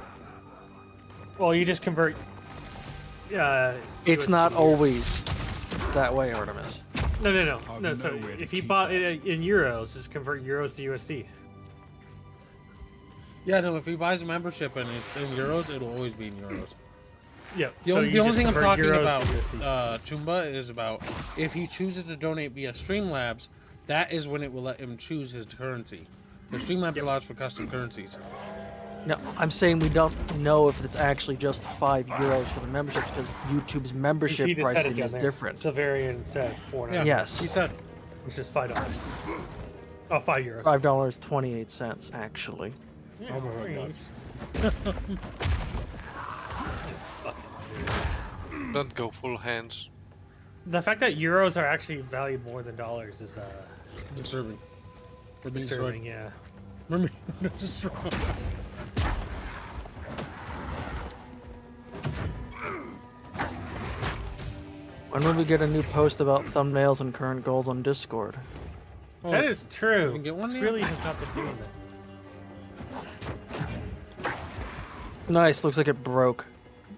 Well, you just convert. It's USD not here. always that way, Artemis. No. So if he bought it in euros, just convert euros to USD. Yeah, no, if he buys a membership and it's in euros, it'll always be in euros. Yeah. The only thing I'm talking about, USD. Chumba, is about if he chooses to donate via Streamlabs, that is when it will let him choose his currency. The Streamlabs allows for custom currencies. No, I'm saying we don't know if it's actually just 5 euros for the memberships because YouTube's membership You see, they said it pricing down is there. different. Severian said $4. Yeah, Yes. he said. Which is $5. Oh, €5. $5.28 actually. Yeah, Oh my very God. Don't go full hands. The fact that euros are actually valued more than dollars is Disturbing. We're being disturbing. destroyed. Yeah. We're being destroyed. When will we get a new post about thumbnails and current goals on Discord? Oh, That is true. you can get one now? Really has not been doing that. Nice, looks like it broke.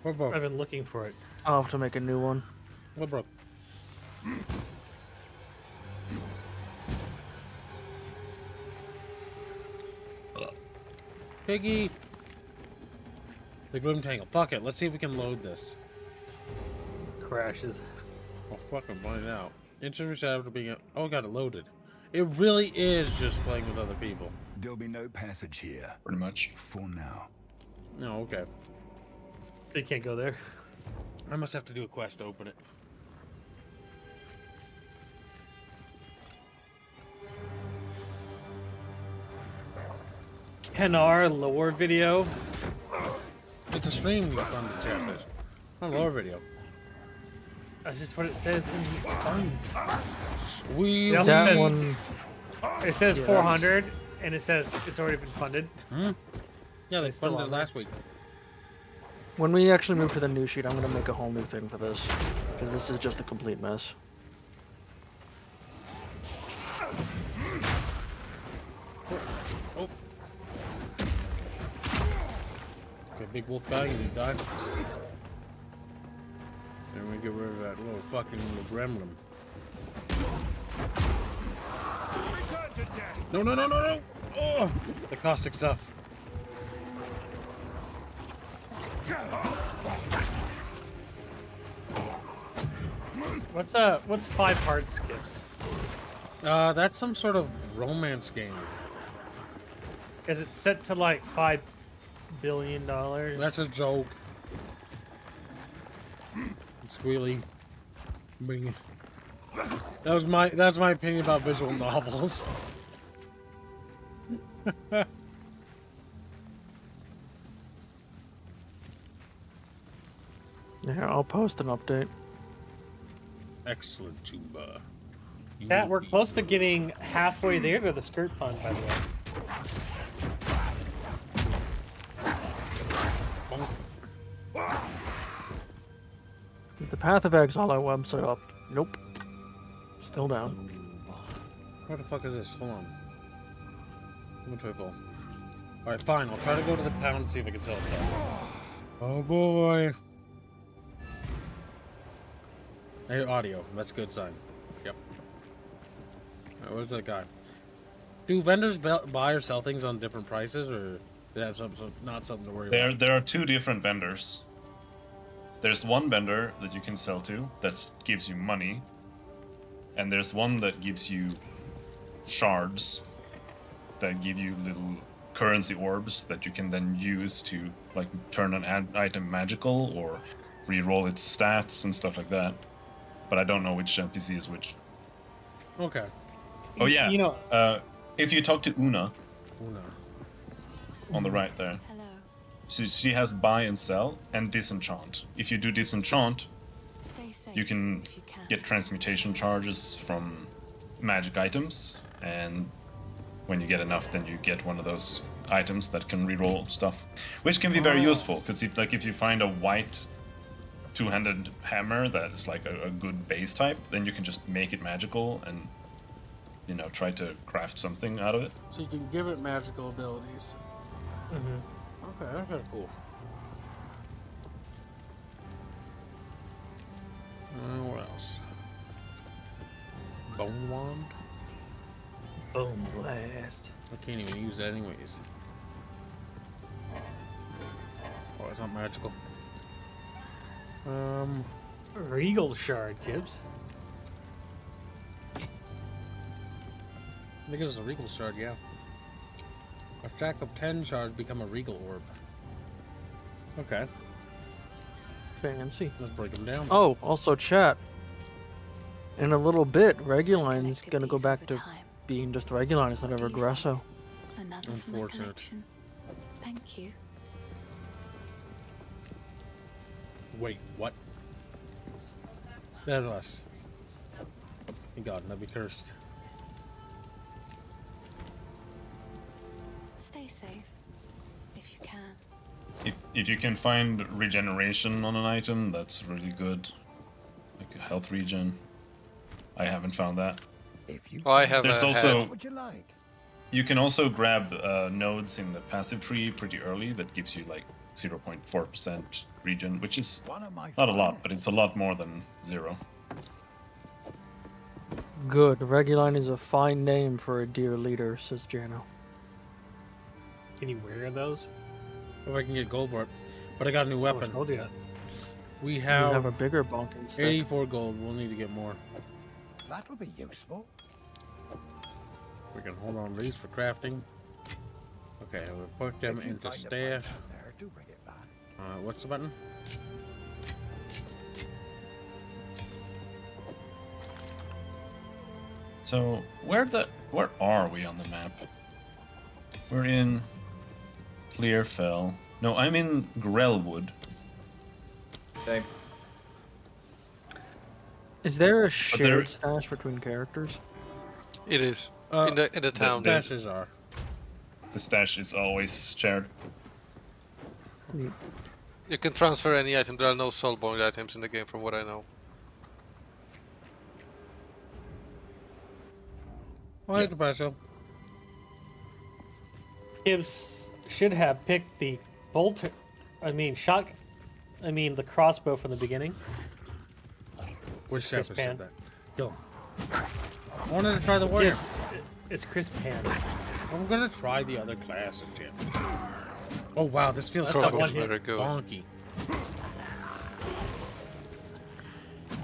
What broke? I've been looking for it. I'll have to make a new one. What broke? Piggy! The Grim Tangle. Fuck it, let's see if we can load this. Crashes. I'll fucking find out. Instant reset after being... Oh, I got it loaded. It really is just playing with other people. There'll be no passage here. Pretty much. For now. Oh, okay. You can't go there. I must have to do a quest to open it. Kenar lore video. It's a stream on the Chatfish. Not a lore video. That's just what it says in the funds. Sweet. It also That says, one. It says Yeah, 400, and it says it's already been funded. Hmm? Yeah, they It's still funded it on there. last week. When we actually move to the new sheet, I'm gonna make a whole new thing for this. Because this is just a complete mess. Oh. Okay, big wolf guy, you need to die. Then we get rid of that little fucking gremlin. No, no, no, no, no! Oh! The caustic stuff. What's 5 hearts, Gibbs? That's some sort of romance game. Is it set to like $5 billion? That's a joke. Squealy. Bring it. That's my opinion about visual novels. Yeah, I'll post an update. Excellent tuba. Cat, we're close to getting halfway there to the skirt fund, by the way. The Path of Exile website up. Nope. Still down. Where the fuck is this? Hold on. Triple. Alright, fine. I'll try to go to the town and see if I can sell stuff. Oh boy. Hey, audio. That's a good sign. Yep. Alright, where's that guy? Do vendors buy or sell things on different prices, or that's not something to worry about? There are 2 different vendors. There's one vendor that you can sell to that gives you money, and there's one that gives you shards that give you little currency orbs that you can then use to like turn an item magical or re-roll its stats and stuff like that. But I don't know which NPC is which. Okay. Oh yeah. You know, if you talk to Una Una. on the right there, Hello. she has buy and sell and disenchant. If you do disenchant, Stay safe you can if you can. get transmutation charges from magic items, and when you get enough, then you get one of those items that can reroll stuff, which can be very useful because if you find a white two-handed hammer that is like a good base type, then you can just make it magical and try to craft something out of it. So you can give it magical abilities. mm-hmm. Okay, that's kind of cool. What else? Bone wand? Boom blast. I can't even use that anyways. Oh, it's not magical. Regal shard, Gibbs. I think it was a regal shard, yeah. A stack of 10 shards become a regal orb. Okay, Fancy. let's break them down. Oh, also chat. In a little bit, Reguline's Collected gonna go these back over to time. being just Reguline instead of What do you Regresso. Another for my Unfortunate. collection. Thank you. Wait, what? That's us. Thank God, not be cursed. Stay safe if you can. If you can find regeneration on an item, that's really good. Like a health regen. I haven't found that. If you Well, I have There's a also- head. would you like? You can also grab nodes in the passive tree pretty early that gives you like 0.4% regen, which is One of my not a lot, finest. but it's a lot more than 0. Good. Reguline is a fine name for a dear leader, says Jano. Can you wear those? If I can get gold for it. But I got a new I weapon. told you that. We You have, have a bigger bonking stick. 84 gold. We'll need to get more. That'll be useful. We can hold on to these for crafting. Okay, we'll put them If you into find a stash. branch down there, do bring it back. What's the button? So where are we on the map? We're in Clearfell. No, I'm in Grellwood. Same. Is there a there- shared stash between characters? It is in the town. The stashes are. The stash is always shared. You can transfer any item. There are no soulbound items in the game, from what I know. Well, hit the Paso. Gibbs should have picked the the crossbow from the beginning. Which Chris chapter Pan. said that? Kill him. I wanted to try the warrior. Gibbs, it's Chris Pan. I'm gonna try the other classes, Jim. Oh wow, this feels That's so not one very hit. good. bonky.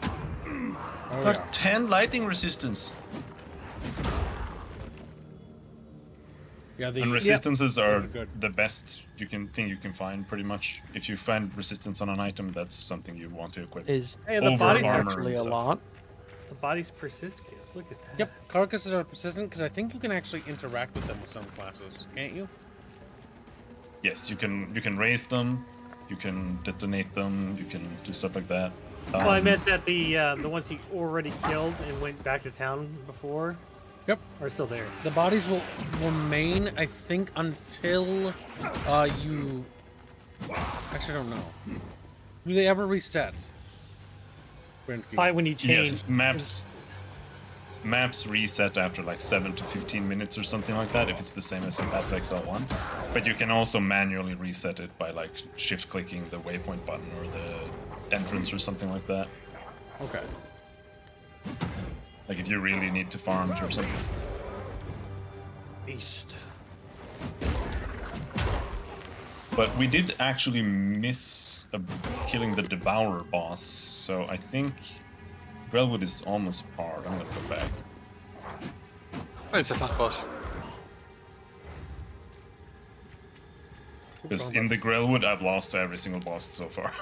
Oh Got yeah. 10 lightning resistance. Yeah, the And resistances are Good. the best you can find, pretty much. If you find resistance on an item, that's something you want to equip. Is Hey, the Over bodies armor are and actually a stuff. lot? The bodies persist, Gibbs. Look at that. Yep, carcasses are persistent because I think you can actually interact with them with some classes, can't you? Yes, you can raise them, you can detonate them, you can do stuff like that. Well, I meant that the ones he already killed and went back to town before Yep. are still there. The bodies will remain, I think, until you. Actually, I don't know. Do they ever reset? Brentke? Probably when you change. Yes, maps reset after like 7 to 15 minutes or something like that, if it's the same as in Path of Exile 1. But you can also manually reset it by like shift clicking the waypoint button or the entrance or something like that. Okay. Like if you really need to farm it or something. Beast. But we did actually miss killing the Devourer boss, so I think Grellwood is almost par. I'm gonna go back. It's a fun boss. Because in the Grellwood, I've lost to every single boss so far.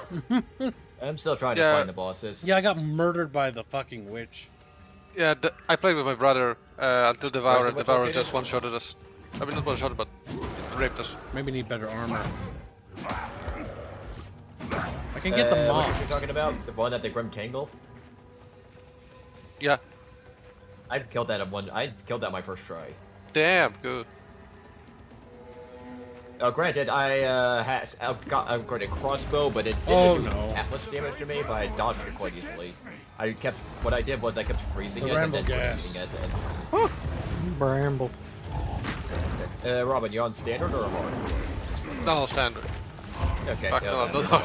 I'm still trying to Yeah. find the bosses. Yeah, I got murdered by the fucking witch. Yeah, I played with my brother until Devourer. Where's the Devourer located? just one-shotted us. I mean, not one-shotted, but raped us. Maybe need better armor. I can get the What mobs. you're talking about? The one at the Grim Tangle? Yeah. I killed that on my first try. Damn, good. Granted, I got a crossbow, but it Oh, didn't do no. that much damage to me, but I dodged it quite easily. What I did was I kept freezing The it and ramble then gas. freezing it. Bramble. And, Robin, you on standard or hard? No, standard. Okay. Fuck, yeah, no, that's no, good no,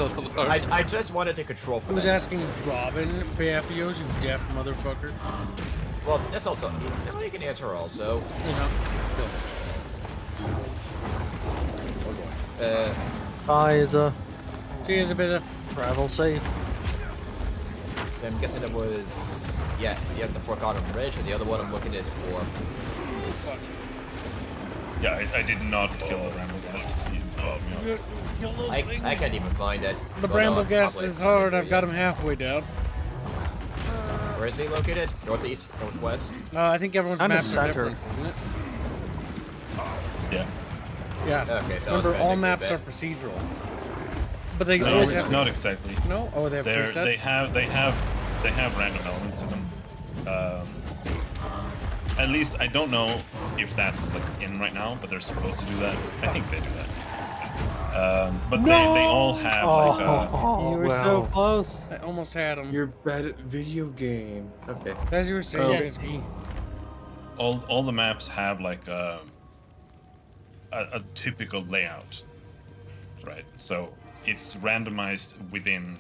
also. no, no. I just wanted to control for Who was that. asking Robin Bafios, you deaf motherfucker? Well, that's also. You can answer also. You know. Uh, Isa, See, is a bit of. travel safe. so I'm guessing it was. Yeah, you have the Forgotten Ridge, and the other one I'm looking is for. Yeah, I did not kill the Ramble Ghast. He followed me up. Kill those I things. can't even find it. The But, bramble gas probably is hard. under I've got you. him halfway down. Where is he located? Northeast? Northwest? I think everyone's Kinda maps are center. different, isn't it? Yeah. Yeah. Okay, so Remember, it's all magic, maps I are bet. procedural. But they No, always have. not exactly. No? Oh, they have presets? They have random elements to them. At least I don't know if that's like in right now, but they're supposed to do that. I think they do that. But they all have like You were so well. close. I almost had him. You're bad at video game. Okay. As you were saying, Yes. Binsky. all the maps have like a typical layout, right? So it's randomized within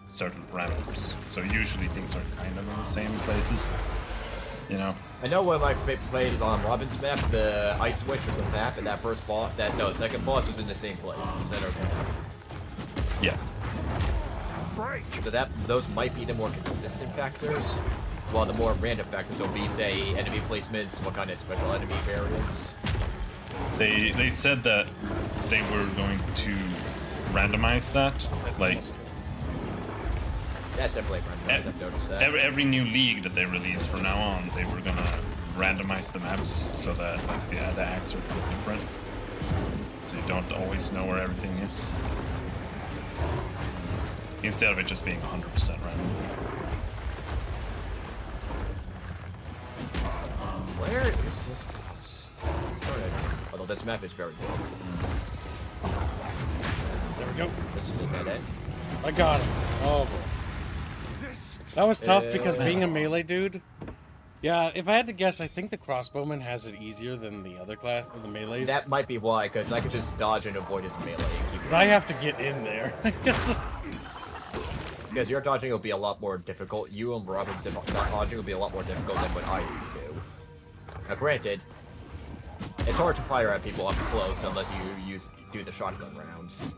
certain parameters. So usually things are kind of in the same places. You know. I know when I played on Robin's map, the ice switch was the map, and that first boss, second boss was in the same place, the center of the map. Yeah. So those might be the more consistent factors, while the more random factors will be, say, enemy placements, what kind of special enemy variants. They said that they were going to randomize that, like. That's definitely randomized, I've noticed that. Every new league that they release from now on, they were gonna randomize the maps so that like the acts are a bit different. So you don't always know where everything is. Instead of it just being 100% random. Where is this boss? Although this map is very good. There we go. This is the dead end. I got him. Oh boy. That was tough because being a melee dude. Yeah, if I had to guess, I think the crossbowman has it easier than the other class, or the melees. That might be why, because I could just dodge and avoid his melee. Because I have to get in there. Because your dodging will be a lot more difficult. You and Robin's dodging will be a lot more difficult than what I do. Now, granted, it's hard to fire at people up close unless you do the shotgun rounds.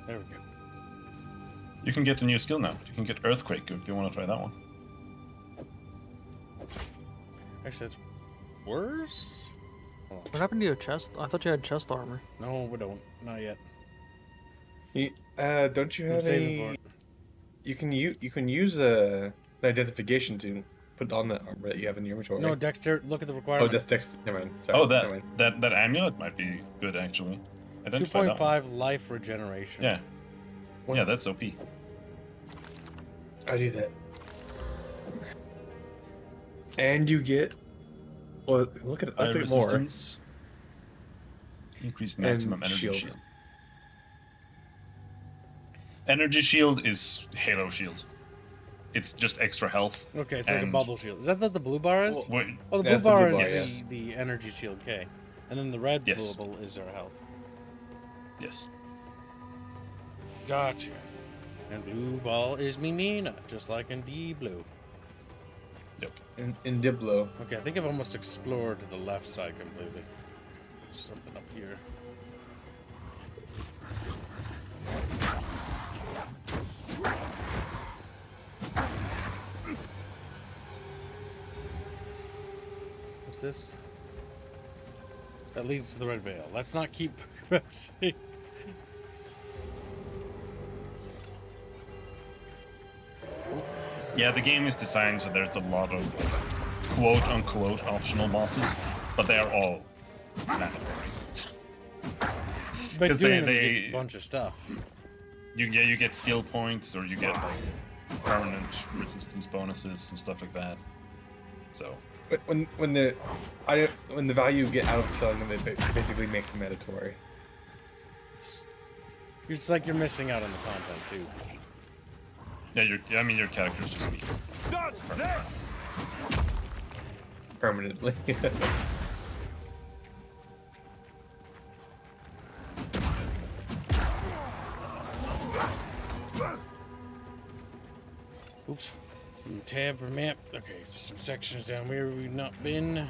There we go. You can get a new skill now. You can get Earthquake if you want to try that one. Actually, it's worse? What happened to your chest? I thought you had chest armor. No, we don't. Not yet. Don't you have a... You can use an identification to put on the armor that you have in your inventory. No, Dexter, look at the requirement. Oh, that's Dexter. Never mind. Sorry, Oh, never mind. that amulet might be good actually. 2.5 life regeneration. Yeah. Yeah, that's OP. I do that. And you get... Well, look at it. Look at more. Resistance. Increased maximum energy shield. Energy shield is Halo shield. It's just extra health. Okay, it's like a bubble shield. Is that what the blue bar is? Well, oh, the blue that's bar the blue bar, is yes. the energy shield K. And then the red Yes. bubble is our health. Yes. Gotcha. And blue ball is me Mina, just like in D blue. Yep. In Diblo. Okay, I think I've almost explored the left side completely. There's something up here. What's this? That leads to the red veil. Let's not keep progressing. Yeah, the game is designed so there's a lot of quote-unquote optional bosses, but they are all mandatory. But doing they get a bunch of stuff. You get skill points, or you get like permanent resistance bonuses and stuff like that. So When the value get out of killing them, it basically makes them mandatory. It's like you're missing out on the content too. Yeah, your character's just weak. Dodge this! Permanently. Oops. Tab for map. Okay, there's some sections down here we've not been.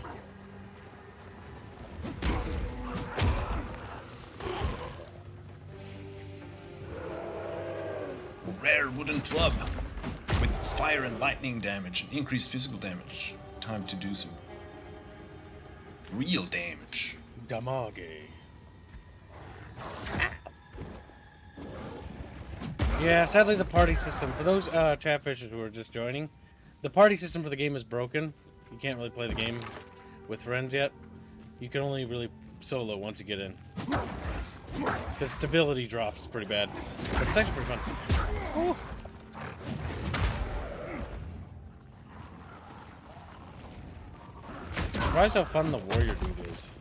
Rare wooden club with fire and lightning damage and increased physical damage. Time to do some real damage. Damage. Yeah, sadly the party system, for those chatfishers who are just joining, the party system for the game is broken. You can't really play the game with friends yet. You can only really solo once you get in. Because stability drops pretty bad. But it's actually pretty fun. Ooh. Surprised how fun the warrior dude is.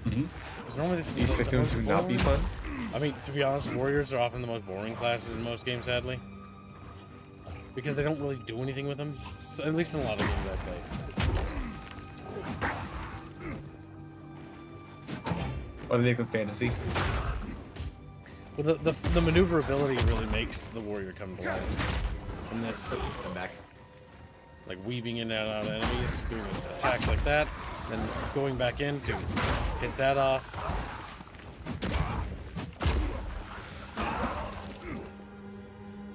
Because normally this is Expect them to not be fun? I mean, to be honest, warriors are often the most boring classes in most games, sadly. Because they don't really do anything with them. So, at least in a lot of games I play. Or they make them fantasy? Well, the maneuverability really makes the warrior come to life. In this, Come back. like weaving in and out of enemies, doing his attacks like that, then going back in to hit that off.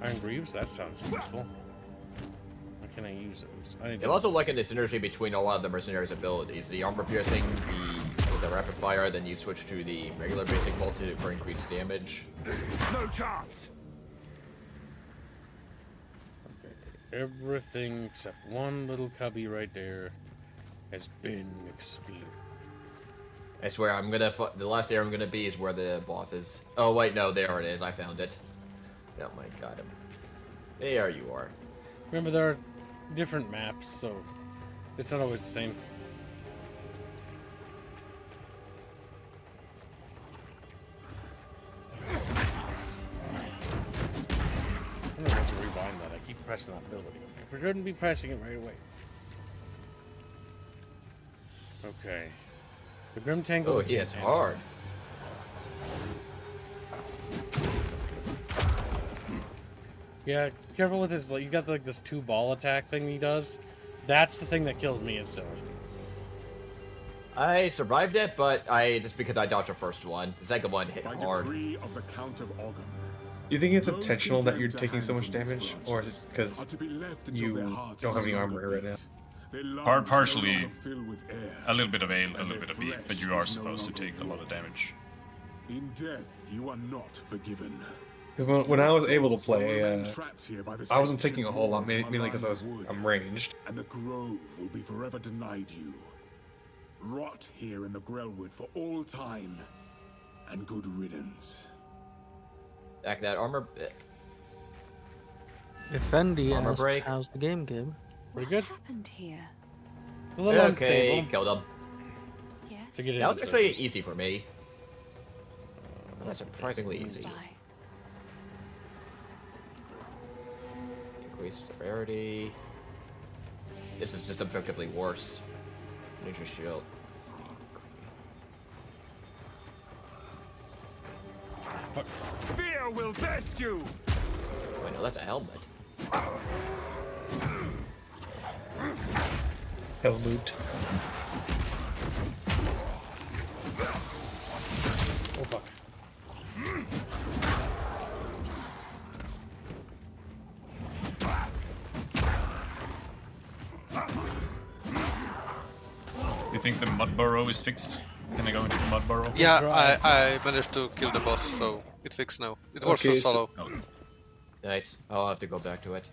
Iron Greaves, that sounds useful. How can I use those? I'm also liking the synergy between a lot of the mercenaries' abilities. The armor piercing, the rapid fire, then you switch to the regular basic bolt for increased damage. No chance! Okay, everything except one little cubby right there has been exploded. I swear, the last area I'm gonna be is where the boss is. Oh wait, no, there it is. I found it. Oh my god. There you are. Remember, there are different maps, so it's not always the same. I don't know how to rewind that. I keep pressing that ability. I shouldn't be pressing it right away. Okay. The Grim Tangle. Oh, he is hard. Yeah, careful with his, like, you got like this 2-ball attack thing he does. That's the thing that kills me instantly. I survived it, but just because I dodged the first one. The second one hit hard. Of the Count of Ogum, Do you think it's intentional that you're taking so much damage, or is it because you don't have any armor right now? Partially, a little bit of A, a little bit of B, but you are supposed to take a lot of damage. In death, you are not forgiven. When I was able to play, I wasn't taking a whole lot, mainly because I'm ranged. And the grove will be forever denied you. Rot here in the Grellwood for all time, and good riddance. Back that armor. Effendi Armor asks, break. how's the game, Gabe? Pretty good. What happened here? A little Okay, unstable. killed him. Yes. To get That was into actually circles. easy for me. That's surprisingly easy. Die. Increased severity. This is just objectively worse. Ninja shield. Fuck. Fear will best you! Wait, no, that's a helmet. Helmut. Oh fuck. You think the mud burrow is fixed? Can I go into the mud burrow? Yeah, I managed to kill the boss, so it's fixed now. It was Okay, so solo. Oh, Nice. I'll have to go back to it.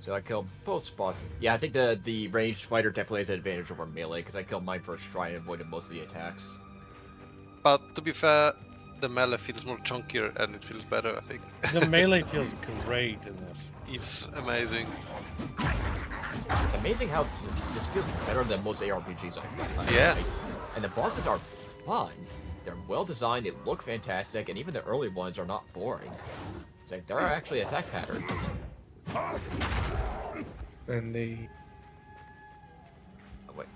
So I killed both bosses. Yeah, I think the ranged fighter definitely has an advantage over melee, because I killed mine first try and avoided most of the attacks. But to be fair, the melee feels more chunkier and it feels better, I think. The melee feels great in this. It's amazing. It's amazing how this feels better than most ARPGs I've played. Yeah. And the bosses are fun. They're well designed, they look fantastic, and even the early ones are not boring. It's like, there are actually attack patterns. And they... Oh, wait.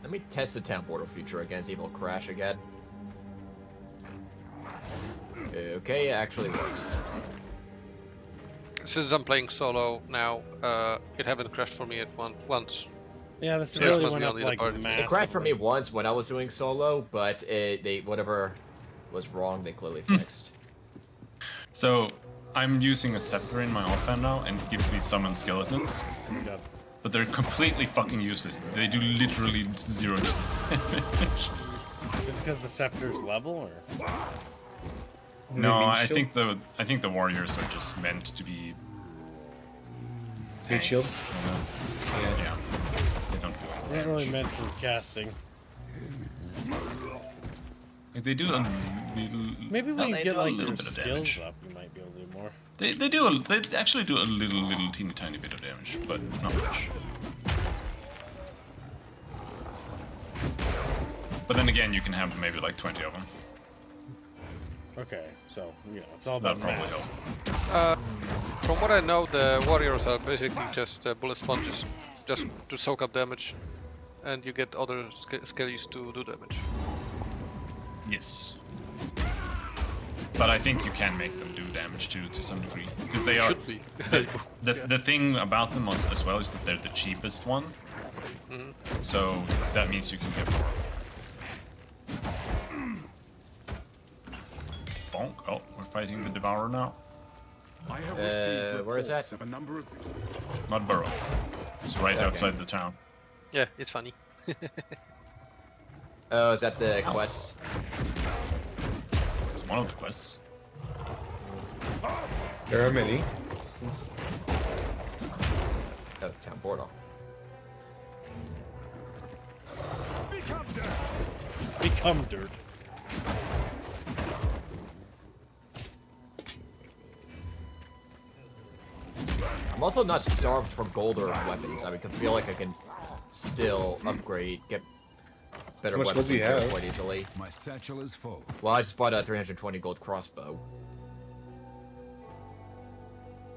Let me test the teleportal feature again, see if it'll crash again. Okay, it actually works. Since I'm playing solo now, it haven't crashed for me at once. Yeah, this Yes, really must went be up on the other like part. massively. It crashed for me once when I was doing solo, but whatever was wrong, they clearly fixed. So, I'm using a scepter in my offhand now, and it gives me summon skeletons. Oh my god. But they're completely fucking useless. They do literally 0 damage. Is it because the scepter's level, or? No, I shield? think the warriors are just meant to be Meat tanks. shield? You know? Yeah. They don't do any They're not really damage. meant for casting. Like, they do a little. Maybe when well, you they get do a like little your bit of skills damage. up, you might be able to do more. They actually do a little teeny tiny bit of damage, but not much. But then again, you can have maybe like 20 of them. Okay, so it's all That'll about probably mass. help. From what I know, the warriors are basically just bullet sponges, just to soak up damage, and you get other skellies to do damage. Yes. But I think you can make them do damage too, to some degree, because they are. Should be. The thing about them as well is that they're the cheapest one. So that means you can get more. Bonk. Oh, we're fighting the Devourer now. I have received where is that? reports of a number of Mudburrow. It's right outside the town. Yeah, it's funny. Oh, is that the quest? It's one of the quests. There are many. Oh, town portal. Become dirt. I'm also not starved for gold or weapons. I feel like I can still upgrade, get better How much weapons gold do you have? quite easily. My satchel is full. Well, I just bought a 320 gold crossbow,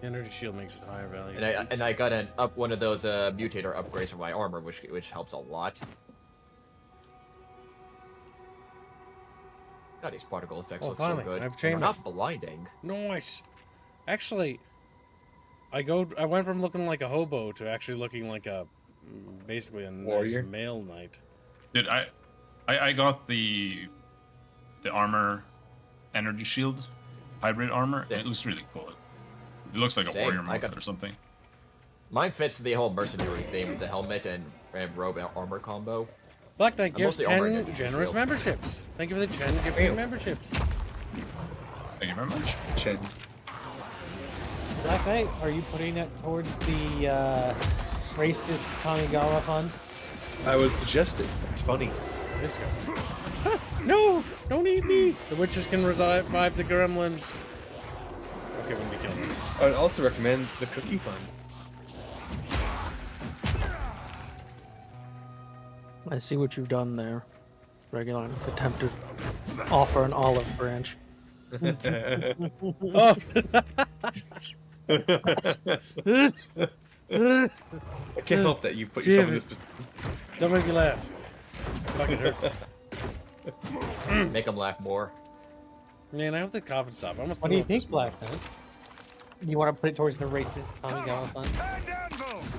Energy shield makes it higher value. and I got one of those mutator upgrades for my armor, which helps a lot. God, these particle effects Oh, look finally, so good. I've They're changed. not blinding. Nice. Actually, I went from looking like a hobo to actually looking like a basically a Warrior? nice male knight. Dude, I got the armor energy shield hybrid armor, and it looks really cool. It looks like a Same, warrior I monk got- or something. Mine fits the whole mercenary theme with the helmet and robe armor combo. Black Knight I'm gives mostly armored 10 energy generous shield. memberships. Thank you for the 10 gifted memberships. Thank you very much. Shed. Black Knight, are you putting that towards the racist Kamigawa fund? I would suggest it. It's funny. This guy. Huh, no! Don't eat me! The witches can revive the gremlins. Okay, when we kill them. I would also recommend the Cookie Fund. I see what you've done there. Regular attempt to offer an olive branch. Oh! I can't help that you put yourself in this position. Don't make me laugh. Fucking hurts. Make them laugh more. Man, I hope the coffin stop. I almost What do you threw up think, Black Knight? You want to put it towards the racist Kamigawa fund?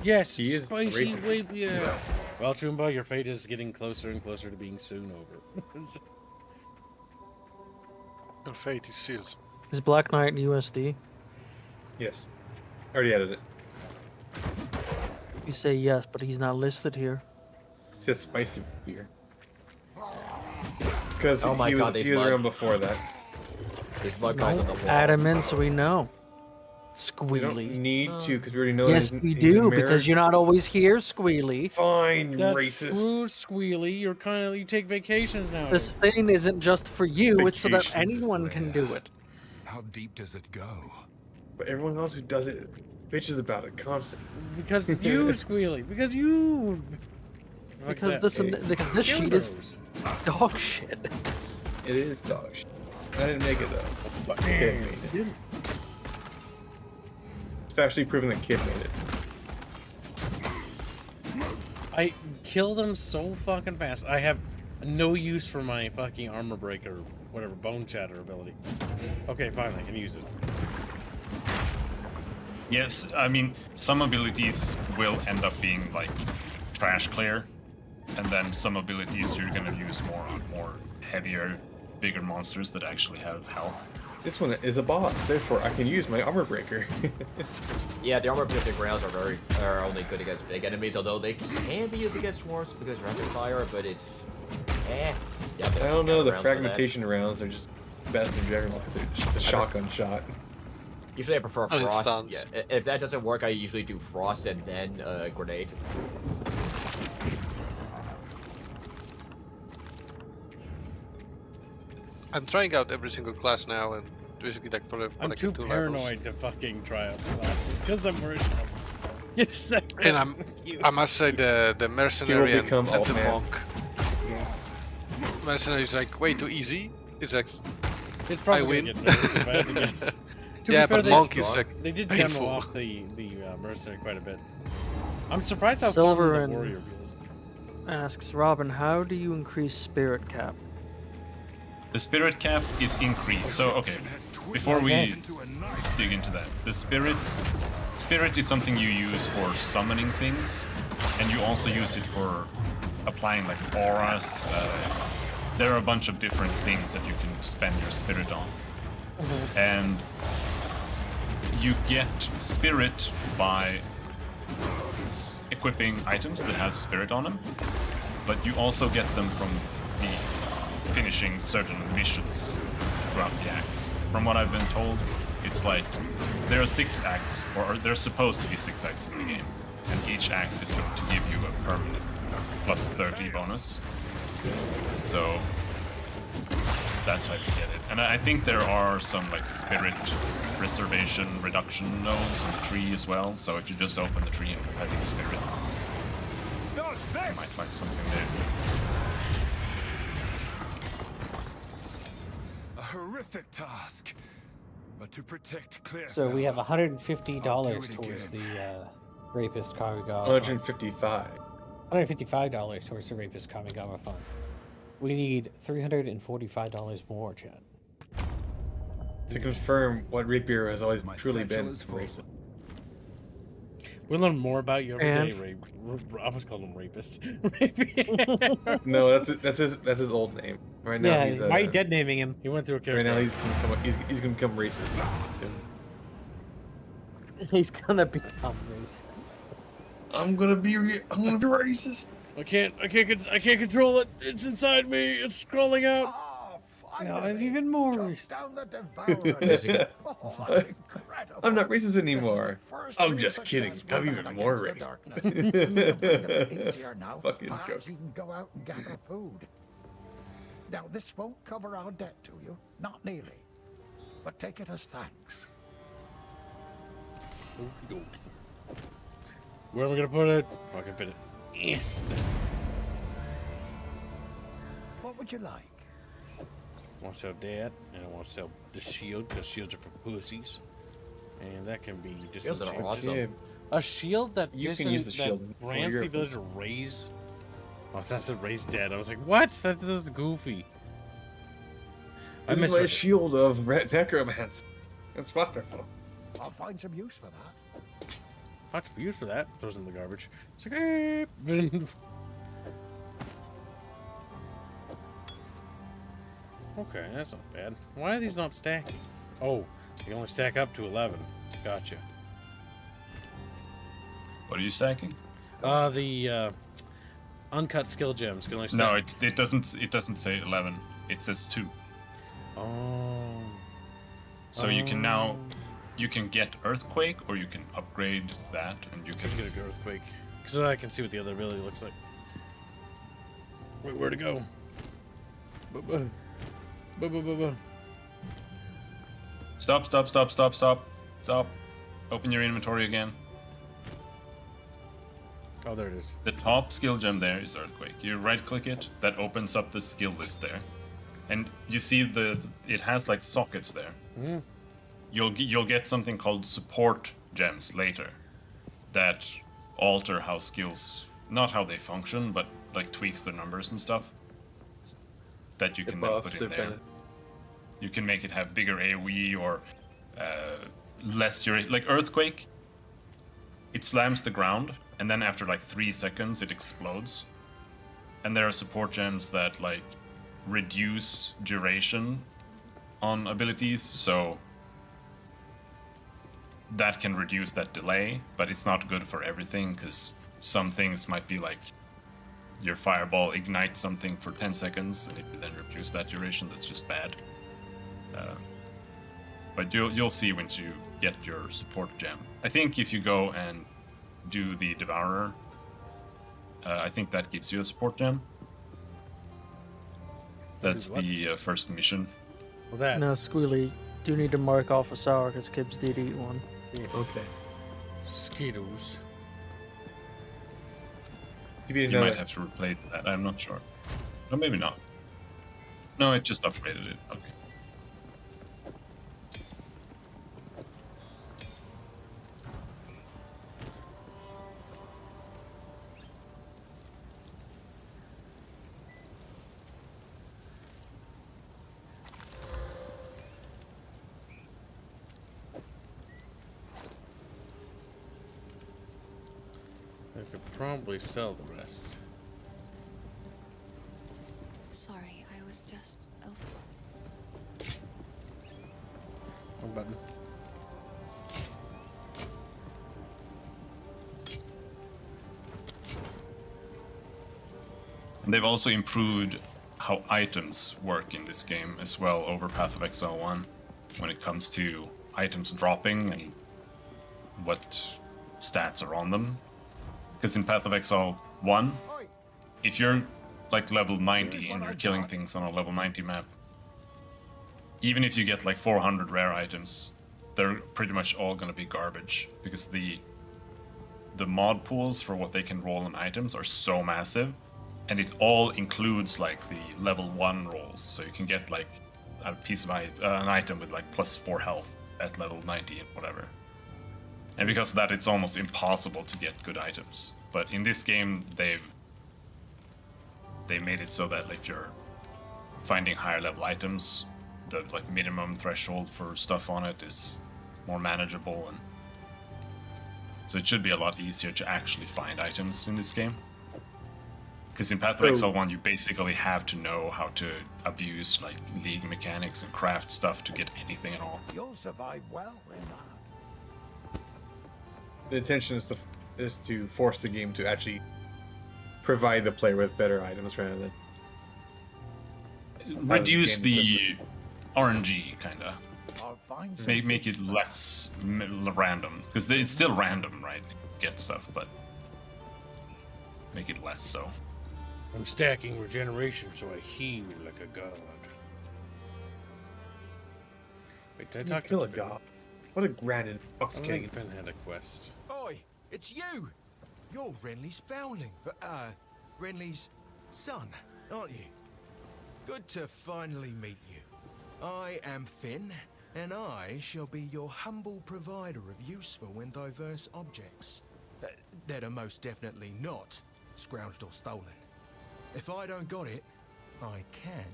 Yes, He is spicy racist. whip, yeah. Well, Chumba, your fate is getting closer and closer to being soon over. Your fate is sealed. Is Black Knight USD? Yes. I already added it. You say yes, but he's not listed here. It says spicy beer. Because Oh my he God, was, these he was mud- around before that. These mud guys on the wall. Add him in so we know. We don't Squealy. need to, because we already know Yes, he's, we he's do, because American. you're not always here, Squealy. Fine, That's racist. true, Squealy. You take vacations now. This thing isn't just for you, it's so that Vacations. anyone can do it. How deep does it go? But everyone else who does it bitches about it constantly. Because you, Squealy. Because you. Because this Kill sheet is those. dog shit. It is dog shit. I didn't make it though. But Kid made it. It's actually proven that Kid made it. I kill them so fucking fast. I have no use for my fucking armor breaker, whatever, bone shatter ability. Okay, fine, I can use it. Yes, I mean, some abilities will end up being like trash clear, and then some abilities you're gonna use more on more heavier, bigger monsters that actually have health. This one is a boss, therefore I can use my armor breaker. Yeah, the armor piercing rounds are only good against big enemies, although they can be used against dwarves because rapid fire, but it's I Yeah, don't know, the rounds for that. fragmentation rounds are just best in general because they're just a shotgun shot. Usually I prefer Oh, it frost. stuns. Yeah, if that doesn't work, I usually do frost and then grenade. I'm trying out every single class now and basically like for I'm like too 2 paranoid levels. to fucking try out the classes because I'm worried. It's so And I must say the mercenary and become the alt man. monk. Mercenary is like way too easy. It's like It's probably I gonna win. get nerfed if I had to guess. To Yeah, be fair, but they, monk is like they did painful. demo off the mercenary quite a bit. I'm surprised how Silver fun and- the warrior feels. Asks Robin, how do you increase spirit cap? The spirit cap is increased. So okay, before we dig into that, the spirit is something you use for summoning things, and you also use it for applying like auras. There are a bunch of different things that you can spend your spirit on, and you get spirit by equipping items that have spirit on them, but you also get them from the finishing certain missions throughout the acts. From what I've been told, it's like there are 6 acts, or there's supposed to be 6 acts in the game, and each act is going to give you a permanent plus 30 bonus. So that's how you get it. And I think there are some like spirit reservation reduction nodes in the tree as well. So if you just open the tree and have the spirit, you might find something there. A horrific task, but to protect Clear. So we have $150 towards the Rapist Kamigawa. 155. $155 towards the Rapist Kamigawa fund. We need $345 more, Chad. To confirm what rapier has always truly been. We learn more about you every day, And- I almost called him rapist. No, that's his old name. Right now Yeah, he's why are you dead naming him? He went through a right character. now he's gonna become racist soon. He's gonna become racist. I'm gonna be racist. I can't control it. It's inside me. It's crawling out. No, I'm even more racist. Down the devourer. Oh, that's incredible. I'm not racist anymore. First I'm real just kidding. success I'm we've even had more against the racist. darkness. We can bring it a bit easier now. Fucking Perhaps joke. even go out and gather food. Now, this won't cover our debt to you, not nearly. But take it as thanks. Where am I gonna put it? Oh, I can fit it. What would you like? I want to sell that, and I want to sell the shield, because shields are for pussies. And that can be Shields are disenchanted. awesome. Yeah, A shield that You can use the that shield for grants your- the ability to raise. Oh, that's a raise dead. I was like, what? That's goofy. I this is my misread it. shield of red necromancy. That's wonderful. I'll find some use for that. Lots of use for that. Throws it in the garbage. It's like, eh. Okay, that's not bad. Why are these not stacking? Oh, they only stack up to 11. Gotcha. What are you stacking? The uncut skill gems can only stack. No, it doesn't say 11. It says 2. Oh. So you can now get Earthquake, or you can upgrade that, and you can Let's get a earthquake, so I can see what the other ability looks like. Wait, where to go? Stop. Open your inventory again. Oh, there it is. The top skill gem there is Earthquake. You right click it, that opens up the skill list there. And you see it has like sockets there. Mm. You'll get something called support gems later that alter how skills, not how they function, but like tweaks their numbers and stuff that you can then buffs put in it, there. You can make it have bigger AoE or less duration. Like Earthquake, it slams the ground, and then after like 3 seconds it explodes. And there are support gems that like reduce duration on abilities, so that can reduce that delay, but it's not good for everything, because some things might be like your fireball ignites something for 10 seconds and it then reduce that duration. That's just bad. But you'll see once you get your support gem. I think if you go and do the Devourer, I think that gives you a support gem. That's the first mission. Well, that. No, Squealy, do need to mark off a sour because Kibbs did eat one. Yeah. Okay. Skittles. You You might have to replace that. I'm not sure. No, maybe not. No, it just upgraded it. Okay. I could probably sell the rest. Sorry, I was just elsewhere. One button. And they've also improved how items work in this game as well over Path of Exile 1 when it comes to items dropping and what stats are on them. Because in Path of Exile 1, if you're like level 90 and you're killing things on a level 90 map, even if you get like 400 rare items, they're pretty much all gonna be garbage because the mod pools for what they can roll on items are so massive, and it all includes like the level 1 rolls, so you can get like a piece of an item with like +4 health at level 90 and whatever. And because of that, it's almost impossible to get good items. But in this game, they made it so that if you're finding higher level items, the like minimum threshold for stuff on it is more manageable, and so it should be a lot easier to actually find items in this game. Because in Path of Exile 1, you basically have to know how to abuse like league mechanics and craft stuff to get anything at all. You'll survive well in that. The intention is to force the game to actually provide the player with better items rather than reduce the RNG, kind of. I'll find some Make it less random, because it's still random, right? Get stuff, but make it less so. I'm stacking regeneration so I heal like a god. Wait, did I talk to a Finn? god. What a granted I fuck's think king. Finn had a quest. Oi, it's you! You're Renly's foundling, Renly's son, aren't you? Good to finally meet you. I am Finn, and I shall be your humble provider of useful and diverse objects that are most definitely not scrounged or stolen. If I don't got it, I can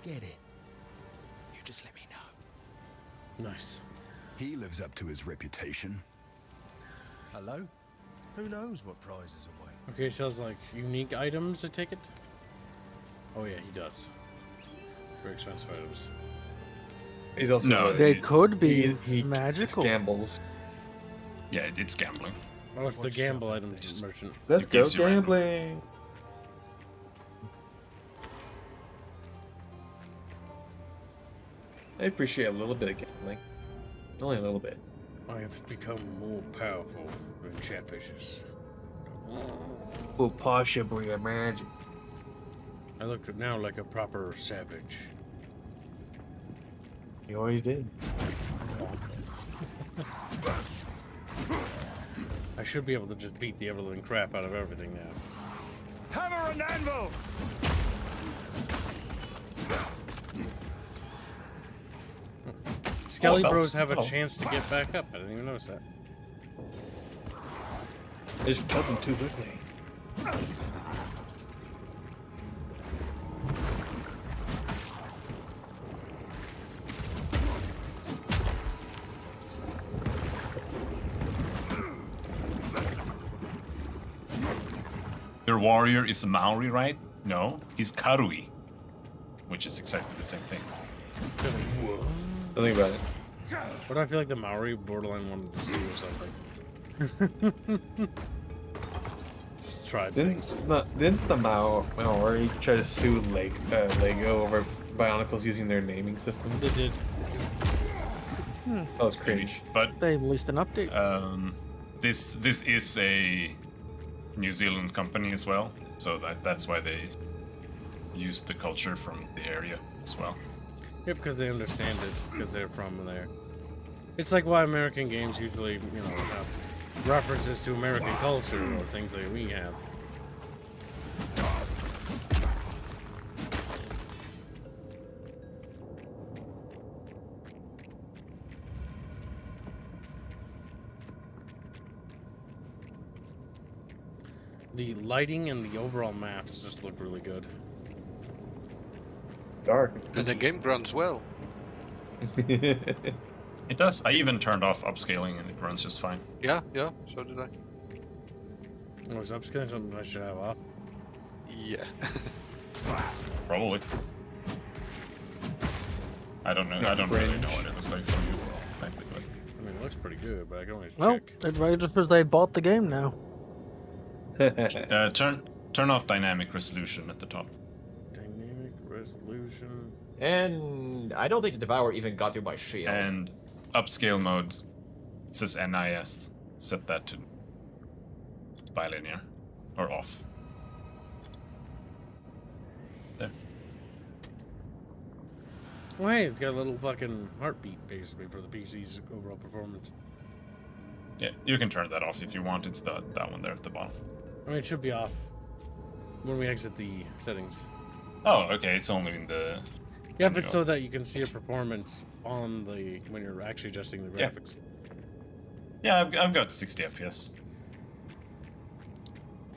get it. You just let me know. Nice. He lives up to his reputation. Hello? Who knows what prizes await? Okay, sells like unique items, I take it? Oh yeah, he does. Very expensive items. He's also No, They could be he magical. gambles. Yeah, it's gambling. Oh, it's the Watch gamble yourself item with this. merchant. Let's It go gives you random. gambling. I appreciate a little bit of gambling. Only a little bit. I have become more powerful than chatfishes. Oh, possibly imagine. I look now like a proper savage. You already did. I should be able to just beat the ever-living crap out of everything now. Hammer and anvil! Skelly Oh, Bros have a oh. chance to get back up. I didn't even notice that. I just killed him too quickly. Your warrior is a Maori, right? No, he's Karui, which is exactly the same thing. Don't think about it. What do I feel like the Maori borderline wanted to see or something? Just tried things. Didn't the Maori try to sue Lego over Bionicles using their naming system? They did. That was cringe. But They released an update. this is a New Zealand company as well, so that's why they used the culture from the area as well. Yeah, because they understand it, because they're from there. It's like why American games usually, have references to American culture or things that we have. The lighting and the overall maps just look really good. Dark. And the game runs well. It does. I even turned off upscaling and it runs just fine. Yeah, so did I. Oh, is upscaling something I should have off? Yeah. Probably. I don't know. I don't really know what it looks like for you, technically. I mean, it looks pretty good, but I can always Well, check. it registers they bought the game now. Turn off dynamic resolution at the top. Dynamic resolution. And I don't think the Devour even got through my shield. And upscale mode, it says NIS. Set that to bilinear or off. There. Well, hey, it's got a little fucking heartbeat basically for the PC's overall performance. Yeah, you can turn that off if you want. It's that one there at the bottom. I mean, it should be off when we exit the settings. Oh, okay. It's only in the. Yeah, but so that you can see your performance on the when you're actually adjusting the graphics. Yeah, I've got 60 FPS.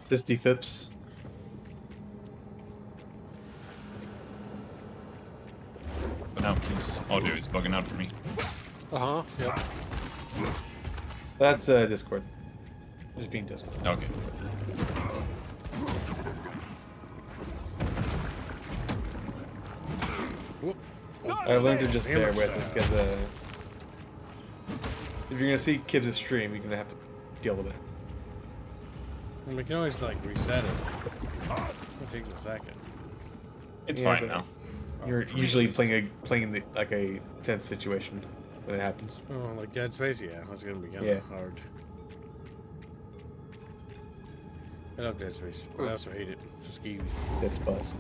60 FIPS. But now Teams audio is bugging out for me. Yep. That's Discord. Just being Discord. Okay. I learned to just bear with it because if you're gonna see Kibbs' stream, you're gonna have to deal with it. And we can always like reset it. It takes a second. It's Yeah, fine but now. You're usually playing a tense situation when it happens. Oh, like Dead Space? Yeah, that's gonna be kind of hard. I love Dead Space. But I also hate it. It's just skeezy. That's bust.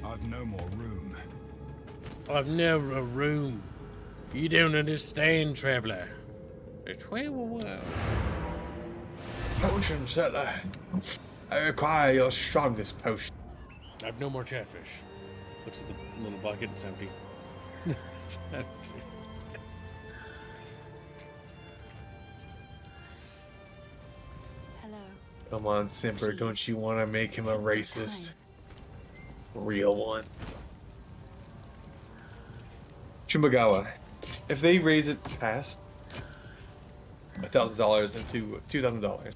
I've no more room. I've never room. You don't understand, traveler. It's where we were. Potion settler. I require your strongest potion. I've no more chatfish. Looks at the little bucket, it's empty. It's empty. Hello. Come on, Simper, don't you want to make him a racist? Real one. Chumagawa, if they raise it past $1,000 into $2,000,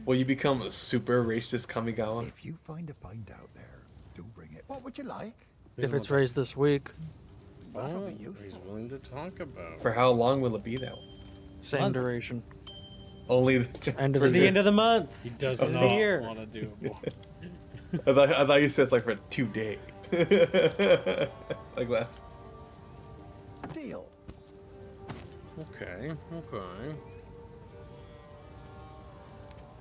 will you become a super racist Kamigawa? If you find a pint out there, do bring it. What would you like? If it's raised this week. Oh, he's willing to talk about. For how long will it be that one? Same duration. Only End of for the the year. End of the month. He does Of the not year. want to do it more. I thought you said it's like for 2 days. Like that. Deal. Okay, okay.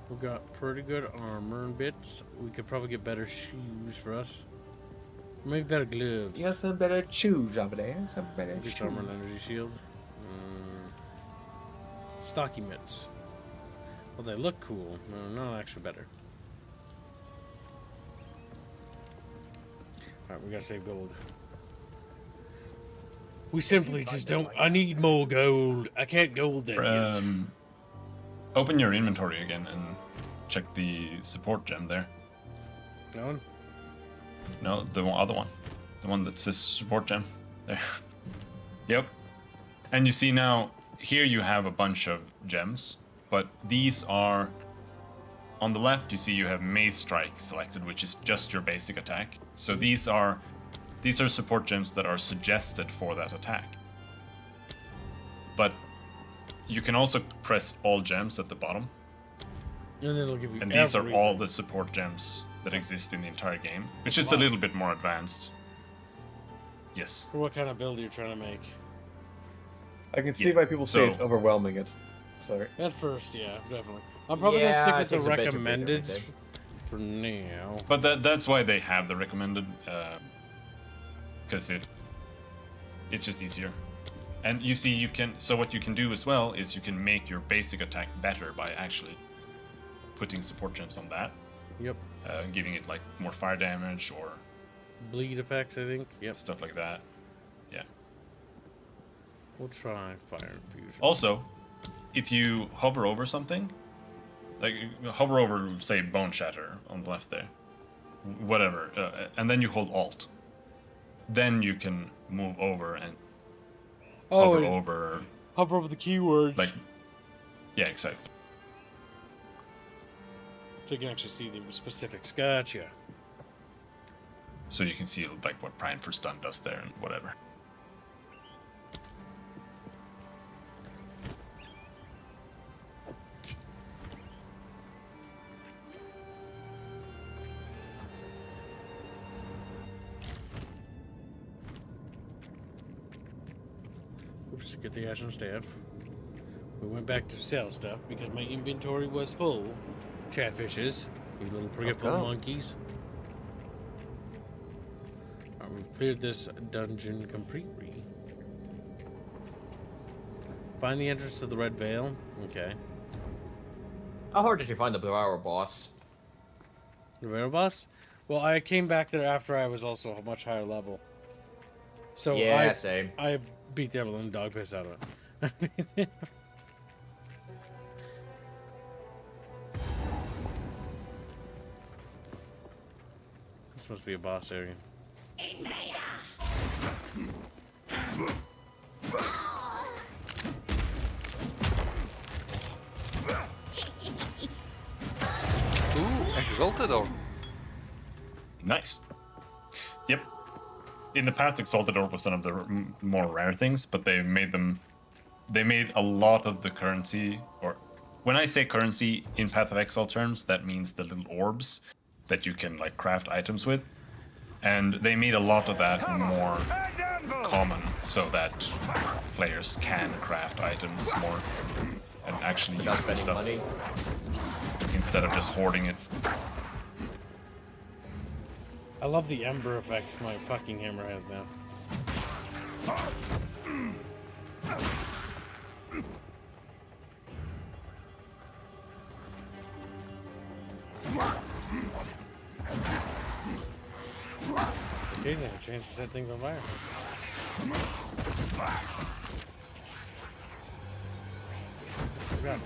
We've got pretty good armor and bits. We could probably get better shoes for us. Maybe better gloves. You got some better shoes over there. Some better Maybe shoes. armor and energy shield. Stocky mitts. Well, they look cool. No, not actually better. Alright, we gotta save gold. We simply just don't. I need more gold. I can't gold that yet. Open your inventory again and check the support gem there. No one? No, the other one. The one that says support gem. There. Yep. And you see now, here you have a bunch of gems, but these are... On the left, you see you have Maze Strike selected, which is just your basic attack. So these are support gems that are suggested for that attack. But you can also press all gems at the bottom. And then it'll give you And these are everything. all the support gems that exist in the entire game, which is a little bit more advanced. Yes. For what kind of build you're trying to make? I can see why people say so- it's overwhelming. Sorry. At first, yeah, definitely. I'm probably gonna stick with the recommendeds for now. But that's why they have the recommended, because it's just easier. And you see, you can. So what you can do as well is you can make your basic attack better by actually putting support gems on that. Yep. Giving it like more fire damage or bleed effects, I think. Yep. Stuff like that. Yeah. We'll try fire infusion. Also, if you hover over something, like hover over, say, Bone Shatter on the left there, whatever, and then you hold Alt, then you can move over and hover over. Hover over the keywords. Like, yeah, exactly. So you can actually see the specifics. Gotcha. So you can see like what Prime for Stun does there and whatever. Oops, get the Ashen Staff. We went back to sell stuff because my inventory was full. Chatfishes, you little forgetful monkeys. Alright, we've cleared this dungeon completely. Find the entrance to the Red Veil. Okay. How hard did you find the Blue Hour boss? The Veil boss? Well, I came back there after I was also a much higher level. So yeah, same. I beat the Evelyn dog piss out of it. This must be a boss area. Ooh, Exalted Orb. Nice. Yep. In the past, Exalted Orb was one of the more rare things, but they made them. They made a lot of the currency, or when I say currency in Path of Exile terms, that means the little orbs that you can like craft items with, and they made a lot of that more common, so that players can craft items more and actually use this stuff money. Instead of just hoarding it. I love the ember effects my fucking hammer has now. Occasionally I change to set things on fire. God,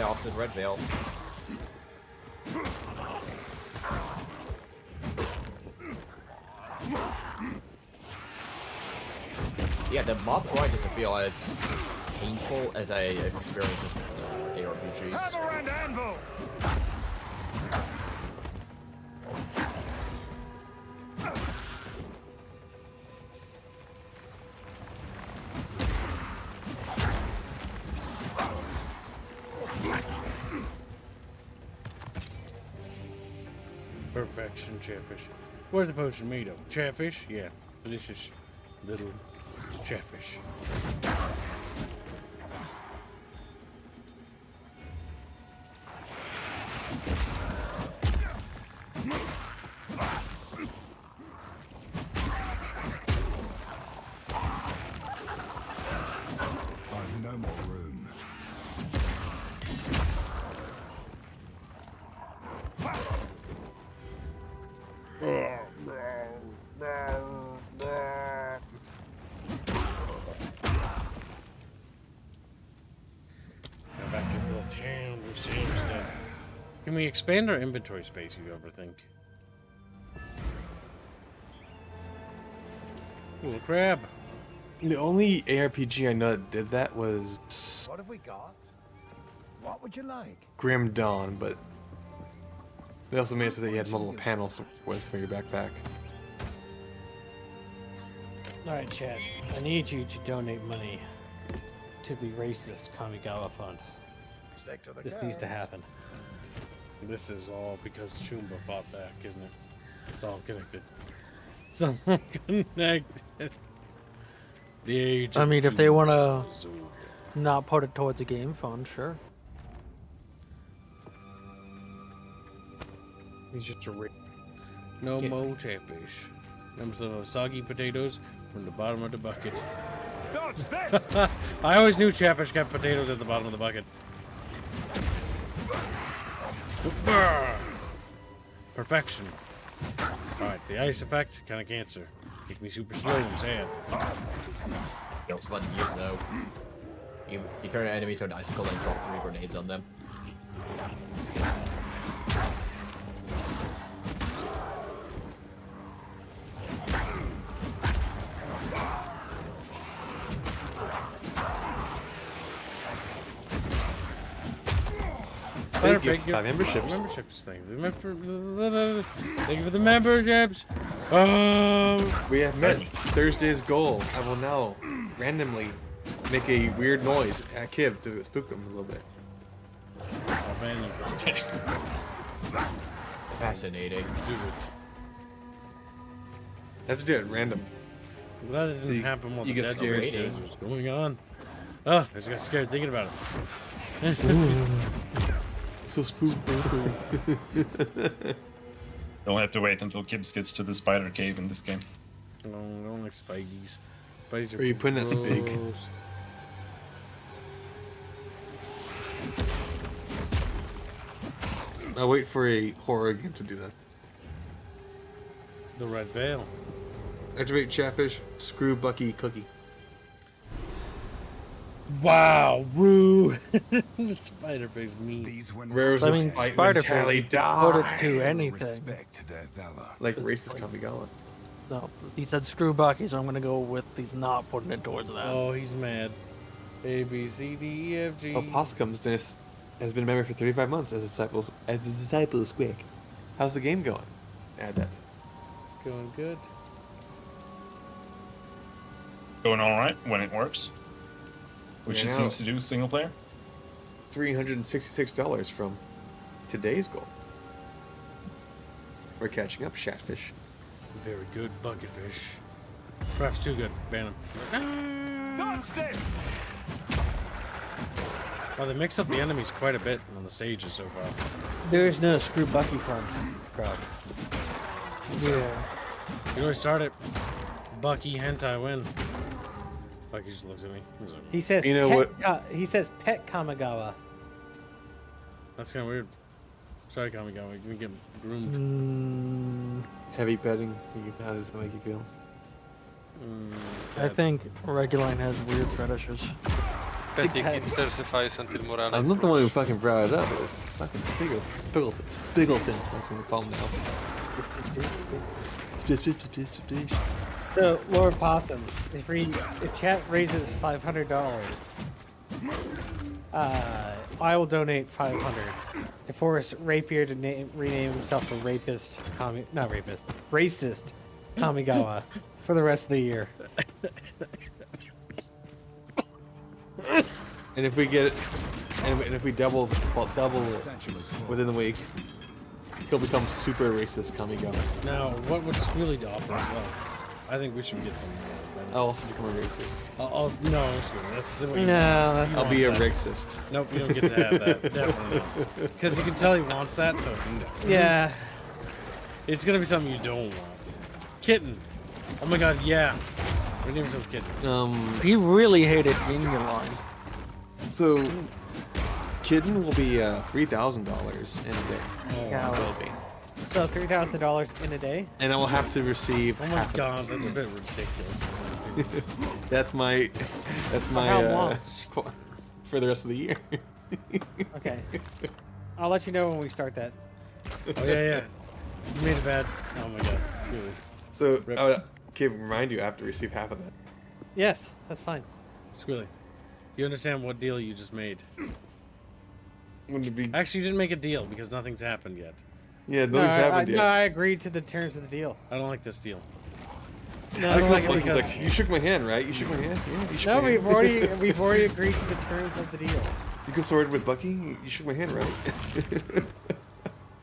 Yeah, off to the Red Veil. Yeah, the mob grind doesn't feel as painful as I've experienced with ARPGs. Hammer and anvil! Perfection chatfish. Where's the potion made of? Chatfish? Yeah. Delicious little chatfish. I've no more room. Back to the little town or same stuff. Can we expand our inventory space, you ever think? Ooh, a crab. The only ARPG I know that did that was What have we got? What would you like? Grim Dawn, but they also made it so that you had multiple panels with for your backpack. Alright, chat. I need you to donate money to to the racist Kamigawa fund. Stick to the This needs to cards. happen. This is all because Chumba fought back, isn't it? It's all connected. It's all connected. The age I of mean, if they want Chumba to is over. not put it towards a game fund, sure. He's just a No more catfish. Them some soggy potatoes from the bottom of the bucket. Dodge this! I always knew catfish got potatoes at the bottom of the bucket. Perfection. Alright, the ice effect, kind of cancer. Make me super slow and sad. It's fun to use though. You turn an enemy to an icicle and drop 3 grenades on them. Thank you for 5 memberships. Memberships thing. Thank you for the memberships. We have met Thursday's goal. I will now randomly make a weird noise at Kiv to spook him a little bit. Oh, man. Fascinating. Do it. I have to do it random. I'm glad it didn't So happen while you the get Dead scared. Space was going on. Oh, I just got scared thinking about it. So spooky. You'll have to wait until Kibbs gets to the spider cave in this game. I don't like Spideys. Spideys Are you putting that big? gross. I'll wait for a horror game to do that. The Red Veil. Activate Chatfish, screw Bucky Cookie. Wow, rude. The spider face mean. These when Rare I mean, fight Spider with Tally Pig put it to die. anything. respect their valor. Like racist Kamigawa. No, he said screw Bucky, so I'm gonna go with he's not putting it towards that. Oh, he's mad. A, B, C, D, E, F, G. Oh, Poscumsness has been a member for 35 months as a disciple is quick. How's the game going? Add that. It's going good. Going alright when it works. Which Yeah, it now- seems to do single player. $366 from today's goal. We're catching up, Chatfish. Very good bucketfish. Perhaps too good. Ban him. Dodge this! Oh, they mix up the enemies quite a bit on the stages so far. There is no screw Bucky fund, crowd. Yeah. You already started. Bucky hentai win. Bucky just looks at me. He's like, He says You know pet, he says pet Kamigawa. that's kind of weird. Sorry, Kamigawa. You can get groomed. Heavy petting. How does that make you feel? I think Reguline has weird fetishes. Petting intensifies until morale I'm not the one who improves. fucking brought it up. It was fucking Spiggleton. That's what we call him now. So, Lord Possum, if chat raises $500, I will donate 500 to force Rapier to rename himself a racist Kamigawa for the rest of the year. And if we get it, and if we double within the week, he'll become super racist Kamigawa. Now, what would Squealy offer as well? I think we should get some. I'll also become a racist. No, Squealy. That's what you No, that's I'll be a that. racist. Nope, you don't get to have that. Definitely not. Because you can tell he wants that, so no. Yeah. It's gonna be something you don't want. Kitten. Oh my god, yeah. Rename himself Kitten. He really hated Union Line. So, Kitten will be $3,000 in a day. Yeah. Will be. So $3,000 in a day? And I will have to receive. Oh my half of god, it. that's a bit ridiculous. That's my how long? for the rest of the year. Okay. I'll let you know when we start that. Oh yeah. You made it bad. Oh my god, Squealy. So Rip. I would remind you I have to receive half of that. Yes, that's fine. Squealy. You understand what deal you just made? Wouldn't it be? Actually, you didn't make a deal because nothing's happened yet. Yeah, nothing's happened yet. No, I agreed to the terms of the deal. I don't like this deal. No, I I don't love like it Bucky's because like, you shook my hand, right? You shook my hand. Yeah, you shook no, my hand. we've already agreed to the terms of the deal. You can sword with Bucky. You shook my hand, right?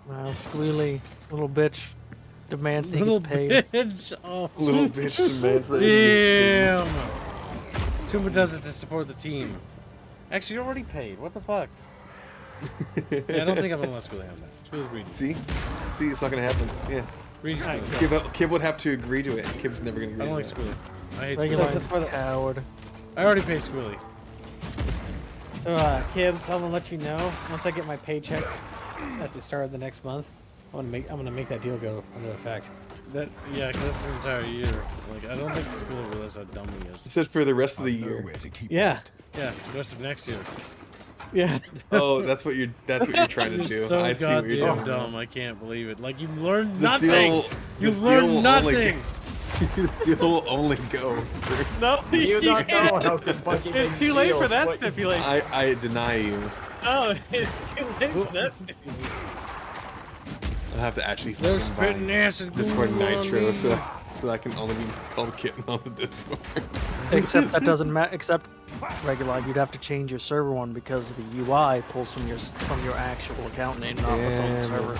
Wow, Squealy, little bitch, demands he Little gets paid. bitch. Oh. Little bitch demands that he gets Damn. Tuma does it to support the team. Actually, you're already paid. What the fuck? Yeah, I don't think I'm gonna let Squealy have that. Squealy's greedy. See, it's not gonna happen. Yeah. Greedy Squealy. Kib would have to agree to it. Kib's never gonna agree. I don't like to Squealy. I hate Regular Squealy. coward. I already paid Squealy. So, Kibbs, I'm gonna let you know once I get my paycheck at the start of the next month. I'm gonna make that deal go into effect. Yeah, 'cause that's the entire year. Like, I don't think Squealy realizes how dumb he is. He said for the rest of the year. Yeah. Yeah, the rest of next year. Yeah. Oh, that's what you're trying to You're do. so I see what you're goddamn doing. dumb. I can't believe it. Like, you've learned This nothing. deal- You've this deal learned will nothing. This deal will only go. No, You don't know how good Bucky makes it's too late for deals, that but- stipulation. I deny you. Oh, it's too late for that stipulation. I'll have to actually They're fucking buy spitting acid Discord goo on Nitro me. so I can only be called Kitten on the Discord. Except that doesn't matter. Except regular, you'd have to change your server one because the UI pulls from your actual account name, not what's on the Damn it. server.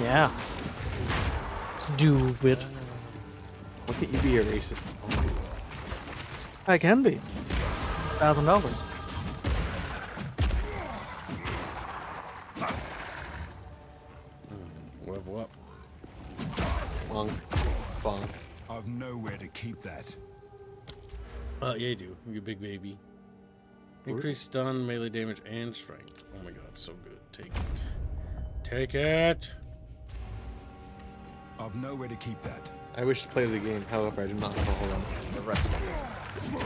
Yeah. Stupid. Why can't you be a racist? I can be. $1,000. What? Bonk. Bonk. I've nowhere to keep that. Yeah, you do. You big baby. Increase stun, melee damage, and strength. Oh my god, so good. Take it. Take it! I've nowhere to keep that. I wish to play the game, however, I do not have a hold on. The rest of it.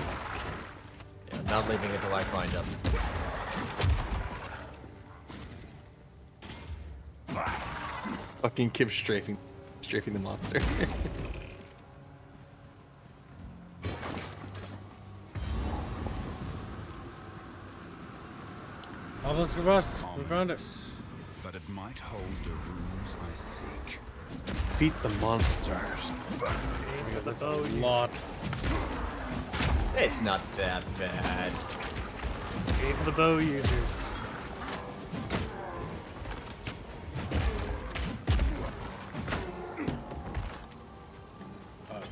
Yeah, not leaving it till I find them. Fucking Kib strafing the monster. Oh, let's go bust. We found it. But it might hold the runes I seek. Defeat the monsters. That's a lot. It's not that bad. Game for the bow users.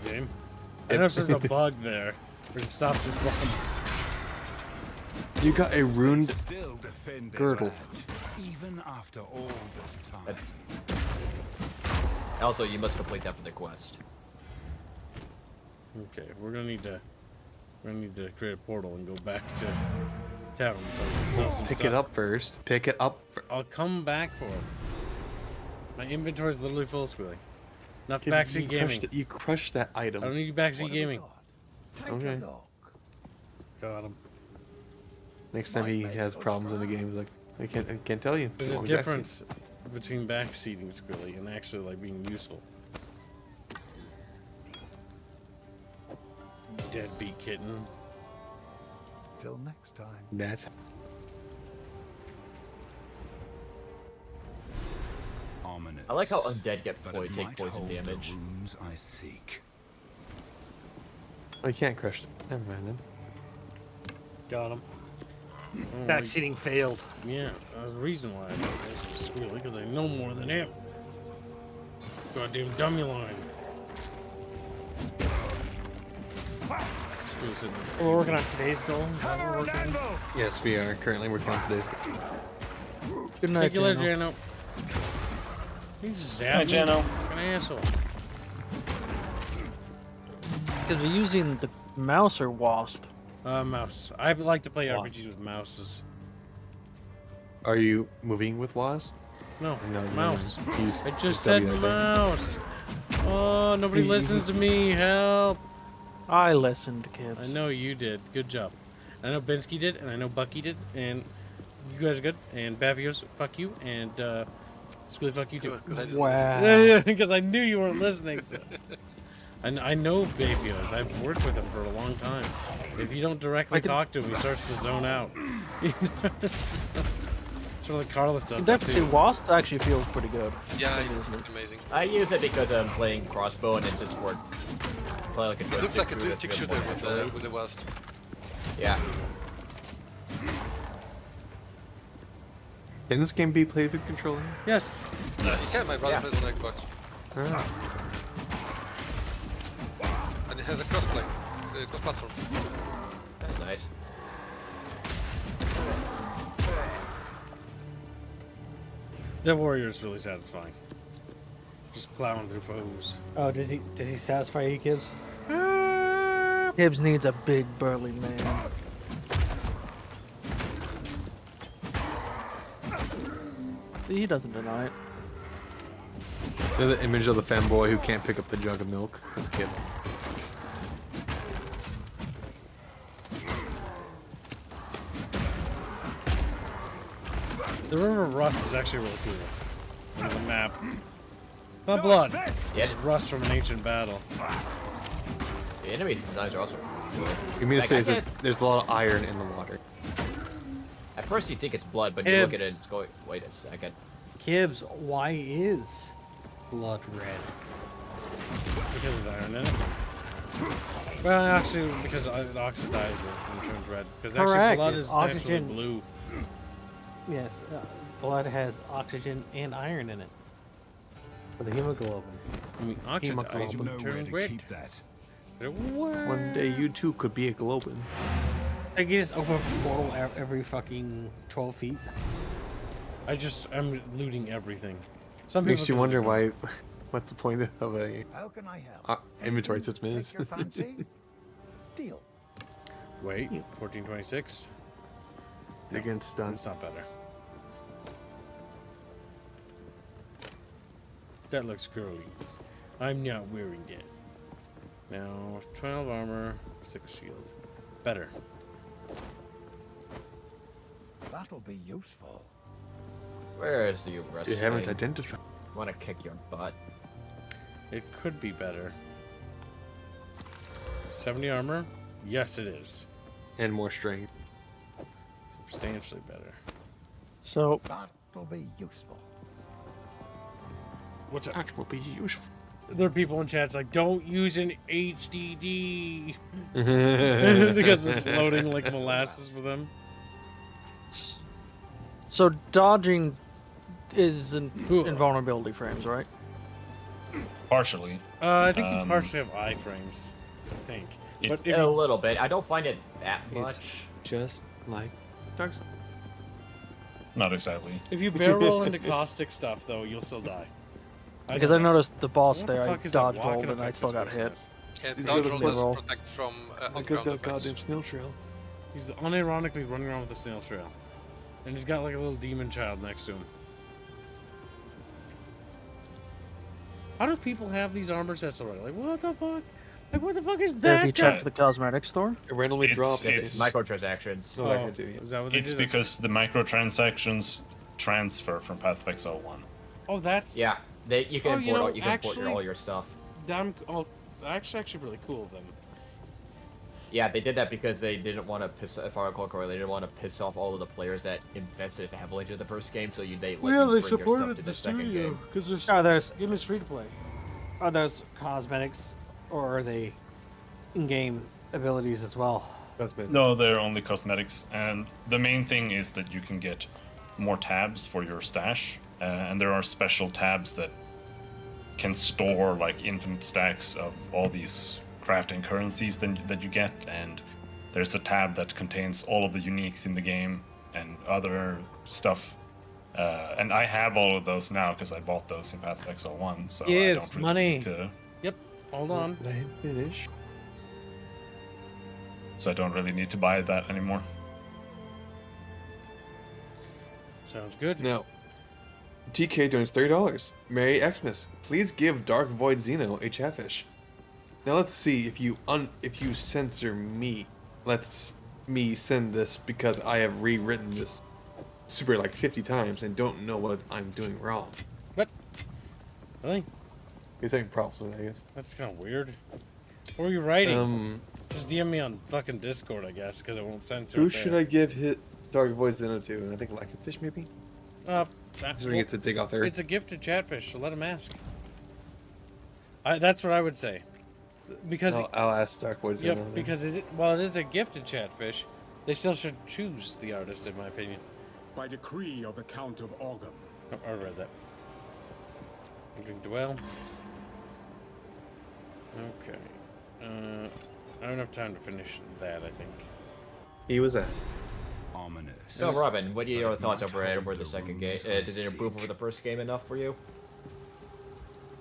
Game. I know there's a bug there, but it stopped just one. You got a ruined Still defend their girdle. land, even after all this time. Also, you must complete that for the quest. Okay, we're gonna need to create a portal and go back to town so we can sell some Pick stuff. it up first. Pick it up. I'll come back for it. My inventory's literally full, Squealy. Enough Kib, backseat gaming. You crushed that item. I don't need backseat gaming. Take Okay. a look. Got him. Next time he has problems in the game, he's like, I can't tell you. There's a Wrong difference between backseating, Squealy, and actually like being useful. Deadbeat kitten. Till next time. backseat. That's Ominous. I like how undead get But it take might poison hold the damage. runes I seek. Oh, you can't crush. Never mind then. Got him. Oh, Backseating failed. Yeah, there's a reason why I know this is Squealy, because I know more than him. Goddamn dummy line. Squealy said, We're working on today's goal. Is that what we're working on? Yes, we are currently working on today's. Good night, take you later, Jano. Jano. He's Hi, zapping. Jano. Fucking asshole. Because you're using the mouse or WASD? Mouse. I like to play Mouse. RPGs with mouses. Are you moving with WASD? No, No, mouse. use- I just use said W, I think. mouse. Oh, nobody listens to me. Help. I listened, kids. I know you did. Good job. I know Bensky did, and I know Bucky did, and you guys are good. And Bavios, fuck you, and Squealy, fuck you too. Wow. Because I knew you weren't listening. So. I know Bavios. I've worked with him for a long time. If you don't directly talk to him, he starts to zone out. Sort of like Carlos does that Definitely, too. WASD actually feels pretty good. Yeah, it's amazing. I use it because I'm playing crossbow and it just worked play like a It looks like a through this joystick real shooter more naturally. with the West. Yeah. Can this game be played with controller? Yes. Yes. Yeah, my brother Yeah. plays on Xbox. Ah. And it has a crossplay, cross-platform. That's nice. That warrior is really satisfying. Just plowing through foes. Oh, does he satisfy you, Gibbs? Gibbs needs a big burly man. See, he doesn't deny it. There's the image of the fanboy who can't pick up the jug of milk. That's cute. The River Rust is actually really cool. There's a map. Not blood. It's rust from an ancient battle. The enemy designs are also cool. You mean to Like, say I is that can't- there's a lot of iron in the water? At first you think it's blood, but you look at it and it's going, wait a second. Gibbs, why is blood red? Because of the iron in it. Well, actually, because it oxidizes and turns red. Because actually, Correct, blood it's is naturally oxygen. blue. Yes, blood has oxygen and iron in it. For the hemoglobin. I mean, oxidize Hemoglobin. would turn red. One day you too could be a globin. Like you just open a portal every fucking 12 feet. I'm looting everything. Some Makes people you can wonder do why. What the point of a How can I help? inventory system Take is? your fancy? Deal. Wait, 1426. Against done. It's not better. That looks girly. I'm not wearing it. Now, 12 armor, 6 shield. Better. That'll be useful. Where is the rest You of haven't the identified. want to kick your butt. It could be better. 70 armor? Yes, it is. And more strength. Substantially better. So That'll be useful. What's up? That will be useful. There are people in chats like, don't use an HDD. Because it's loading like molasses for them. So dodging is invulnerability frames, right? Partially. I think you partially have iframes. I think. But if A you, little bit. I don't find it that It's much. just like Dark Souls. Not exactly. if you barrel roll into caustic stuff, though, you'll still die. Because don't I know. noticed the boss What the there, I fuck is that dodge walking rolled and I effect still this got person hit. has? Yeah, He's dodge got a roll flip does roll. protect from Because on-ground got a effects. goddamn snail trail. He's unironically running around with a snail trail. And he's got like a little demon child next to him. How do people have these armor sets already? Like, what the fuck? Like, what the fuck is Have that? you checked the cosmetic store? It randomly It's- drops. it's- Microtransactions. No, that can do it. Is that what they It's did? because the microtransactions transfer from Path of Exile 1. Oh, that's... Yeah, you can Oh, import, you know, you can import actually- all your stuff. That's actually really cool of them. Yeah, they did that because they didn't want to piss. If I recall correctly, they didn't want to piss off all of the players that invested heavily into the first game. So they let you bring your stuff to the second game. because there's Are those game is free to play. are those cosmetics or are they in-game abilities as well? No, they're only cosmetics, and the main thing is that you can get more tabs for your stash, and there are special tabs that can store like infinite stacks of all these crafting currencies that you get, and there's a tab that contains all of the uniques in the game and other stuff. And I have all of those now because I bought those in Path of Exile 1, so I Yes, don't really money. need to. Yep. Hold on. Let him finish. So I don't really need to buy that anymore. Sounds good. Now, TK donates $30. Merry Xmas. Please give Dark Void Xeno a Chatfish. Now let's see if you censor me. Let's me send this because I have rewritten this super like 50 times and don't know what I'm doing wrong. What? Really? He's having problems with that, I guess. That's kind of weird. What are you writing? Just Just DM me on fucking Discord, I guess, because it won't censor. who it there. should I give Dark Void Xeno to? And I think like a fish maybe. That's So we get to dig off there. It's a gift to Chatfish, so let him ask. That's what I would say. because I'll ask Darkwood. yep, because while it is a gifted chatfish, they still should choose the artist, in my opinion. By decree of the Count of Ogham. Oh, I read that. Drink Dwell. Okay. I don't have time to finish that, I think. He was at. Ominous. So, Robin, what are your thoughts over the second game? Did it improve over the first game enough for you?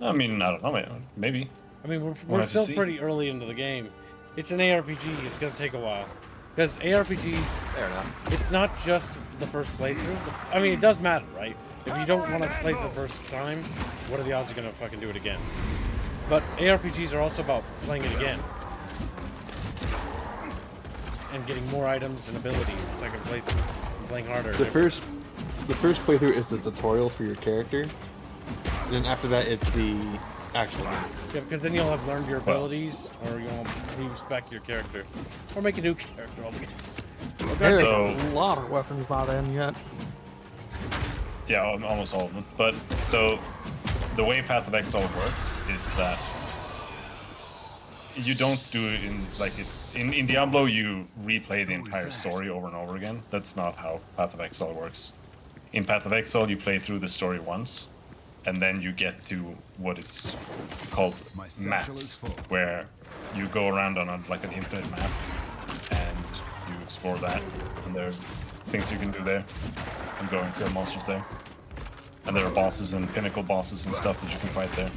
I mean, I don't know, maybe. I mean, we're We'll have to still see. pretty early into the game. It's an ARPG. It's going to take a while. Because ARPGs, Fair enough. it's not just the first playthrough. I mean, it does matter, right? If you don't want to play it the first time, what are the odds you're going to fucking do it again? But ARPGs are also about playing it again. And getting more items and abilities the second playthrough. And playing harder. The first playthrough is the tutorial for your character. And then after that, it's the actual game. Yeah, because then you'll have learned your abilities, or you'll respec your character. Or make a new character altogether. There's So- a lot of weapons not in yet. Yeah, almost all of them. But so the way Path of Exile works is that you don't do it in Diablo. You replay the entire story over and over again. That's not how Path of Exile works. In Path of Exile, you play through the story once, and then you get to what is called maps, where you go around on an infinite map, and you explore that, and there are things you can do there, and go and kill monsters there. And there are bosses and pinnacle bosses and stuff that you can fight there.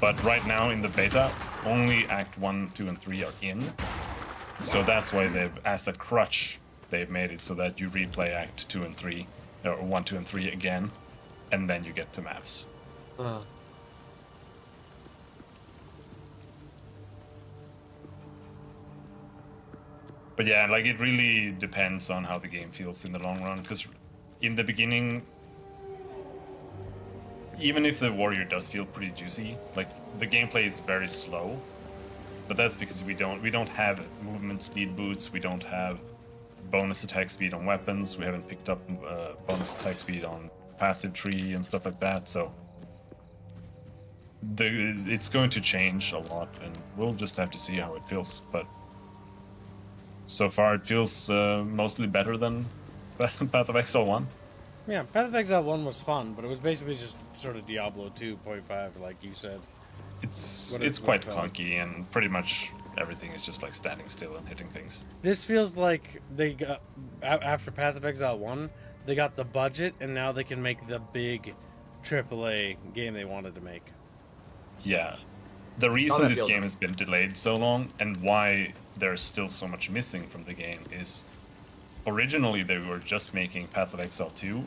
But right now in the beta, only Act 1, 2, and 3 are in. So that's why as a crutch, they've made it so that you replay Act 2 and 3, or 1, 2, and 3 again, and then you get to maps. But yeah, it really depends on how the game feels in the long run, because in the beginning, even if the warrior does feel pretty juicy, the gameplay is very slow. But that's because we don't have movement speed boots, we don't have bonus attack speed on weapons, we haven't picked up bonus attack speed on passive tree and stuff like that, so it's going to change a lot, and we'll just have to see how it feels. But so far it feels mostly better than Path of Exile 1. Yeah, Path of Exile 1 was fun, but it was basically just sort of Diablo 2.5, like you said. It's quite clunky, and pretty much everything is just standing still and hitting things. This feels like they got, after Path of Exile 1, they got the budget, and now they can make the big AAA game they wanted to make. Yeah. The reason this game has been delayed so long, and why there's still so much missing from the game, is originally they were just making Path of Exile 2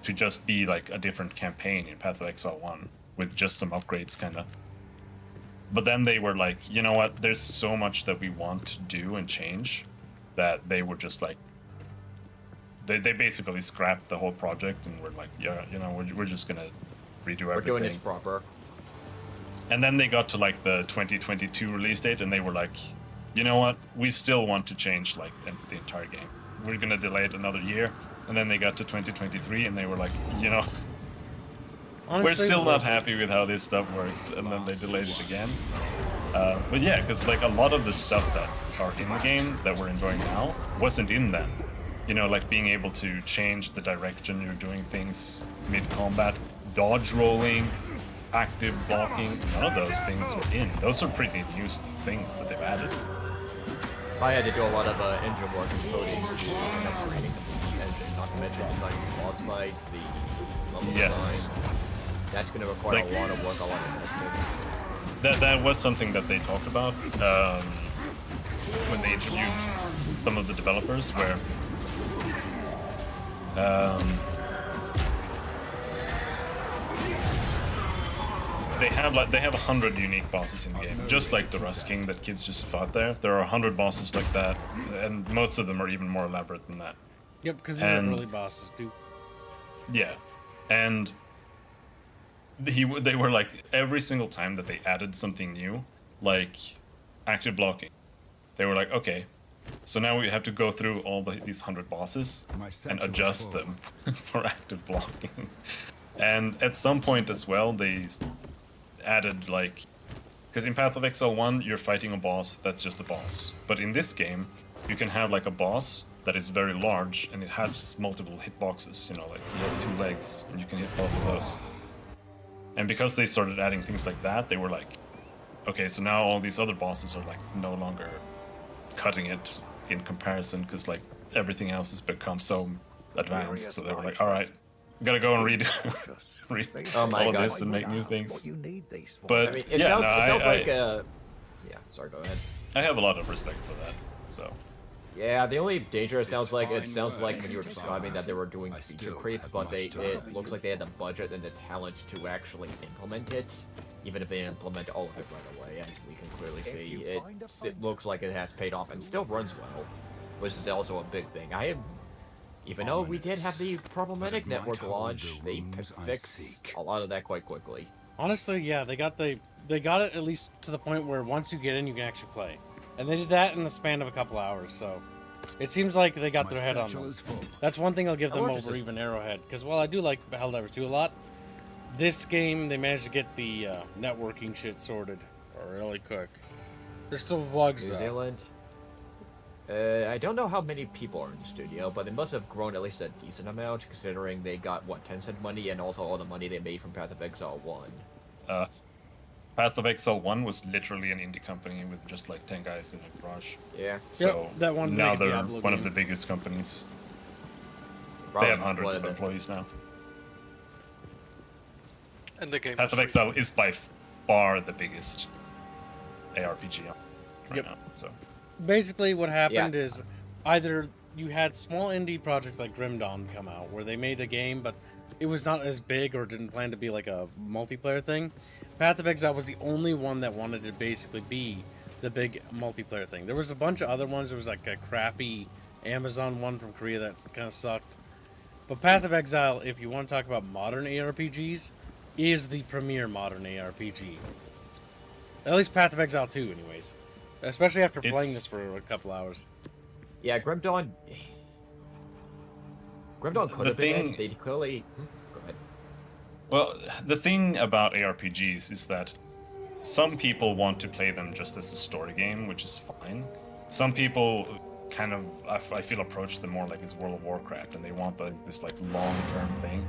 to just be a different campaign in Path of Exile 1, with just some upgrades, kind of. But then they were like, you know what, there's so much that we want to do and change, that they were just they basically scrapped the whole project, and were like, yeah, we're just gonna redo everything. We're doing this proper. And then they got to the 2022 release date, and they were like, you know what, we still want to change the entire game. We're gonna delay it another year. And then they got to 2023, and they were like, Honestly, we're still not happy with how this stuff works, and then they delayed it again. But yeah, because a lot of the stuff that are in the game that we're enjoying now wasn't in them. Being able to change the direction you're doing things mid-combat, dodge rolling, active blocking, none of those things were in. Those are pretty new things that they've added. I had to do a lot of engine work and coding to end up creating the engine, not to mention designing the boss fights, the level design. That's going to require a lot of work, a lot of testing. That was something that they talked about when they interviewed some of the developers, where they have 100 unique bosses in the game, just like the Rust King that kids just fought there. There are 100 bosses like that, and most of them are even more elaborate than that. Yep, because they're early bosses, too. Yeah, and they were like, every single time that they added something new, like active blocking, they were like, okay, so now we have to go through all these 100 bosses and adjust them for active blocking. And at some point as well, they added Because in Path of Exile 1, you're fighting a boss that's just a boss. But in this game, you can have like a boss that is very large and it has multiple hitboxes. You know, like he has 2 legs and you can hit both of those. And because they started adding things like that, they were like, okay, so now all these other bosses are like no longer cutting it in comparison because like everything else has become so advanced. So they were like, all right, gotta go and read Oh my all of God. this and make new things. You need these for. But I mean, it yeah, sounds like yeah. Sorry, go ahead. I have a lot of respect for that. So Yeah, the only danger it sounds like when you were describing that they were doing feature creep, but it looks like they had the budget and the talent to actually implement it, even if they didn't implement all of it right away. As we can clearly see, it looks like it has paid off and still runs well, which is also a big thing. Even though we did have the problematic network launch, they fixed a lot of that quite quickly. Honestly, yeah, they got it at least to the point where once you get in, you can actually play. And they did that in the span of a couple hours, so it seems like they got their head on them. That's one thing I'll give them over even Arrowhead, because while I do like Helldivers 2 a lot, this game, they managed to get the networking shit sorted really quick. There's still bugs, New though. Zealand. I don't know how many people are in the studio, but they must have grown at least a decent amount, considering they got, what, 10-cent money, and also all the money they made from Path of Exile 1. Path of Exile 1 was literally an indie company with just like 10 guys in a garage. Yeah. So that one now big they're Diablo one game. of the biggest companies. Probably they have hundreds one of the- employees now. And the game Path of was free. Exile is by far the biggest ARPG right Yep. now. So Basically, what happened Yeah. is either you had small indie projects like Grim Dawn come out, where they made the game, but it was not as big or didn't plan to be like a multiplayer thing. Path of Exile was the only one that wanted to basically be the big multiplayer thing. There was a bunch of other ones. There was like a crappy Amazon one from Korea that kind of sucked. But Path of Exile, if you want to talk about modern ARPGs, is the premier modern ARPG. At least Path of Exile 2, anyways. Especially after playing It's- this for a couple hours. Yeah, Grim Dawn could The have been thing- it. They clearly... Go ahead. well, the thing about ARPGs is that some people want to play them just as a story game, which is fine. Some people kind of, I feel, approach them more like it's World of Warcraft, and they want this like long-term thing.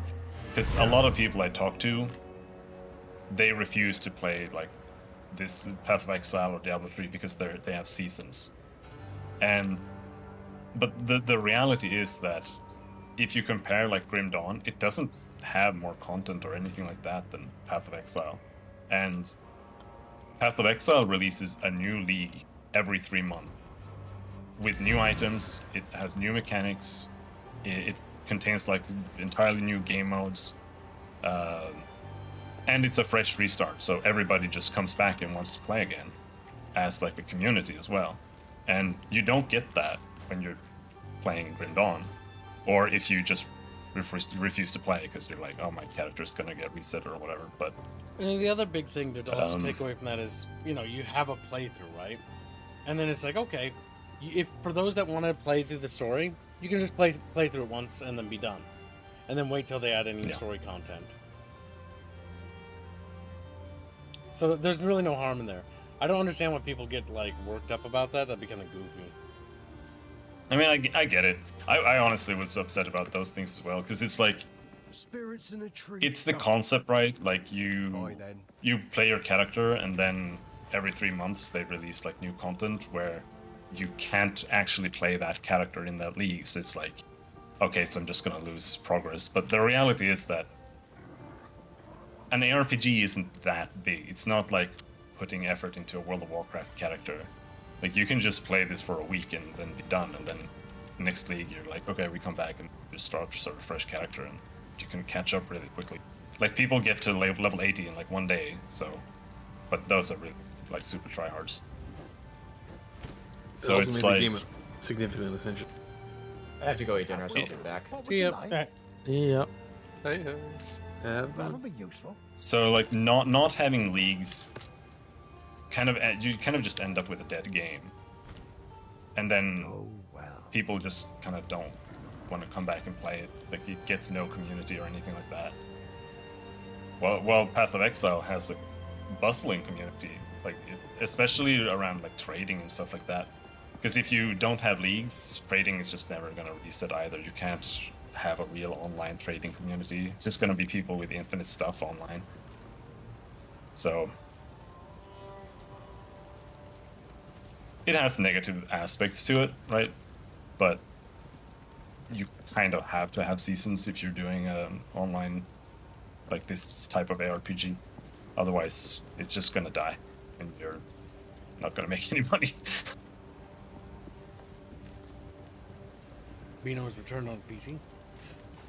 Because a lot of people I talk to, they refuse to play like this Path of Exile or Diablo 3 because they have seasons. But the reality is that if you compare like Grim Dawn, it doesn't have more content or anything like that than Path of Exile. And Path of Exile releases a new league every 3 months. With new items, it has new mechanics, it contains like entirely new game modes, and it's a fresh restart, so everybody just comes back and wants to play again, as like a community as well. And you don't get that when you're playing Grim Dawn, or if you just refuse to play because you're like, oh, my character's gonna get reset or whatever. But And the other big thing to also take away from that is, you have a playthrough, right? And then it's like, okay, if for those that want to play through the story, you can just play through it once and then be done, and then wait till they add any story content. So there's really no harm in there. I don't understand why people get like worked up about that. That'd be kind of goofy. I mean, I get it. I honestly was upset about those things as well, because it's like, Spirits in a tree. it's the concept, right? Like you play your character, and then every 3 months they release like new content where you can't actually play that character in that league. So it's like, okay, so I'm just gonna lose progress. But the reality is that an ARPG isn't that big. It's not like putting effort into a World of Warcraft character. Like, you can just play this for a week and then be done, and then next league you're like, okay, we come back and just start a fresh character, and you can catch up really quickly. Like, people get to level 80 in like 1 day, so, but those are really like super tryhards. So it's like, the game significantly essential. I have to go eat dinner, so I'll be back. See ya. Yeah. Hey, That'll be useful. so like not having leagues, you kind of just end up with a dead game, and then people just kind of don't want to come back and play it. Like, it gets no community or anything like that. Well, Path of Exile has a bustling community, like especially around like trading and stuff like that. Because if you don't have leagues, trading is just never gonna reset either. You can't have a real online trading community. It's just gonna be people with infinite stuff online. So it has negative aspects to it, right? But you kind of have to have seasons if you're doing online, like this type of ARPG. Otherwise, it's just gonna die, and you're not gonna make any money. Beano's returned on PC.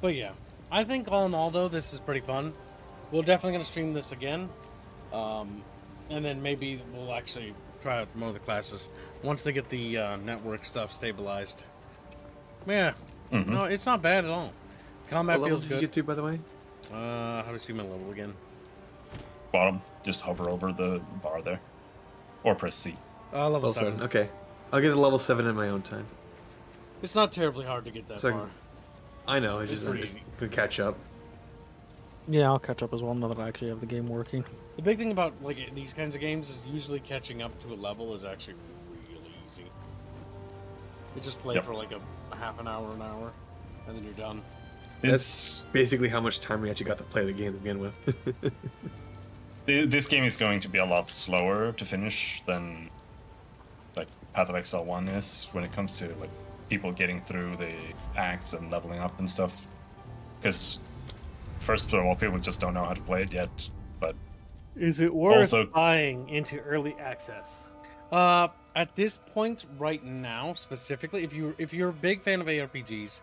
But yeah, I think all in all, though, this is pretty fun. We're definitely gonna stream this again, and then maybe we'll actually try out more of the classes once they get the network stuff stabilized. Yeah, no, it's not bad at all. Combat what feels level good. did you get to, by the way? How do I see my level again? Bottom, just hover over the bar there, or press C. Level 7. Okay, I'll get to level 7 in my own time. It's not terribly hard to get that So far. I know. It's I'm pretty just easy. gonna catch up. Yeah, I'll catch up as well now that I actually have the game working. The big thing about like these kinds of games is usually catching up to a level is actually really easy. You just play for like a half an hour, and then you're done. That's basically how much time we actually got to play the game to begin with. This game is going to be a lot slower to finish than like Path of Exile 1 is when it comes to like people getting through the acts and leveling up and stuff. Because first of all, people just don't know how to play it yet. But is it worth also buying into early access? At this point, right now, specifically, if you're a big fan of ARPGs,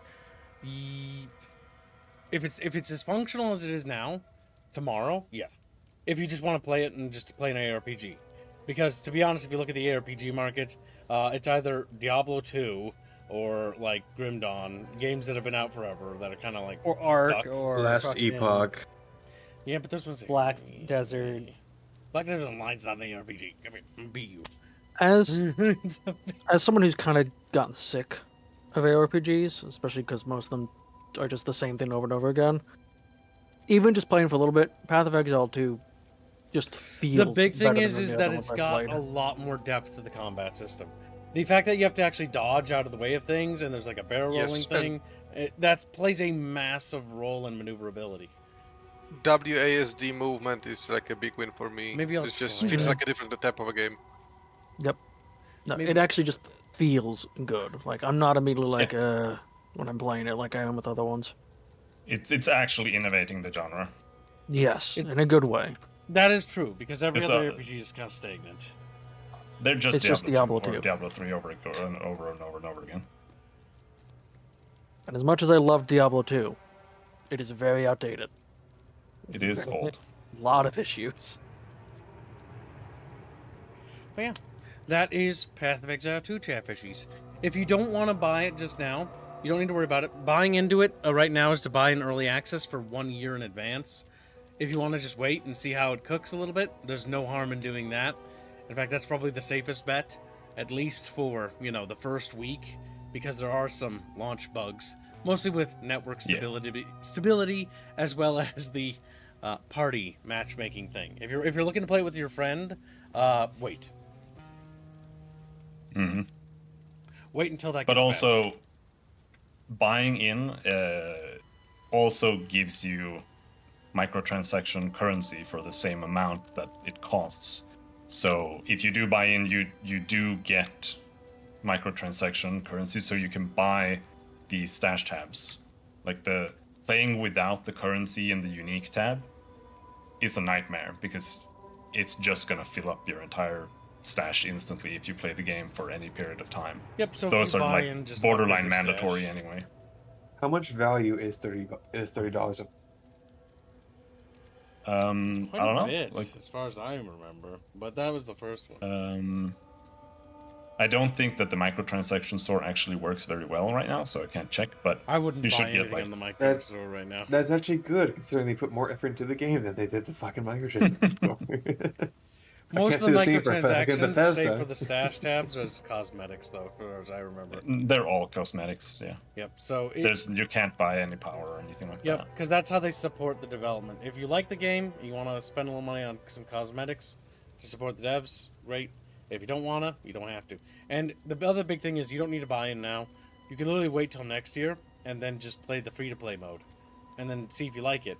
if it's as functional as it is now, tomorrow, yeah. If you just want to play it and just play an ARPG, because to be honest, if you look at the ARPG market, it's either Diablo 2 or like Grim Dawn, games that have been out forever that are kind of like or Ark stuck. or Last Epoch. Yeah, but this one's Black Desert. Black Desert Online's not an ARPG. Come here, I'll beat you. As someone who's kind of gotten sick of ARPGs, especially because most of them are just the same thing over and over again, even just playing for a little bit, Path of Exile 2 just feels the big thing better is than is the that other it's ones I've got played. a lot more depth to the combat system. The fact that you have to actually dodge out of the way of things and there's like a barrel rolling thing, that plays a massive role in maneuverability. WASD movement is like a big win for me. Maybe I'll it just try feels that. like a different type of a game. Yep. No, Maybe it actually just feels good. Like I'm not immediately like when I'm playing it like I am with other ones. it's actually innovating the genre. Yes, in a good way. That is true, because every It's other RPG is kind of stagnant. They're just It's Diablo, just Diablo 2 or 2. Diablo 3 over and over and over and over again. And as much as I love Diablo 2, it is very outdated. It is old. A lot of issues. But yeah, that is Path of Exile 2 Chatfishies. If you don't want to buy it just now, you don't need to worry about it. Buying into it right now is to buy in early access for 1 year in advance. If you want to just wait and see how it cooks a little bit, there's no harm in doing that. In fact, that's probably the safest bet, at least for, the first week, because there are some launch bugs, mostly with network stability as well as the party matchmaking thing. If you're looking to play it with your friend, wait. Mm-hmm. Wait until that gets But also, patched. buying in also gives you microtransaction currency for the same amount that it costs. So if you do buy in, you do get microtransaction currency, so you can buy the stash tabs. Like the playing without the currency in the unique tab is a nightmare, because it's just gonna fill up your entire stash instantly if you play the game for any period of time. Yep. So those if you are buy like in, just borderline upgrade your mandatory stash. anyway. How much value is $30? Quite I don't a know. bit, Like, as far as I remember, but that was the first one. I don't think that the microtransaction store actually works very well right now, so I can't check. But I wouldn't you buy should get anything like on the micro store right now. That's actually good, considering they put more effort into the game than they did the fucking microtransaction. Most of the microtransactions, Bethesda. save for the stash tabs, is cosmetics, though, as far as I remember. they're all cosmetics. Yeah. Yep. So you can't buy any power or anything. anything like Yep, that. because that's how they support the development. If you like the game, you want to spend a little money on some cosmetics to support the devs, great. If you don't want to, you don't have to. And the other big thing is you don't need to buy in now. You can literally wait till next year and then just play the free-to-play mode and then see if you like it.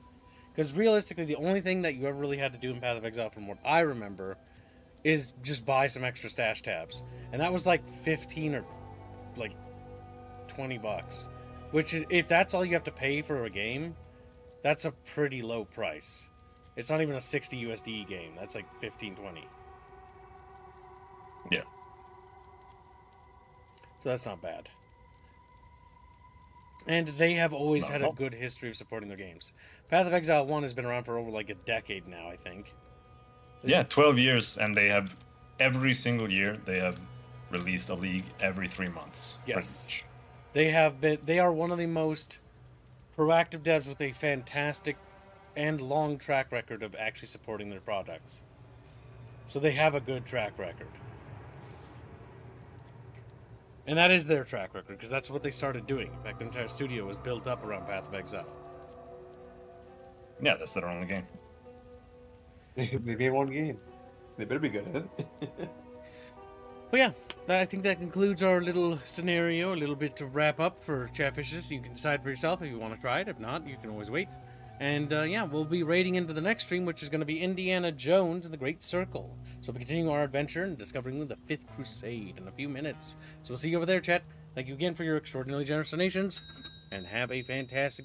Because realistically, the only thing that you ever really had to do in Path of Exile, from what I remember, is just buy some extra stash tabs. And that was like 15 or like $20. Which is, if that's all you have to pay for a game, that's a pretty low price. It's not even a 60 USD game. That's like 15, 20. Yeah. So that's not bad. And they have always Not had at a all. good history of supporting their games. Path of Exile 1 has been around for over like a decade now, I think. Yeah, 12 years, and they have every single year they have released a league every 3 months. pretty Yes. much. They are one of the most proactive devs with a fantastic and long track record of actually supporting their products. So they have a good track record. And that is their track record, because that's what they started doing. In fact, the entire studio was built up around Path of Exile. Yeah, that's their only game. They made one game. They better be good at it. But yeah, I think that concludes our little scenario, a little bit to wrap up for Chatfishes. You can decide for yourself if you want to try it. If not, you can always wait. And yeah, we'll be raiding into the next stream, which is going to be Indiana Jones and the Great Circle. So we'll be continuing our adventure and discovering the Fifth Crusade in a few minutes. So we'll see you over there, chat. Thank you again for your extraordinarily generous donations, and have a fantastic day.